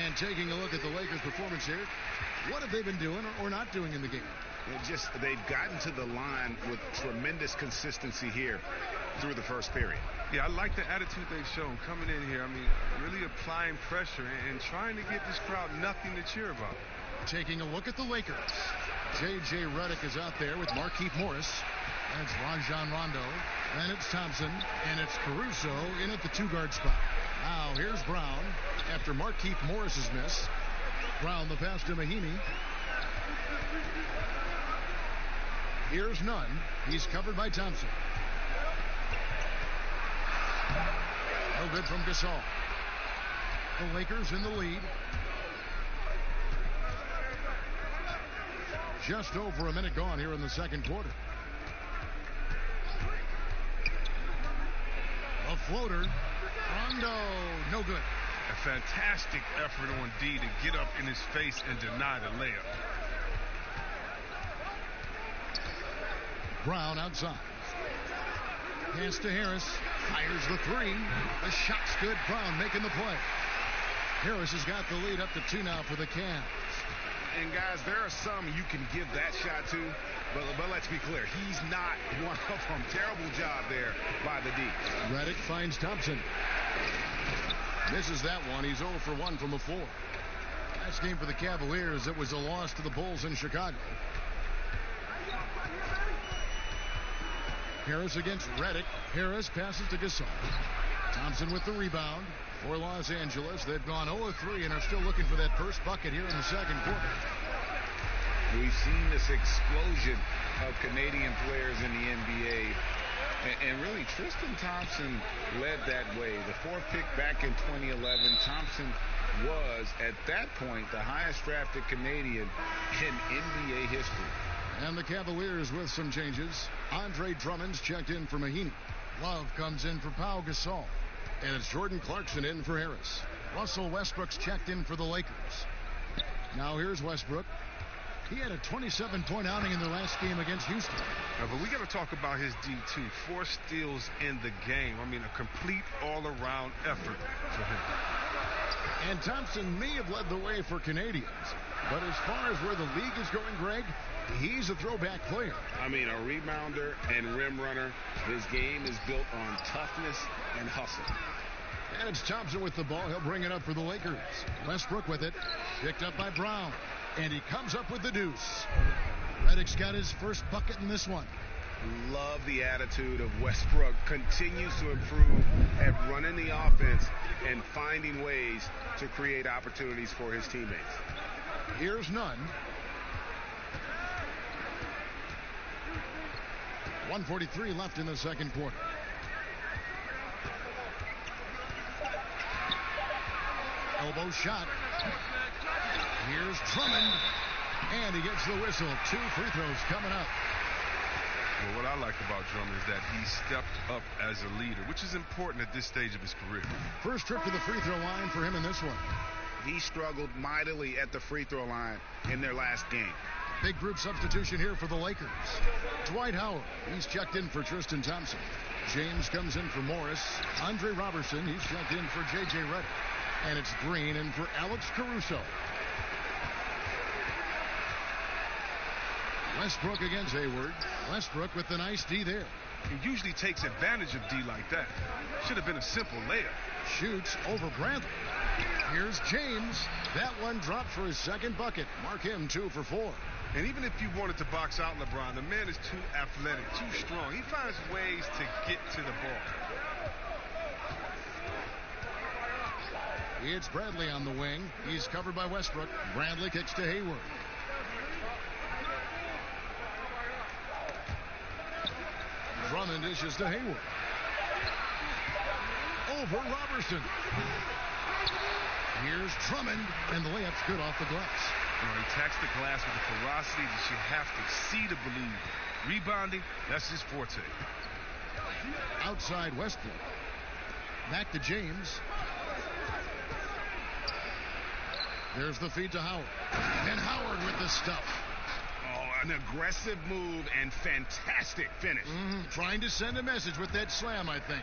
Speaker 1: And taking a look at the Lakers' performance here. What have they been doing or not doing in the game?
Speaker 3: They've gotten to the line with tremendous consistency here through the first period.
Speaker 6: Yeah, I like the attitude they've shown coming in here. I mean, really applying pressure and trying to give this crowd nothing to cheer about.
Speaker 1: Taking a look at the Lakers. J.J. Redick is out there with Markieff Morris. That's Rajon Rondo. Then it's Thompson. And it's Caruso in at the 2-guard spot. Now here's Brown after Markieff Morris's miss. Brown the pass to Mahinmi. Here's none. He's covered by Thompson. No good from Gasol. The Lakers in the lead. Just over a minute gone here in the second quarter. A floater. Rondo. No good.
Speaker 6: A fantastic effort on D to get up in his face and deny the layup.
Speaker 1: Brown outside. Pass to Harris. Fires the three. The shot's good. Brown making the play. Harris has got the lead up to 2 now for the Cavs.
Speaker 3: And guys, there are some you can give that shot to, but let's be clear, he's not one of them. Terrible job there by the D.
Speaker 1: Redick finds Thompson. Misses that one. He's 0 for 1 from the floor. Last game for the Cavaliers, it was a loss to the Bulls in Chicago. Harris against Redick. Harris passes to Gasol. Thompson with the rebound for Los Angeles. They've gone 0-3 and are still looking for that first bucket here in the second quarter.
Speaker 9: We've seen this explosion of Canadian players in the NBA. And really, Tristan Thompson led that way. The 4th pick back in 2011, Thompson was, at that point, the highest drafted Canadian in NBA history.
Speaker 1: And the Cavaliers with some changes. Andre Drummond's checked in for Mahinmi. Love comes in for Pau Gasol. And it's Jordan Clarkson in for Harris. Russell Westbrook's checked in for the Lakers. Now here's Westbrook. He had a 27-point outing in their last game against Houston.
Speaker 6: But we got to talk about his D2. 4 steals in the game. I mean, a complete all-around effort for him.
Speaker 1: And Thompson may have led the way for Canadians. But as far as where the league is going, Greg, he's a throwback player.
Speaker 3: I mean, a rebounder and rim runner. His game is built on toughness and hustle.
Speaker 1: And it's Thompson with the ball. He'll bring it up for the Lakers. Westbrook with it. Picked up by Brown. And he comes up with the deuce. Redick's got his first bucket in this one.
Speaker 3: Love the attitude of Westbrook. Continues to improve at running the offense and finding ways to create opportunities for his teammates.
Speaker 1: Here's none. 1:43 left in the second quarter. Elbow shot. Here's Drummond. And he gets the whistle. 2 free throws coming up.
Speaker 6: Well, what I like about Drummond is that he stepped up as a leader, which is important at this stage of his career.
Speaker 1: First trip to the free throw line for him in this one.
Speaker 3: He struggled mightily at the free throw line in their last game.
Speaker 1: Big group substitution here for the Lakers. Dwight Howard, he's checked in for Tristan Thompson. James comes in for Morris. Andre Robertson, he's checked in for J.J. Redick. And it's Green in for Alex Caruso. Westbrook against Hayward. Westbrook with the nice D there.
Speaker 6: He usually takes advantage of D like that. Should have been a simple layup.
Speaker 1: Shoots over Bradley. Here's James. That one dropped for his second bucket. Mark him 2 for 4.
Speaker 6: And even if you wanted to box out LeBron, the man is too athletic, too strong. He finds ways to get to the ball.
Speaker 1: It's Bradley on the wing. He's covered by Westbrook. Bradley kicks to Hayward. Drummond dishes to Hayward. Over Robertson. Here's Drummond, and the layup's good off the glass.
Speaker 6: He attacks the glass with a ferocity that you have to see to believe. Rebounding, that's his forte.
Speaker 1: Outside Westbrook. Back to James. There's the feed to Howard. And Howard with the stuff.
Speaker 3: Oh, an aggressive move and fantastic finish.
Speaker 1: Trying to send a message with that slam, I think.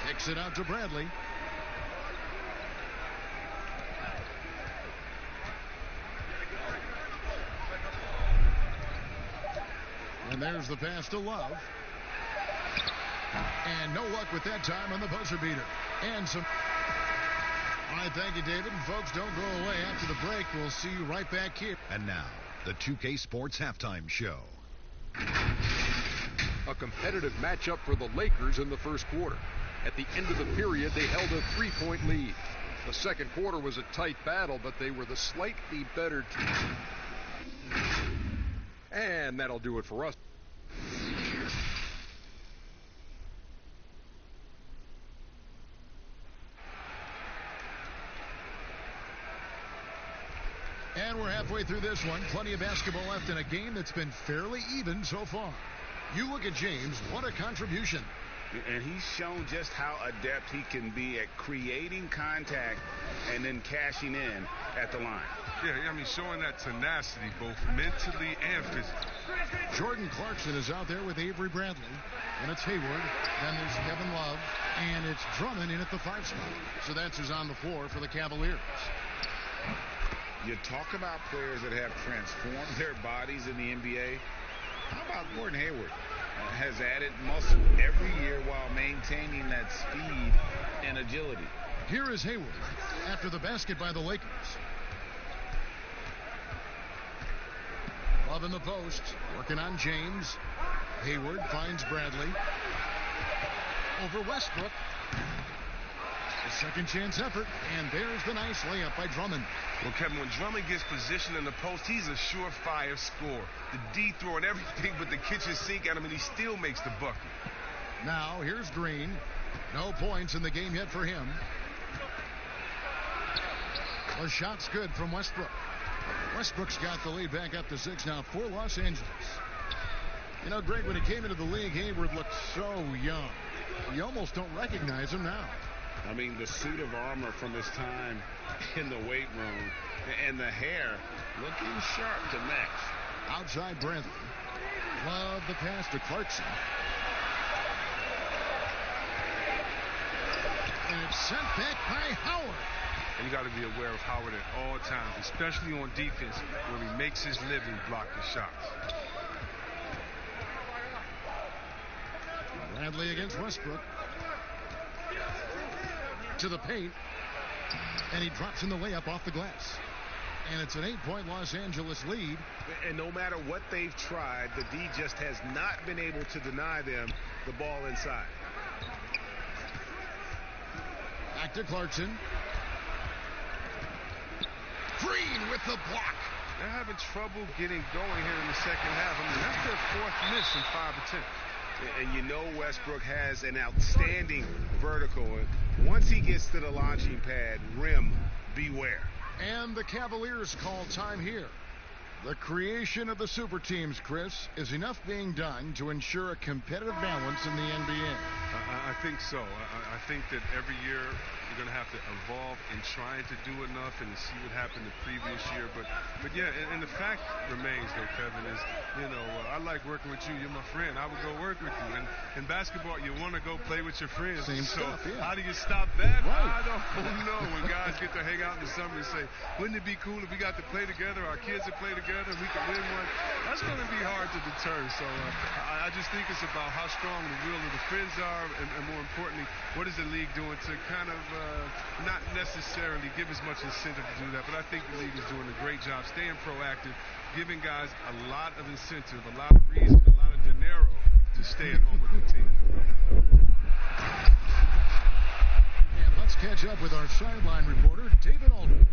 Speaker 1: Kicks it out to Bradley. And there's the pass to Love. And no luck with that time on the buzzer beater. And some... All right, thank you, David. And folks, don't go away after the break. We'll see you right back here.
Speaker 4: And now, the 2K Sports Halftime Show.
Speaker 5: A competitive matchup for the Lakers in the first quarter. At the end of the period, they held a 3-point lead. The second quarter was a tight battle, but they were the slightly better team. And that'll do it for us.
Speaker 1: And we're halfway through this one. Plenty of basketball left in a game that's been fairly even so far. You look at James, what a contribution.
Speaker 3: And he's shown just how adept he can be at creating contact and then cashing in at the line.
Speaker 6: Yeah, I mean, showing that tenacity both mentally and physically.
Speaker 1: Jordan Clarkson is out there with Avery Bradley. And it's Hayward. Then there's Kevin Love. And it's Drummond in at the 5 spot. So that's who's on the floor for the Cavaliers.
Speaker 3: You talk about players that have transformed their bodies in the NBA. How about Gordon Hayward? Has added muscle every year while maintaining that speed and agility.
Speaker 1: Here is Hayward after the basket by the Lakers. Love in the post, working on James. Hayward finds Bradley. Over Westbrook. A second chance effort, and there's the nice layup by Drummond.
Speaker 6: Well, Kevin, when Drummond gets positioned in the post, he's a surefire scorer. The D throwing everything but the kitchen sink at him, and he still makes the bucket.
Speaker 1: Now, here's Green. No points in the game yet for him. The shot's good from Westbrook. Westbrook's got the lead back up to 6 now for Los Angeles. You know, Greg, when he came into the league, Hayward looked so young. You almost don't recognize him now.
Speaker 3: I mean, the suit of armor from his time in the weight room and the hair looking sharp to match.
Speaker 1: Outside Bradley. Love the pass to Clarkson. And it's sent back by Howard.
Speaker 6: And you got to be aware of Howard at all times, especially on defense, where he makes his living blocking shots.
Speaker 1: Bradley against Westbrook. To the paint. And he drops in the layup off the glass. And it's an 8-point Los Angeles lead.
Speaker 3: And no matter what they've tried, the D just has not been able to deny them the ball inside. Back to Clarkson. Green with the block.
Speaker 6: they're having trouble getting going here in the second half. I mean, that's their 4th miss in 5 attempts.
Speaker 3: And you know Westbrook has an outstanding vertical. And once he gets to the launching pad, rim, beware.
Speaker 1: And the Cavaliers call time here. The creation of the super teams, Chris, is enough being done to ensure a competitive balance in the NBA.
Speaker 6: I think so. I think that every year you're going to have to evolve in trying to do enough and to see what happened the previous year. But yeah, and the fact remains, though, Kevin, is, I like working with you. You're my friend. I would go work with you. And in basketball, you want to go play with your friends.
Speaker 1: Same stuff, yeah.
Speaker 6: How do you stop that?
Speaker 1: Right.
Speaker 6: I don't know. When guys get to hang out in the summer and say, wouldn't it be cool if we got to play together, our kids would play together, and we could win one? That's going to be hard to deter. So I just think it's about how strong the will of the friends are, and more importantly, what is the league doing to kind of not necessarily give as much incentive to do that, but I think the league is doing a great job staying proactive, giving guys a lot of incentive, a lot of reason, a lot of dinero to stay at home with the team.
Speaker 1: And let's catch up with our sideline reporter, David Aldridge.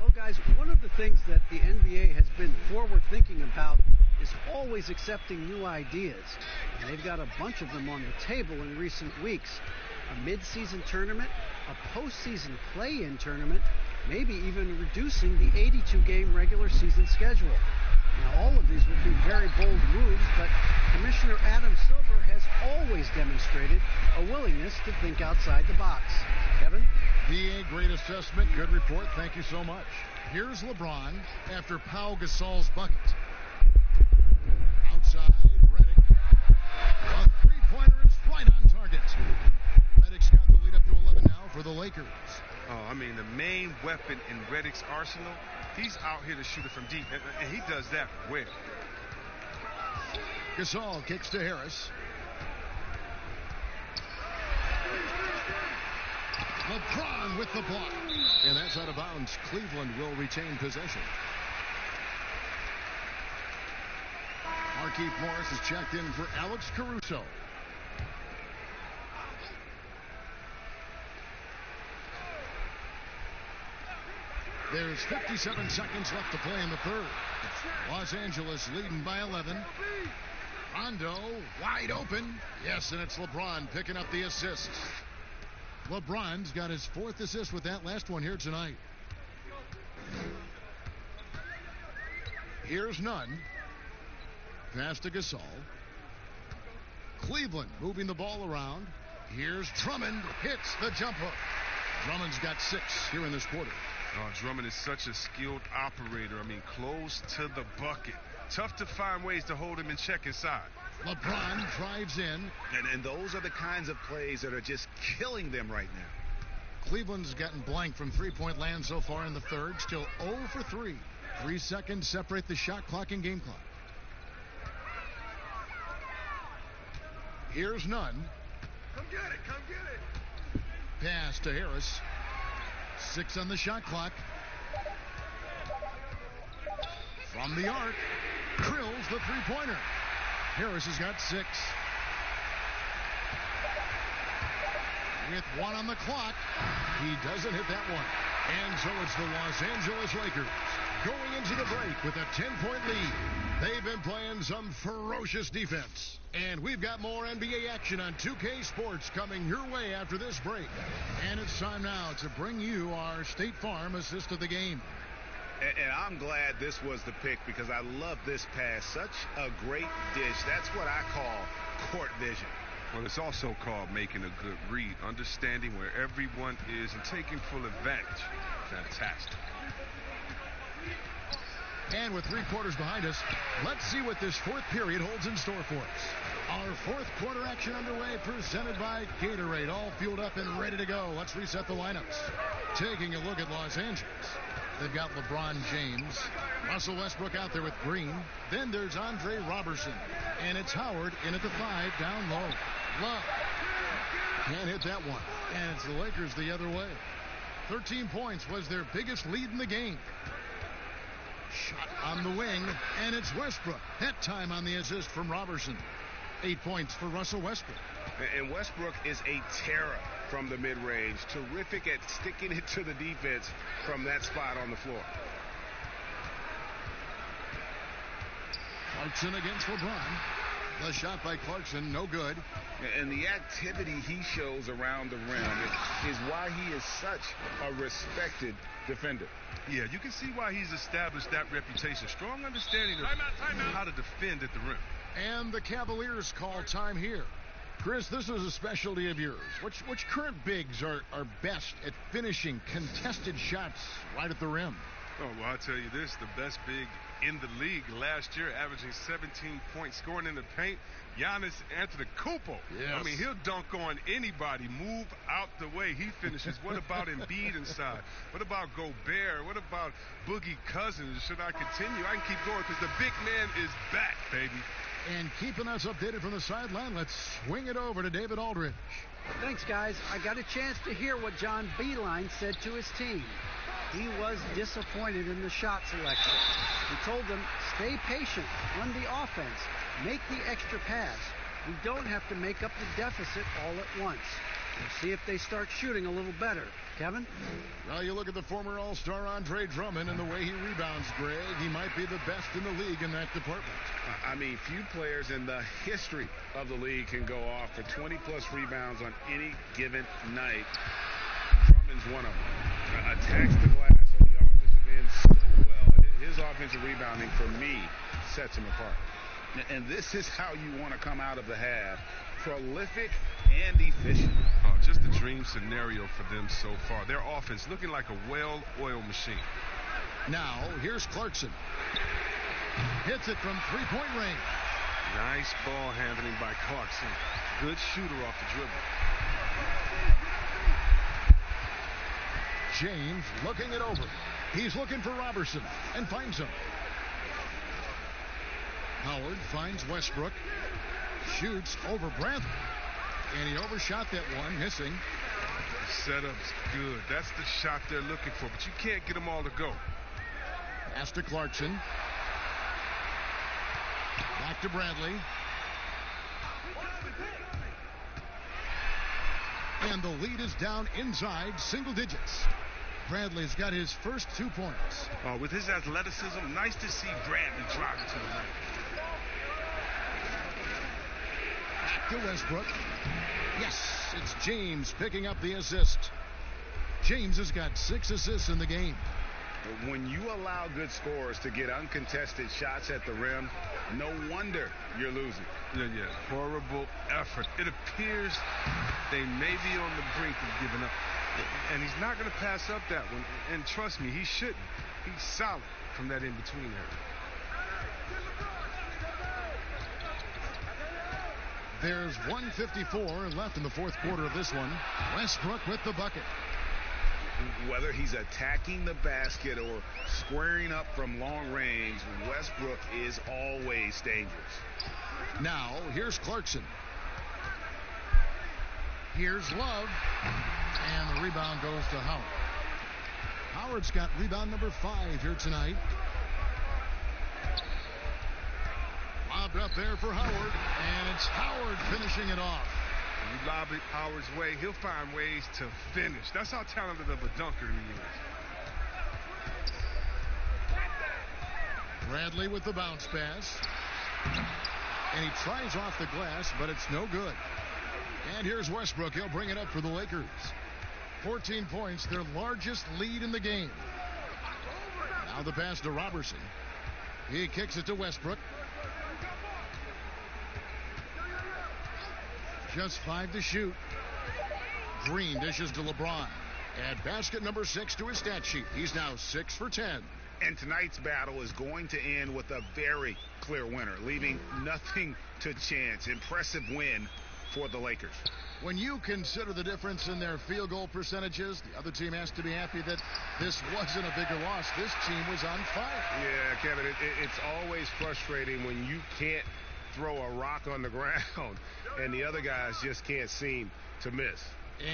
Speaker 7: Well, guys, one of the things that the NBA has been forward-thinking about is always accepting new ideas. And they've got a bunch of them on the table in recent weeks. A mid-season tournament, a postseason play-in tournament, maybe even reducing the 82-game regular season schedule. Now, all of these would be very bold moves, but Commissioner Adam Silver has always demonstrated a willingness to think outside the box. Kevin?
Speaker 1: PA, great assessment, good report, thank you so much. Here's LeBron after Pau Gasol's bucket. Outside, Redick. A three-pointer is right on target. Redick's got the lead up to 11 now for the Lakers.
Speaker 6: Oh, I mean, the main weapon in Redick's arsenal, he's out here to shoot it from deep, and he does that well.
Speaker 1: Gasol kicks to Harris. LeBron with the block. And that's out of bounds. Cleveland will retain possession. Markieff Morris is checked in for Alex Caruso. There's 57 seconds left to play in the third. Los Angeles leading by 11. Rondo wide open. Yes, and it's LeBron picking up the assists. LeBron's got his 4th assist with that last one here tonight. Here's Nunn. Pass to Gasol. Cleveland moving the ball around. Here's Drummond. Hits the jump hook. Drummond's got 6 here in this quarter.
Speaker 6: Oh, Drummond is such a skilled operator. I mean, close to the bucket. Tough to find ways to hold him in check inside.
Speaker 1: LeBron drives in.
Speaker 3: And those are the kinds of plays that are just killing them right now.
Speaker 1: Cleveland's gotten blank from three-point land so far in the third. Still 0 for 3. 3 seconds separate the shot clock and game clock. Here's Nunn.
Speaker 6: Come get it, come get it.
Speaker 1: Pass to Harris. 6 on the shot clock. From the arc. Drills the three-pointer. Harris has got 6. With 1 on the clock, he doesn't hit that one. And so it's the Los Angeles Lakers going into the break with a 10-point lead. They've been playing some ferocious defense. And we've got more NBA action on 2K Sports coming your way after this break. And it's time now to bring you our State Farm assist of the game.
Speaker 3: And I'm glad this was the pick because I love this pass. Such a great dish. That's what I call court vision.
Speaker 6: Well, it's also called making a good read, understanding where everyone is and taking full advantage. Fantastic.
Speaker 1: And with 3 quarters behind us, let's see what this 4th period holds in store for us. Our 4th quarter action underway, presented by Gatorade, all fueled up and ready to go. Let's reset the lineups. Taking a look at Los Angeles. They've got LeBron James, Russell Westbrook out there with Green. Then there's Andre Robertson. And it's Howard in at the 5, down low. Love. Can't hit that one. And it's the Lakers the other way. 13 points was their biggest lead in the game. Shot on the wing, and it's Westbrook. That time on the assist from Robertson. 8 points for Russell Westbrook.
Speaker 3: And Westbrook is a terror from the mid-range. Terrific at sticking it to the defense from that spot on the floor.
Speaker 1: Clarkson against LeBron. The shot by Clarkson, no good.
Speaker 3: And the activity he shows around the rim is why he is such a respected defender.
Speaker 6: Yeah, you can see why he's established that reputation. Strong understanding of how to defend at the rim.
Speaker 1: And the Cavaliers call time here. Chris, this is a specialty of yours. Which current bigs are best at finishing contested shots right at the rim?
Speaker 6: Oh, well, I'll tell you this. The best big in the league last year, averaging 17 points, scoring in the paint, Giannis Antetokounmpo.
Speaker 1: Yes.
Speaker 6: I mean, he'll dunk on anybody. Move out the way. He finishes. What about Embiid inside? What about Gobert? What about Boogie Cousins? Should I continue? I can keep going because the big man is back, baby.
Speaker 1: And keeping us updated from the sideline, let's swing it over to David Aldridge.
Speaker 7: Thanks, guys. I got a chance to hear what John Beilein said to his team. He was disappointed in the shot selection. He told them, stay patient, run the offense, make the extra pass. We don't have to make up the deficit all at once. We'll see if they start shooting a little better. Kevin?
Speaker 1: Well, you look at the former All-Star Andre Drummond and the way he rebounds, Greg. He might be the best in the league in that department.
Speaker 3: I mean, few players in the history of the league can go off for 20-plus rebounds on any given night. Drummond's one of them. Attacks the glass on the offensive end so well. His offensive rebounding, for me, sets him apart. And this is how you want to come out of the half. Prolific and efficient.
Speaker 6: Oh, just a dream scenario for them so far. Their offense looking like a well-oiled machine.
Speaker 1: Now, here's Clarkson. Hits it from three-point range.
Speaker 6: Nice ball handling by Clarkson. Good shooter off the dribble.
Speaker 1: James looking it over. He's looking for Robertson and finds him. Howard finds Westbrook. Shoots over Brantley. And he overshot that one, missing.
Speaker 6: Setup's good. That's the shot they're looking for, but you can't get them all to go.
Speaker 1: Pass to Clarkson. Back to Bradley. And the lead is down inside single digits. Bradley's got his first 2 points.
Speaker 6: With his athleticism, nice to see Bradley driving to the rim.
Speaker 1: Back to Westbrook. Yes, it's James picking up the assist. James has got 6 assists in the game.
Speaker 3: When you allow good scorers to get uncontested shots at the rim, no wonder you're losing.
Speaker 6: Yeah. Horrible effort. It appears they may be on the brink of giving up. And he's not going to pass up that one. And trust me, he shouldn't. He's solid from that in-between area.
Speaker 1: There's 1:54 left in the fourth quarter of this one. Westbrook with the bucket.
Speaker 3: Whether he's attacking the basket or squaring up from long range, Westbrook is always dangerous.
Speaker 1: Now, here's Clarkson. Here's Love. And the rebound goes to Howard. Howard's got rebound number 5 here tonight. Lobbed up there for Howard. And it's Howard finishing it off.
Speaker 6: You lob it Howard's way, he'll find ways to finish. That's how talented of a dunker he is.
Speaker 1: Bradley with the bounce pass. And he tries off the glass, but it's no good. And here's Westbrook. He'll bring it up for the Lakers. 14 points, their largest lead in the game. Now the pass to Robertson. He kicks it to Westbrook. Just 5 to shoot. Green dishes to LeBron. Add basket number 6 to his stat sheet. He's now 6 for 10.
Speaker 3: And tonight's battle is going to end with a very clear winner, leaving nothing to chance. Impressive win for the Lakers.
Speaker 1: When you consider the difference in their field goal percentages, the other team has to be happy that this wasn't a bigger loss. This team was on fire.
Speaker 6: Yeah, Kevin, it's always frustrating when you can't throw a rock on the ground and the other guys just can't seem to miss.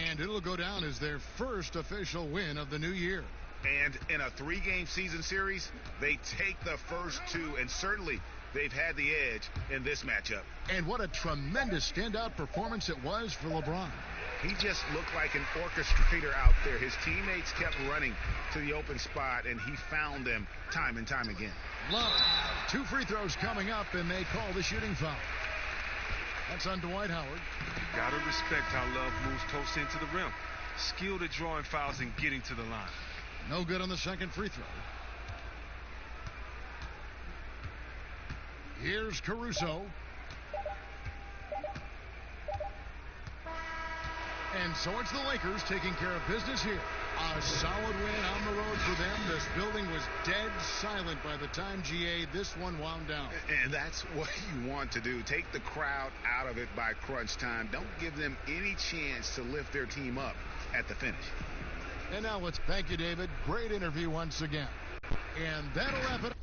Speaker 1: And it'll go down as their first official win of the new year.
Speaker 3: And in a 3-game season series, they take the first 2, and certainly they've had the edge in this matchup.
Speaker 1: And what a tremendous standout performance it was for LeBron.
Speaker 3: He just looked like an orchestrator out there. His teammates kept running to the open spot, and he found them time and time again.
Speaker 1: Love 2 free throws coming up, and they call the shooting foul. That's on Dwight Howard.
Speaker 13: Gotta respect how Love moves close into the rim. Skilled at drawing fouls and getting to the line.
Speaker 1: No good on the second free throw. Here's Caruso. And so it's the Lakers taking care of business here. A solid win on the road for them. This building was dead silent by the time, GA, this one wound down.
Speaker 3: And that's what you want to do. Take the crowd out of it by crunch time. Don't give them any chance to lift their team up at the finish.
Speaker 1: And now let's thank you, David. Great interview once again. And that'll wrap it up.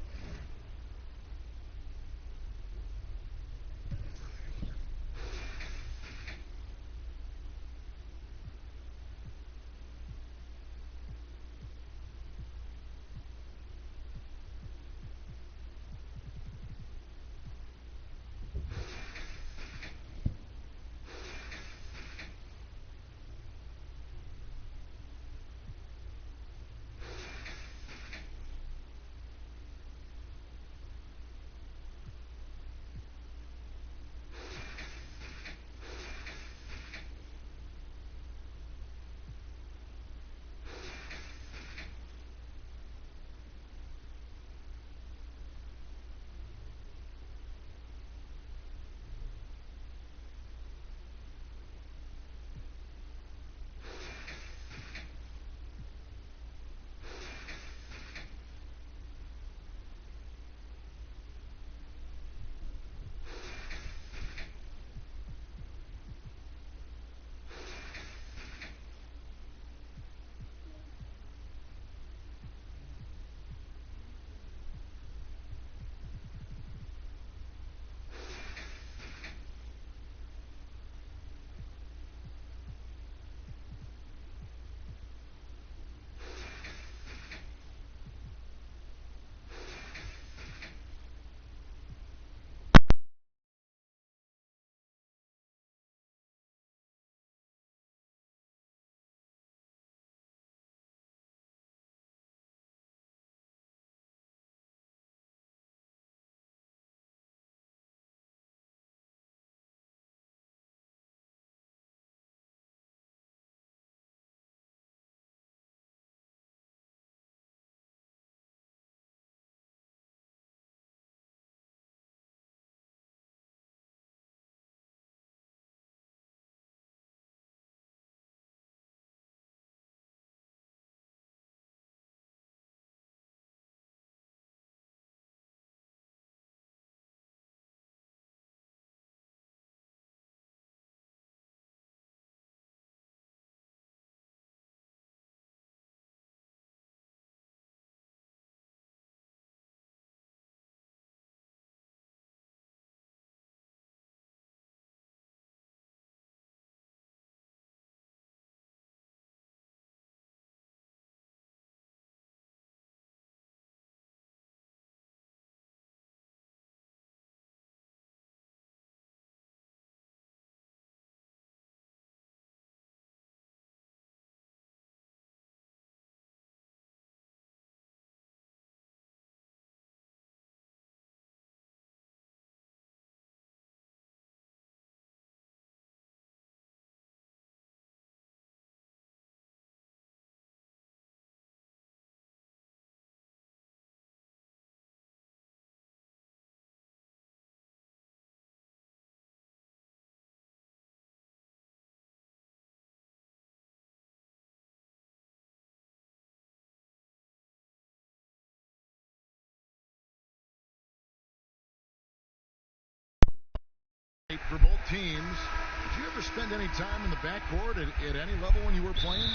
Speaker 1: For both teams. Did you ever spend any time in the backcourt at any level when you were playing?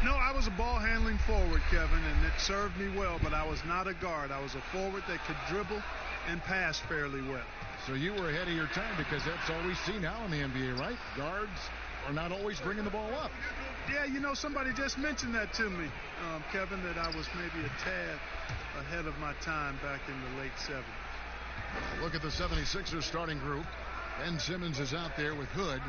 Speaker 2: No, I was a ball handling forward, Kevin, and it served me well, but I was not a guard. I was a forward that could dribble and pass fairly well.
Speaker 1: So you were ahead of your time, because that's all we see now in the NBA, right? Guards are not always bringing the ball up.
Speaker 2: Yeah, you know, somebody just mentioned that to me, Kevin, that I was maybe a tad ahead of my time back in the late 70s.
Speaker 1: Look at the 76ers starting group. Ben Simmons is out there with Hood.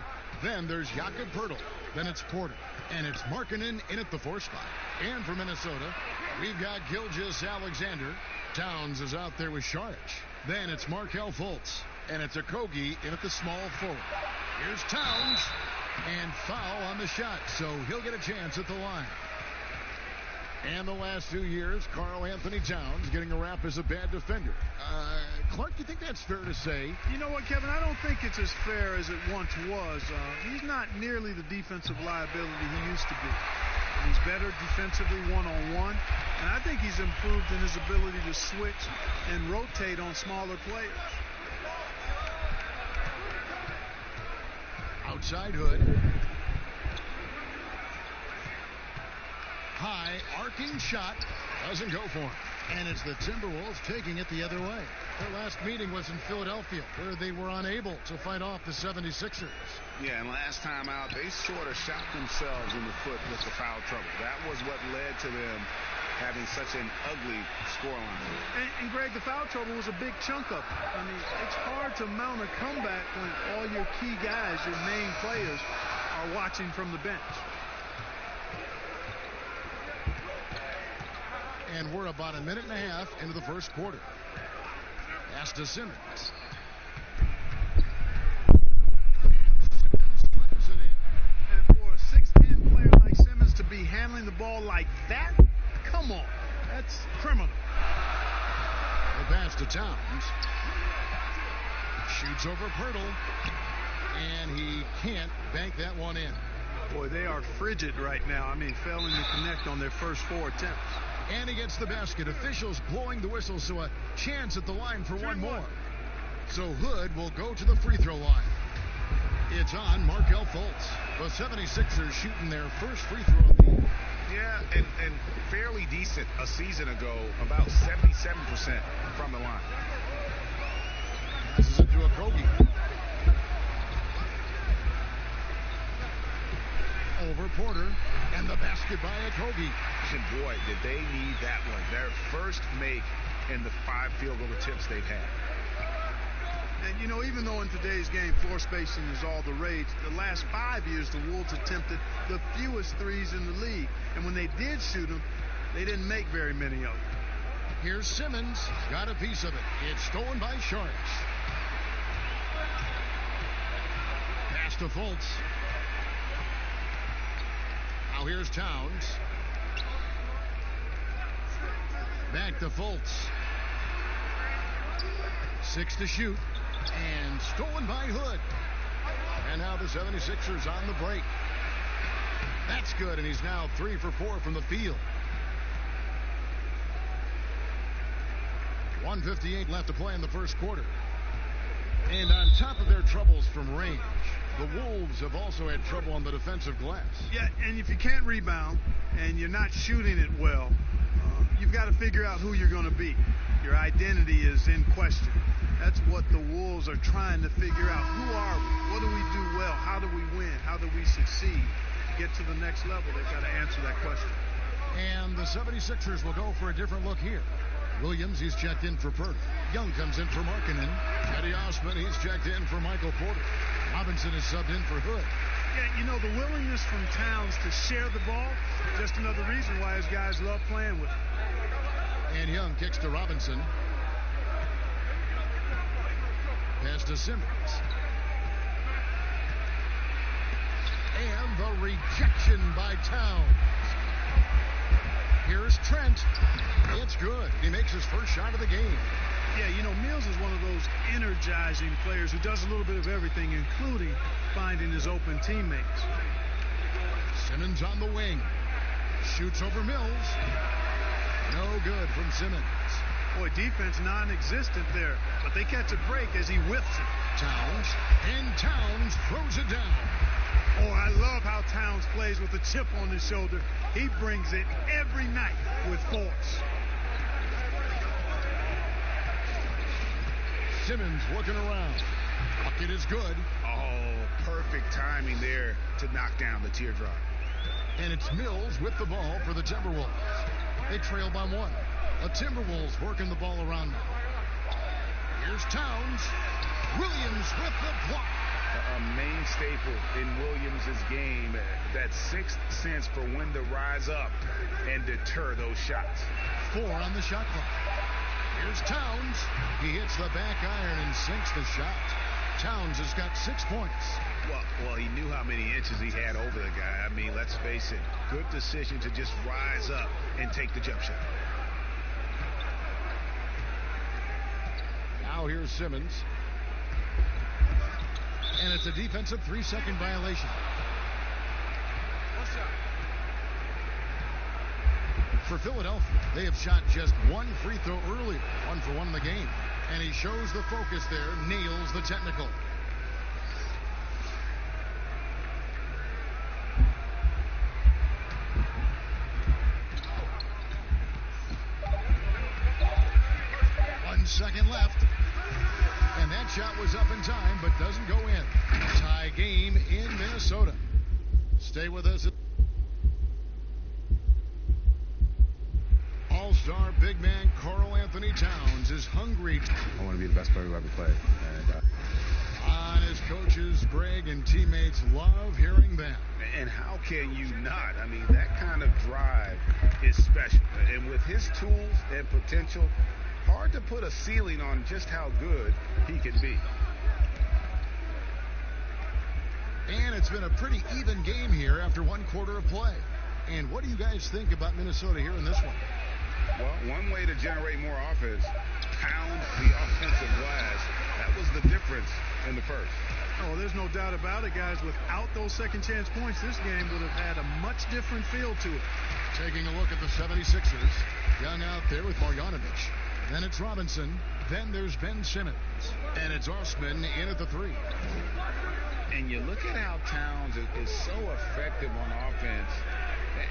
Speaker 1: Then there's Jakob Poeltl. Then it's Porter. And it's Markkanen in at the 4 spot. And for Minnesota, We've got Gilgeous-Alexander. Towns is out there with Saric. Then it's Markelle Fultz. And it's Okogie in at the small forward. Here's Towns. And foul on the shot, so he'll get a chance at the line. And the last 2 years, Karl Anthony Towns getting a rap as a bad defender. Clark, you think that's fair to say?
Speaker 2: You know what, Kevin? I don't think it's as fair as it once was. He's not nearly the defensive liability he used to be. He's better defensively one-on-one, and I think he's improved in his ability to switch and rotate on smaller players.
Speaker 1: Outside Hood. High arcing shot. Doesn't go for him. And it's the Timberwolves taking it the other way. Their last meeting was in Philadelphia, where they were unable to fight off the 76ers.
Speaker 3: Yeah, and last time out, they sort of shot themselves in the foot with the foul trouble. That was what led to them having such an ugly scoreline.
Speaker 2: And Greg, the foul trouble was a big chunk of it. I mean, it's hard to mount a comeback when all your key guys, your main players, are watching from the bench.
Speaker 1: And we're about a minute and a half into the first quarter. Pass to Simmons.
Speaker 2: And for a 6'10" player like Simmons to be handling the ball like that, come on. That's criminal.
Speaker 1: The pass to Towns. Shoots over Pirtle. And he can't bank that one in.
Speaker 2: Boy, they are frigid right now. I mean, failing to connect on their first 4 attempts.
Speaker 1: And he gets the basket. Officials blowing the whistle, so a chance at the line for one more. So Hood will go to the free throw line. It's on Markelle Fultz. The 76ers shooting their first free throw of the year.
Speaker 3: Yeah, and fairly decent a season ago, about 77% from the line.
Speaker 1: Passes it to Okogie. Over Porter, and the basket by Okogie.
Speaker 3: And boy, did they need that one. Their first make in the 5 field goal attempts they've had.
Speaker 2: And, you know, even though in today's game floor spacing is all the rage, the last 5 years the Wolves attempted the fewest threes in the league. And when they did shoot them, they didn't make very many of them.
Speaker 1: Here's Simmons. Got a piece of it. It's stolen by Saric. Pass to Fultz. Now here's Towns. Back to Fultz. 6 to shoot. And stolen by Hood. And now the 76ers on the break. That's good, and he's now 3 for 4 from the field. 1:58 left to play in the first quarter. And on top of their troubles from range, the Wolves have also had trouble on the defensive glass.
Speaker 2: Yeah, and if you can't rebound and you're not shooting it well, you've got to figure out who you're going to be. Your identity is in question. That's what the Wolves are trying to figure out. Who are we? What do we do well? How do we win? How do we succeed? To get to the next level, they've got to answer that question.
Speaker 1: And the 76ers will go for a different look here. Williams, he's checked in for Purdy. Young comes in for Markkanen. Eddie Osman, he's checked in for Michael Porter. Robinson is subbed in for Hood.
Speaker 2: Yeah, you know, the willingness from Towns to share the ball, just another reason why his guys love playing with him.
Speaker 1: And Young kicks to Robinson. Pass to Simmons. And the rejection by Towns. Here's Trent. It's good. He makes his first shot of the game.
Speaker 2: Yeah, you know, Mills is one of those energizing players who does a little bit of everything, including finding his open teammates.
Speaker 1: Simmons on the wing. Shoots over Mills. No good from Simmons.
Speaker 2: Boy, defense non-existent there, but they catch a break as he whips it.
Speaker 1: Towns, and Towns throws it down.
Speaker 2: Oh, I love how Towns plays with a chip on his shoulder. He brings it every night with force.
Speaker 1: Simmons looking around. Bucket is good.
Speaker 3: Oh, perfect timing there to knock down the teardrop.
Speaker 1: And it's Mills with the ball for the Timberwolves. They trail by 1. The Timberwolves working the ball around now. Here's Towns. Williams with the block.
Speaker 3: a main staple in Williams' game, that sixth sense for when to rise up and deter those shots.
Speaker 1: 4 on the shot clock. Here's Towns. He hits the back iron and sinks the shot. Towns has got 6 points.
Speaker 3: Well, he knew how many inches he had over the guy. I mean, let's face it, good decision to just rise up and take the jump shot.
Speaker 1: Now here's Simmons. And it's a defensive 3-second violation. For Philadelphia, they have shot just 1 free throw earlier, 1 for 1 in the game. And he shows the focus there, nails the technical. Second left, and that shot was up in time but doesn't go in. Tie game in Minnesota. Stay with us. All-star big man Karl Anthony Towns is hungry.
Speaker 14: I want to be the best player who ever played. And
Speaker 1: on his coaches, Greg and teammates love hearing that.
Speaker 3: And how can you not? I mean, that kind of drive is special. And with his tools and potential, hard to put a ceiling on just how good he can be.
Speaker 1: And it's been a pretty even game here after 1 quarter of play. And what do you guys think about Minnesota here in this one?
Speaker 3: Well, one way to generate more offense, pound the offensive glass. That was the difference in the first.
Speaker 2: Oh, there's no doubt about it, guys. Without those second chance points, this game would have had a much different feel to it.
Speaker 1: Taking a look at the 76ers. Young out there with Marjanovic. Then it's Robinson. Then there's Ben Simmons. And it's Osman in at the 3.
Speaker 9: And you look at how Towns is so effective on offense.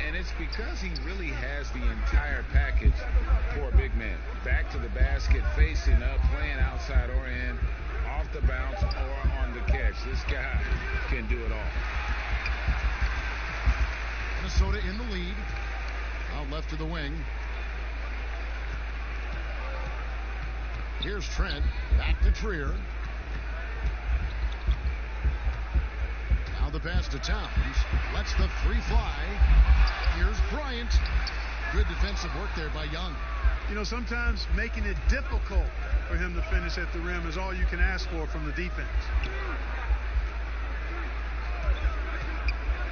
Speaker 9: And it's because he really has the entire package for a big man. Back to the basket, facing up, playing outside or in, off the bounce or on the catch. This guy can do it all.
Speaker 1: Minnesota in the lead. Out left to the wing. Here's Trent. Back to Trier. Now the pass to Towns. Lets the 3 fly. Here's Bryant. Good defensive work there by Young.
Speaker 2: You know, sometimes making it difficult for him to finish at the rim is all you can ask for from the defense.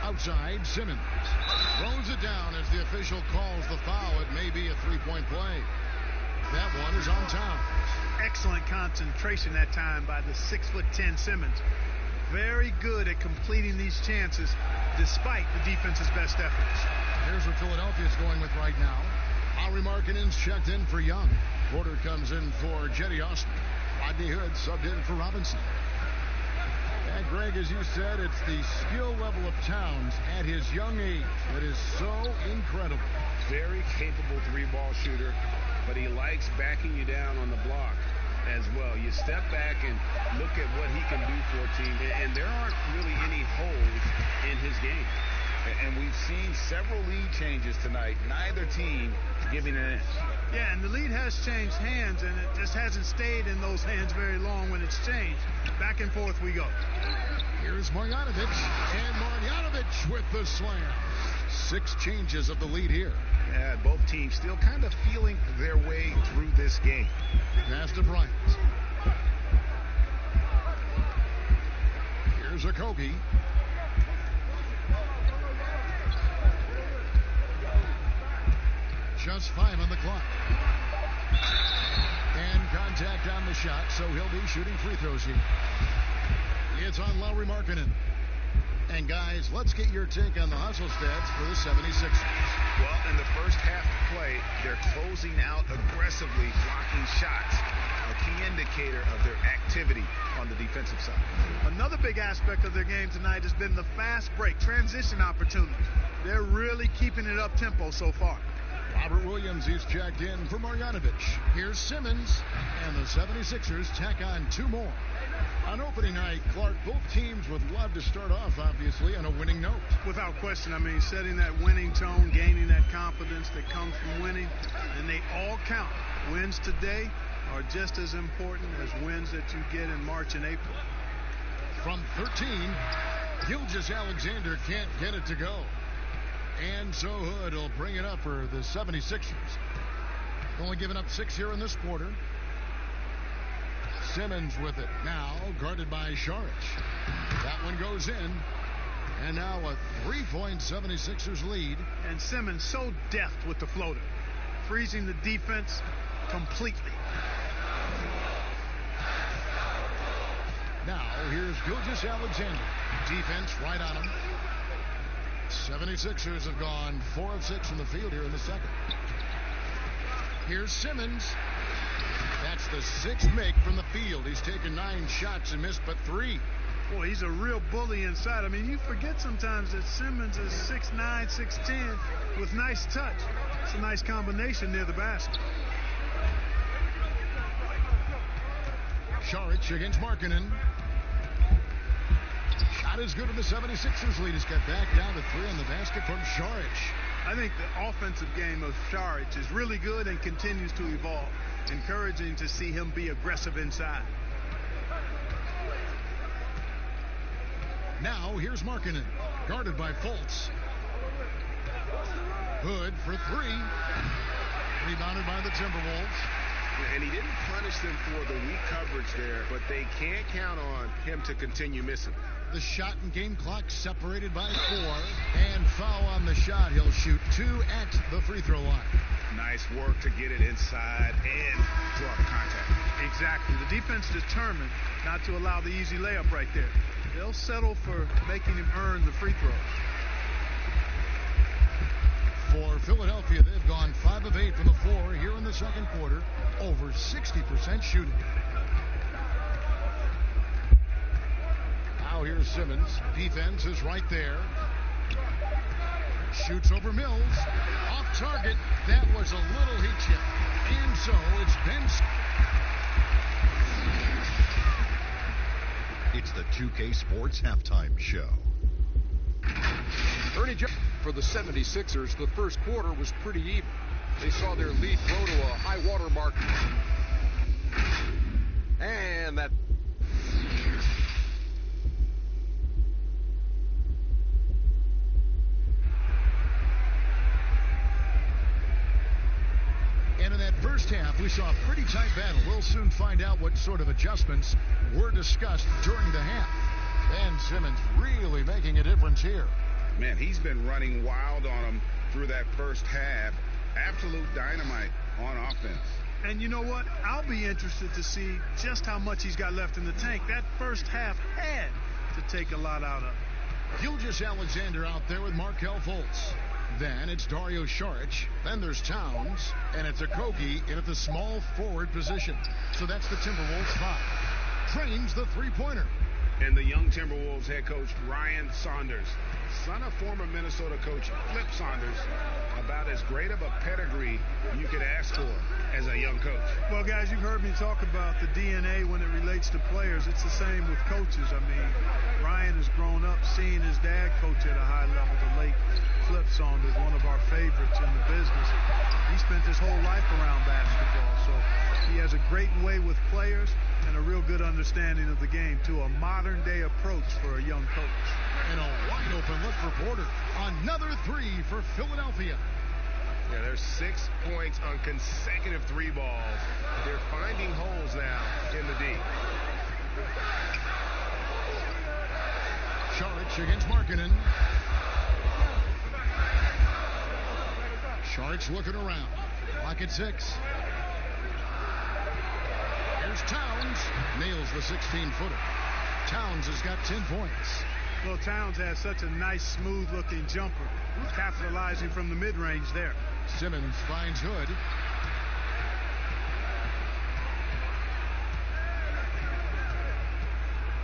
Speaker 1: Outside, Simmons throws it down as the official calls the foul. It may be a 3-point play. That one is on Towns.
Speaker 2: Excellent concentration that time by the 6'10" Simmons. Very good at completing these chances despite the defense's best efforts.
Speaker 1: Here's what Philadelphia's going with right now. Lauri Markkanen's checked in for Young. Porter comes in for Jetty Osman. Rodney Hood subbed in for Robinson. And Greg, as you said, it's the skill level of Towns at his young age that is so incredible.
Speaker 3: Very capable 3-ball shooter, but he likes backing you down on the block as well. You step back and look at what he can do for a team, and there aren't really any holes in his game. And we've seen several lead changes tonight, neither team giving an inch.
Speaker 2: Yeah, and the lead has changed hands, and it just hasn't stayed in those hands very long when it's changed. Back and forth we go.
Speaker 1: Here's Marjanovic, and Marjanovic with the slam. 6 changes of the lead here.
Speaker 3: Yeah, both teams still kind of feeling their way through this game.
Speaker 1: Pass to Bryant. Here's Okogie. Just 5 on the clock. And contact on the shot, so he'll be shooting free throws here. It's on Lauri Markkanen. And guys, let's get your take on the hustle stats for the 76ers.
Speaker 3: Well, in the first half of play, they're closing out aggressively, blocking shots, a key indicator of their activity on the defensive side.
Speaker 2: Another big aspect of their game tonight has been the fast break, transition opportunities. They're really keeping it up tempo so far.
Speaker 1: Robert Williams, he's checked in for Marjanovic. Here's Simmons, and the 76ers tack on 2 more. On opening night, Clark, both teams would love to start off, obviously, on a winning note.
Speaker 2: Without question, I mean, setting that winning tone, gaining that confidence that comes from winning, and they all count. Wins today are just as important as wins that you get in March and April.
Speaker 1: from 13. Gilgeous-Alexander can't get it to go. And so Hood will bring it up for the 76ers. Only giving up 6 here in this quarter. Simmons with it now, guarded by Saric. That one goes in. And now a 3-point 76ers lead.
Speaker 2: And Simmons so deft with the floater, freezing the defense completely.
Speaker 1: Now here's Gilgeous-Alexander. Defense right on him. 76ers have gone 4 of 6 from the field here in the second. Here's Simmons. That's the 6th make from the field. He's taken 9 shots and missed but 3.
Speaker 2: Boy, he's a real bully inside. I mean, you forget sometimes that Simmons is 6'9", 6'10", with nice touch. It's a nice combination near the basket.
Speaker 1: Saric against Markkanen. Shot is good in the 76ers lead. He's got back down to 3 on the basket from Saric.
Speaker 2: I think the offensive game of Saric is really good and continues to evolve. Encouraging to see him be aggressive inside.
Speaker 1: Now here's Markkanen, guarded by Fultz. Hood for 3. Rebounded by the Timberwolves.
Speaker 6: And he didn't punish them for the weak coverage there, but they can't count on him to continue missing.
Speaker 1: The shot and game clock separated by 4. And foul on the shot. He'll shoot 2 at the free throw line.
Speaker 3: Nice work to get it inside and draw the contact.
Speaker 2: Exactly. The defense determined not to allow the easy layup right there. They'll settle for making him earn the free throw.
Speaker 1: For Philadelphia, they've gone 5 of 8 from the floor here in the second quarter. Over 60% shooting. Now here's Simmons. Defense is right there. Shoots over Mills. Off target. That was a little heat chip. And so it's Ben.
Speaker 4: It's the 2K Sports Halftime Show.
Speaker 5: Ernie Jones for the 76ers, the first quarter was pretty even. They saw their lead grow to a high water mark. And that...
Speaker 1: And in that first half, we saw a pretty tight battle. We'll soon find out what sort of adjustments were discussed during the half. Ben Simmons really making a difference here.
Speaker 3: Man, he's been running wild on him through that first half. Absolute dynamite on offense.
Speaker 2: And you know what? I'll be interested to see just how much he's got left in the tank. That first half had to take a lot out of him.
Speaker 1: Gilgeous-Alexander out there with Markelle Fultz. Then it's Dario Saric. Then there's Towns. And it's Okogie in at the small forward position. So that's the Timberwolves 5. Trains the three-pointer.
Speaker 3: And the young Timberwolves head coach, Ryan Saunders, son of former Minnesota coach Flip Saunders, about as great of a pedigree you could ask for as a young coach.
Speaker 2: Well, guys, you've heard me talk about the DNA when it relates to players. It's the same with coaches. I mean, Ryan has grown up seeing his dad coach at a high level, the late Flip Saunders, one of our favorites in the business. He spent his whole life around basketball, so he has a great way with players and a real good understanding of the game, to a modern-day approach for a young coach.
Speaker 1: And a wide-open look for Porter. Another 3 for Philadelphia.
Speaker 6: Yeah, there's 6 points on consecutive 3 balls. They're finding holes now in the D.
Speaker 1: Saric against Markkanen. Saric looking around. Clock at 6. Here's Towns. Nails the 16-footer. Towns has got 10 points.
Speaker 2: Well, Towns has such a nice, smooth-looking jumper. Capitalizing from the mid-range there.
Speaker 1: Simmons finds Hood.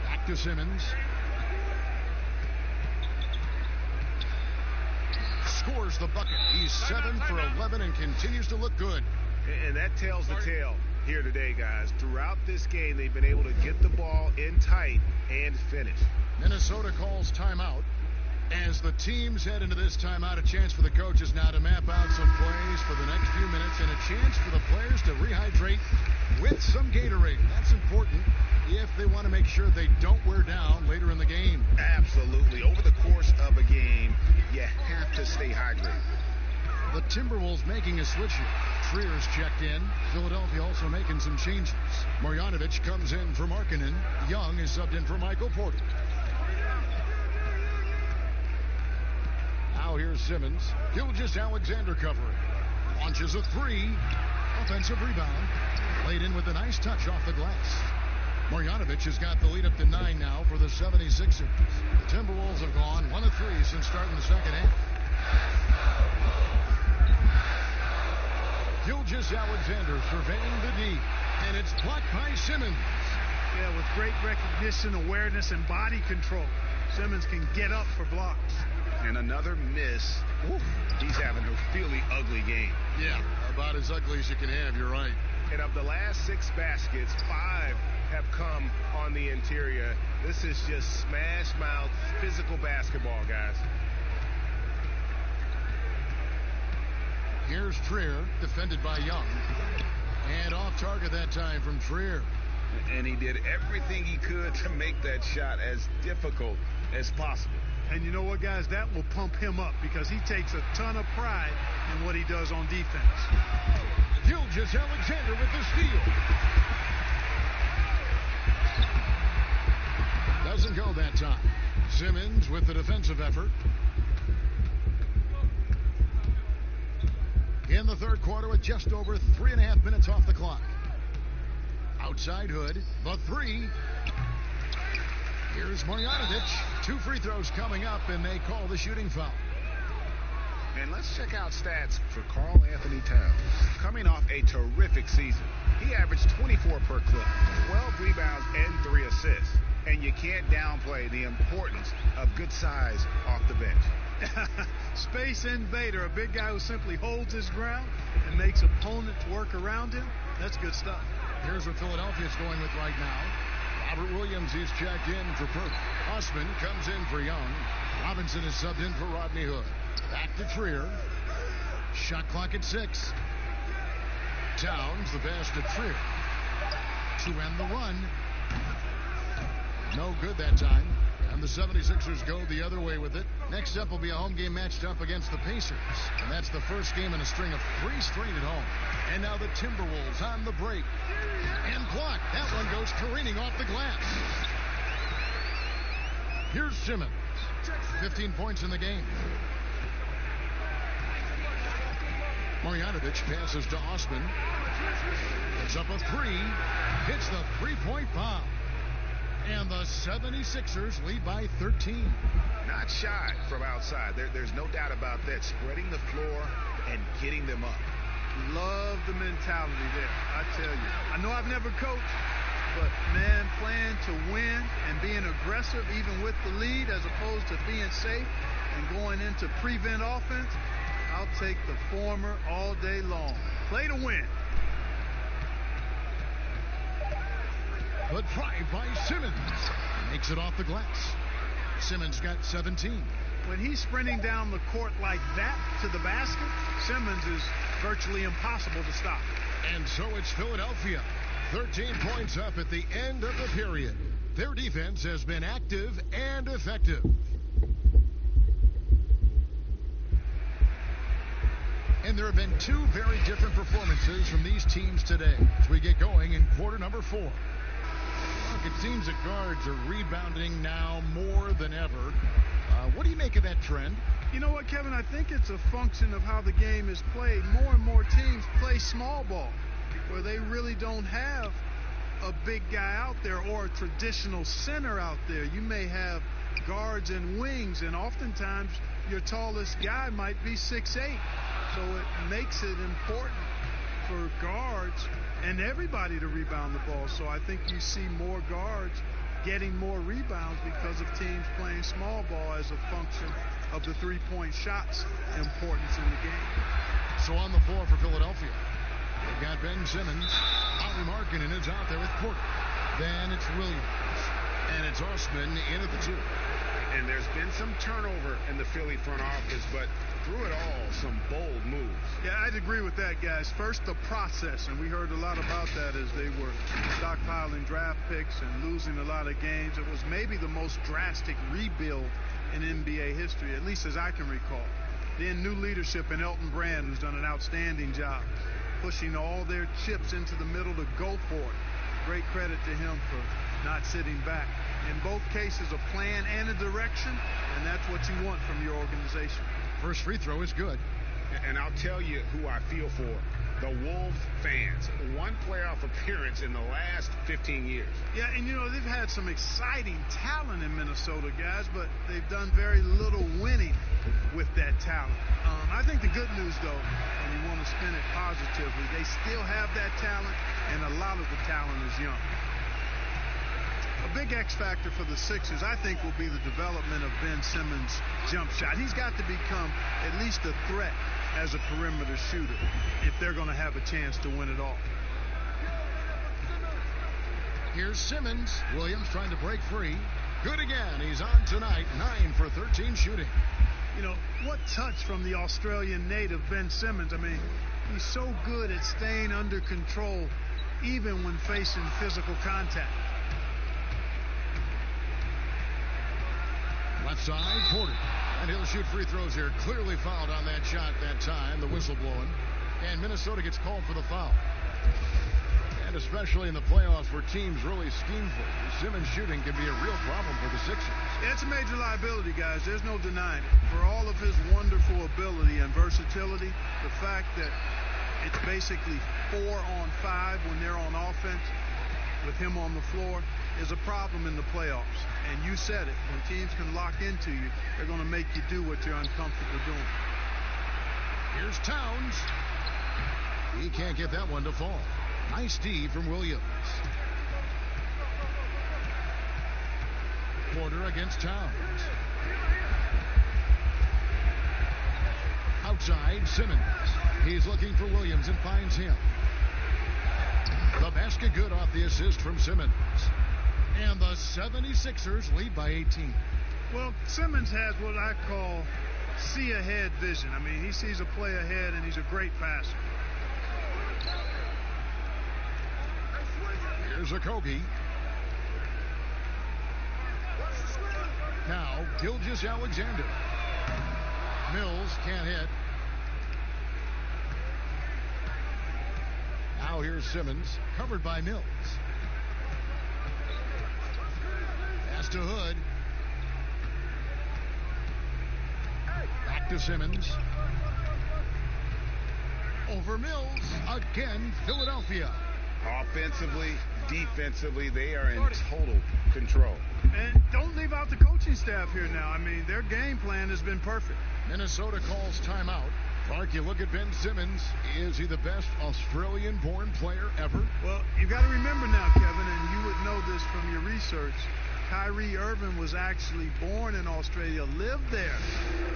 Speaker 1: Back to Simmons. Scores the bucket. He's 7 for 11 and continues to look good.
Speaker 6: And that tells the tale here today, guys. Throughout this game, they've been able to get the ball in tight and finish.
Speaker 1: Minnesota calls timeout. As the teams head into this timeout, a chance for the coaches now to map out some plays for the next few minutes and a chance for the players to rehydrate with some Gatorade. That's important if they want to make sure they don't wear down later in the game.
Speaker 3: Absolutely. Over the course of a game, you have to stay hydrated.
Speaker 1: The Timberwolves making a switch here. Trier's checked in. Philadelphia also making some changes. Marjanovic comes in for Markkanen. Young is subbed in for Michael Porter. Now here's Simmons. Gilgeous-Alexander covering. Launches a three. Offensive rebound. Laid in with a nice touch off the glass. Marjanovic has got the lead up to 9 now for the 76ers. The Timberwolves have gone 1 of 3 since starting the second half. Gilgeous-Alexander surveying the D, and it's blocked by Simmons.
Speaker 2: Yeah, with great recognition, awareness, and body control, Simmons can get up for blocks.
Speaker 3: And another miss. Oof, he's having a really ugly game.
Speaker 1: Yeah, about as ugly as you can have, you're right.
Speaker 6: And of the last 6 baskets, 5 have come on the interior. This is just smash mouth, physical basketball, guys.
Speaker 1: Here's Trier, defended by Young. And off target that time from Trier.
Speaker 3: And he did everything he could to make that shot as difficult as possible.
Speaker 2: And you know what, guys? That will pump him up because he takes a ton of pride in what he does on defense.
Speaker 1: Gilgeous-Alexander with the steal. Doesn't go that time. Simmons with the defensive effort. In the third quarter with just over 3.5 minutes off the clock. Outside Hood, the three. Here's Marjanovic. 2 free throws coming up, and they call the shooting foul.
Speaker 3: And let's check out stats for Karl Anthony Towns. Coming off a terrific season, he averaged 24 per clip, 12 rebounds, and 3 assists. And you can't downplay the importance of good size off the bench.
Speaker 2: Space invader, a big guy who simply holds his ground and makes opponents work around him. That's good stuff.
Speaker 1: Here's what Philadelphia's going with right now. Robert Williams is checked in for Perk. Osman comes in for Young. Robinson is subbed in for Rodney Hood. Back to Trier. Shot clock at 6. Towns, the pass to Trier. To end the run. No good that time. And the 76ers go the other way with it. Next up will be a home game matched up against the Pacers. And that's the first game in a string of 3 straight at home. And now the Timberwolves on the break. And blocked. That one goes careening off the glass. Here's Simmons. 15 points in the game. Marjanovic passes to Osman. Puts up a 3. Hits the three-point foul. And the 76ers lead by 13.
Speaker 3: Not shy from outside. There's no doubt about that. Spreading the floor and getting them up.
Speaker 2: Love the mentality there, I tell you. I know I've never coached, but, man, playing to win and being aggressive even with the lead as opposed to being safe and going into prevent offense, I'll take the former all day long. Play to win.
Speaker 1: But tried by Simmons. Makes it off the glass. Simmons got 17.
Speaker 2: When he's sprinting down the court like that to the basket, Simmons is virtually impossible to stop.
Speaker 1: And so it's Philadelphia. 13 points up at the end of the period. Their defense has been active and effective. And there have been 2 very different performances from these teams today as we get going in quarter number 4. Look, it seems that guards are rebounding now more than ever. What do you make of that trend?
Speaker 2: You know what, Kevin? I think it's a function of how the game is played. More and more teams play small ball, where they really don't have a big guy out there or a traditional center out there. You may have guards and wings, and oftentimes your tallest guy might be 6'8". So it makes it important for guards and everybody to rebound the ball. So I think you see more guards getting more rebounds because of teams playing small ball as a function of the three-point shots importance in the game.
Speaker 1: So on the floor for Philadelphia, they've got Ben Simmons. Ollie Markkanen is out there with Porter. Then it's Williams. And it's Osman in at the 2.
Speaker 6: And there's been some turnover in the Philly front office, but through it all, some bold moves.
Speaker 2: Yeah, I'd agree with that, guys. First, the process, and we heard a lot about that as they were stockpiling draft picks and losing a lot of games. It was maybe the most drastic rebuild in NBA history, at least as I can recall. Then new leadership in Elton Brand, who's done an outstanding job, pushing all their chips into the middle to go for it. Great credit to him for not sitting back. In both cases, a plan and a direction, and that's what you want from your organization.
Speaker 1: First free throw is good.
Speaker 6: And I'll tell you who I feel for. The Wolves fans. One playoff appearance in the last 15 years.
Speaker 2: Yeah, and they've had some exciting talent in Minnesota, guys, but they've done very little winning with that talent. I think the good news, though, and you want to spin it positively, they still have that talent, and a lot of the talent is young. A big X factor for the Sixers, I think, will be the development of Ben Simmons' jump shot. He's got to become at least a threat as a perimeter shooter if they're going to have a chance to win it all.
Speaker 1: Here's Simmons. Williams trying to break free. Good again. He's on tonight. 9 for 13 shooting.
Speaker 2: What touch from the Australian native, Ben Simmons. I mean, he's so good at staying under control even when facing physical contact.
Speaker 1: Left side, Porter. And he'll shoot free throws here. Clearly fouled on that shot that time. The whistle blowing. And Minnesota gets called for the foul. And especially in the playoffs where teams really scheme for you, Simmons shooting can be a real problem for the Sixers.
Speaker 2: It's a major liability, guys. There's no denying it. For all of his wonderful ability and versatility, the fact that it's basically 4 on 5 when they're on offense with him on the floor is a problem in the playoffs. And you said it. When teams can lock into you, they're going to make you do what you're uncomfortable doing.
Speaker 1: Here's Towns. He can't get that one to fall. Nice D from Williams. Porter against Towns. Outside, Simmons. He's looking for Williams and finds him. The basket good off the assist from Simmons. And the 76ers lead by 18.
Speaker 2: Well, Simmons has what I call see-ahead vision. I mean, he sees a play ahead, and he's a great passer.
Speaker 1: Here's Okogie. Now, Gilgeous-Alexander. Mills can't hit. Now here's Simmons, covered by Mills. Pass to Hood. Back to Simmons. Over Mills. Again, Philadelphia.
Speaker 6: Offensively, defensively, they are in total control.
Speaker 2: And don't leave out the coaching staff here now. I mean, their game plan has been perfect.
Speaker 1: Minnesota calls timeout. Clark, you look at Ben Simmons. Is he the best Australian-born player ever?
Speaker 2: Well, you got to remember now, Kevin, and you would know this from your research, Kyrie Irving was actually born in Australia, lived there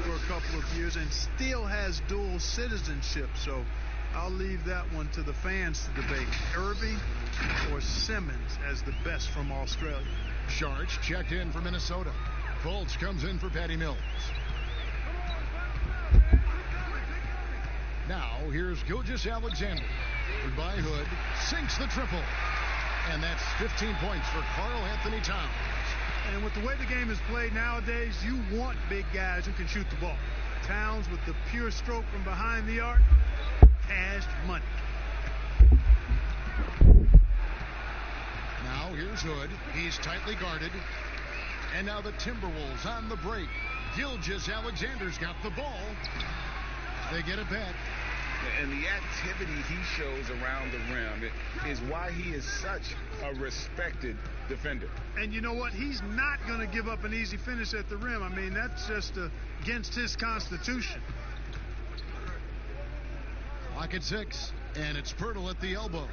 Speaker 2: for a couple of years, and still has dual citizenship. So I'll leave that one to the fans to debate. Irving or Simmons as the best from Australia.
Speaker 1: Sharch checked in for Minnesota. Fultz comes in for Patty Mills. Now, here's Gilgeous-Alexander. Goodbye, Hood. Sinks the triple. And that's 15 points for Karl Anthony Towns.
Speaker 2: And with the way the game is played nowadays, you want big guys who can shoot the ball. Towns with the pure stroke from behind the arc, cash money.
Speaker 1: Now, here's Hood. He's tightly guarded. And now the Timberwolves on the break. Gilgeous-Alexander's got the ball. They get a bet.
Speaker 9: And the activity he shows around the rim is why he is such a respected defender.
Speaker 2: And you know what? He's not going to give up an easy finish at the rim. I mean, that's just against his constitution.
Speaker 1: Clock at 6, and it's Pirtle at the elbow.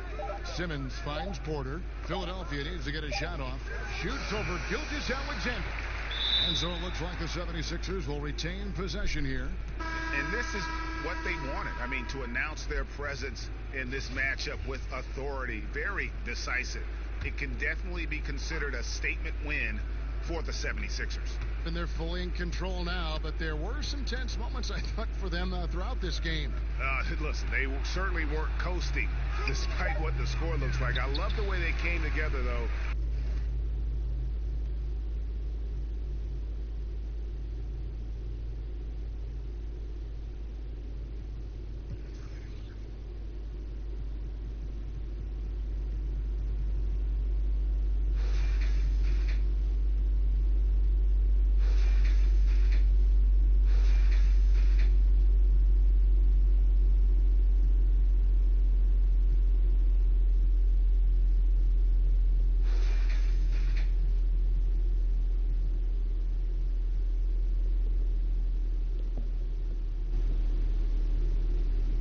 Speaker 1: Simmons finds Porter. Philadelphia needs to get a shot off. Shoots over Gilgeous-Alexander. And so it looks like the 76ers will retain possession here.
Speaker 3: And this is what they wanted. I mean, to announce their presence in this matchup with authority, very decisive. It can definitely be considered a statement win for the 76ers.
Speaker 1: and they're fully in control now, but there were some tense moments, I thought, for them throughout this game.
Speaker 6: Listen, they certainly weren't coasting despite what the score looks like. I love the way they came together, though.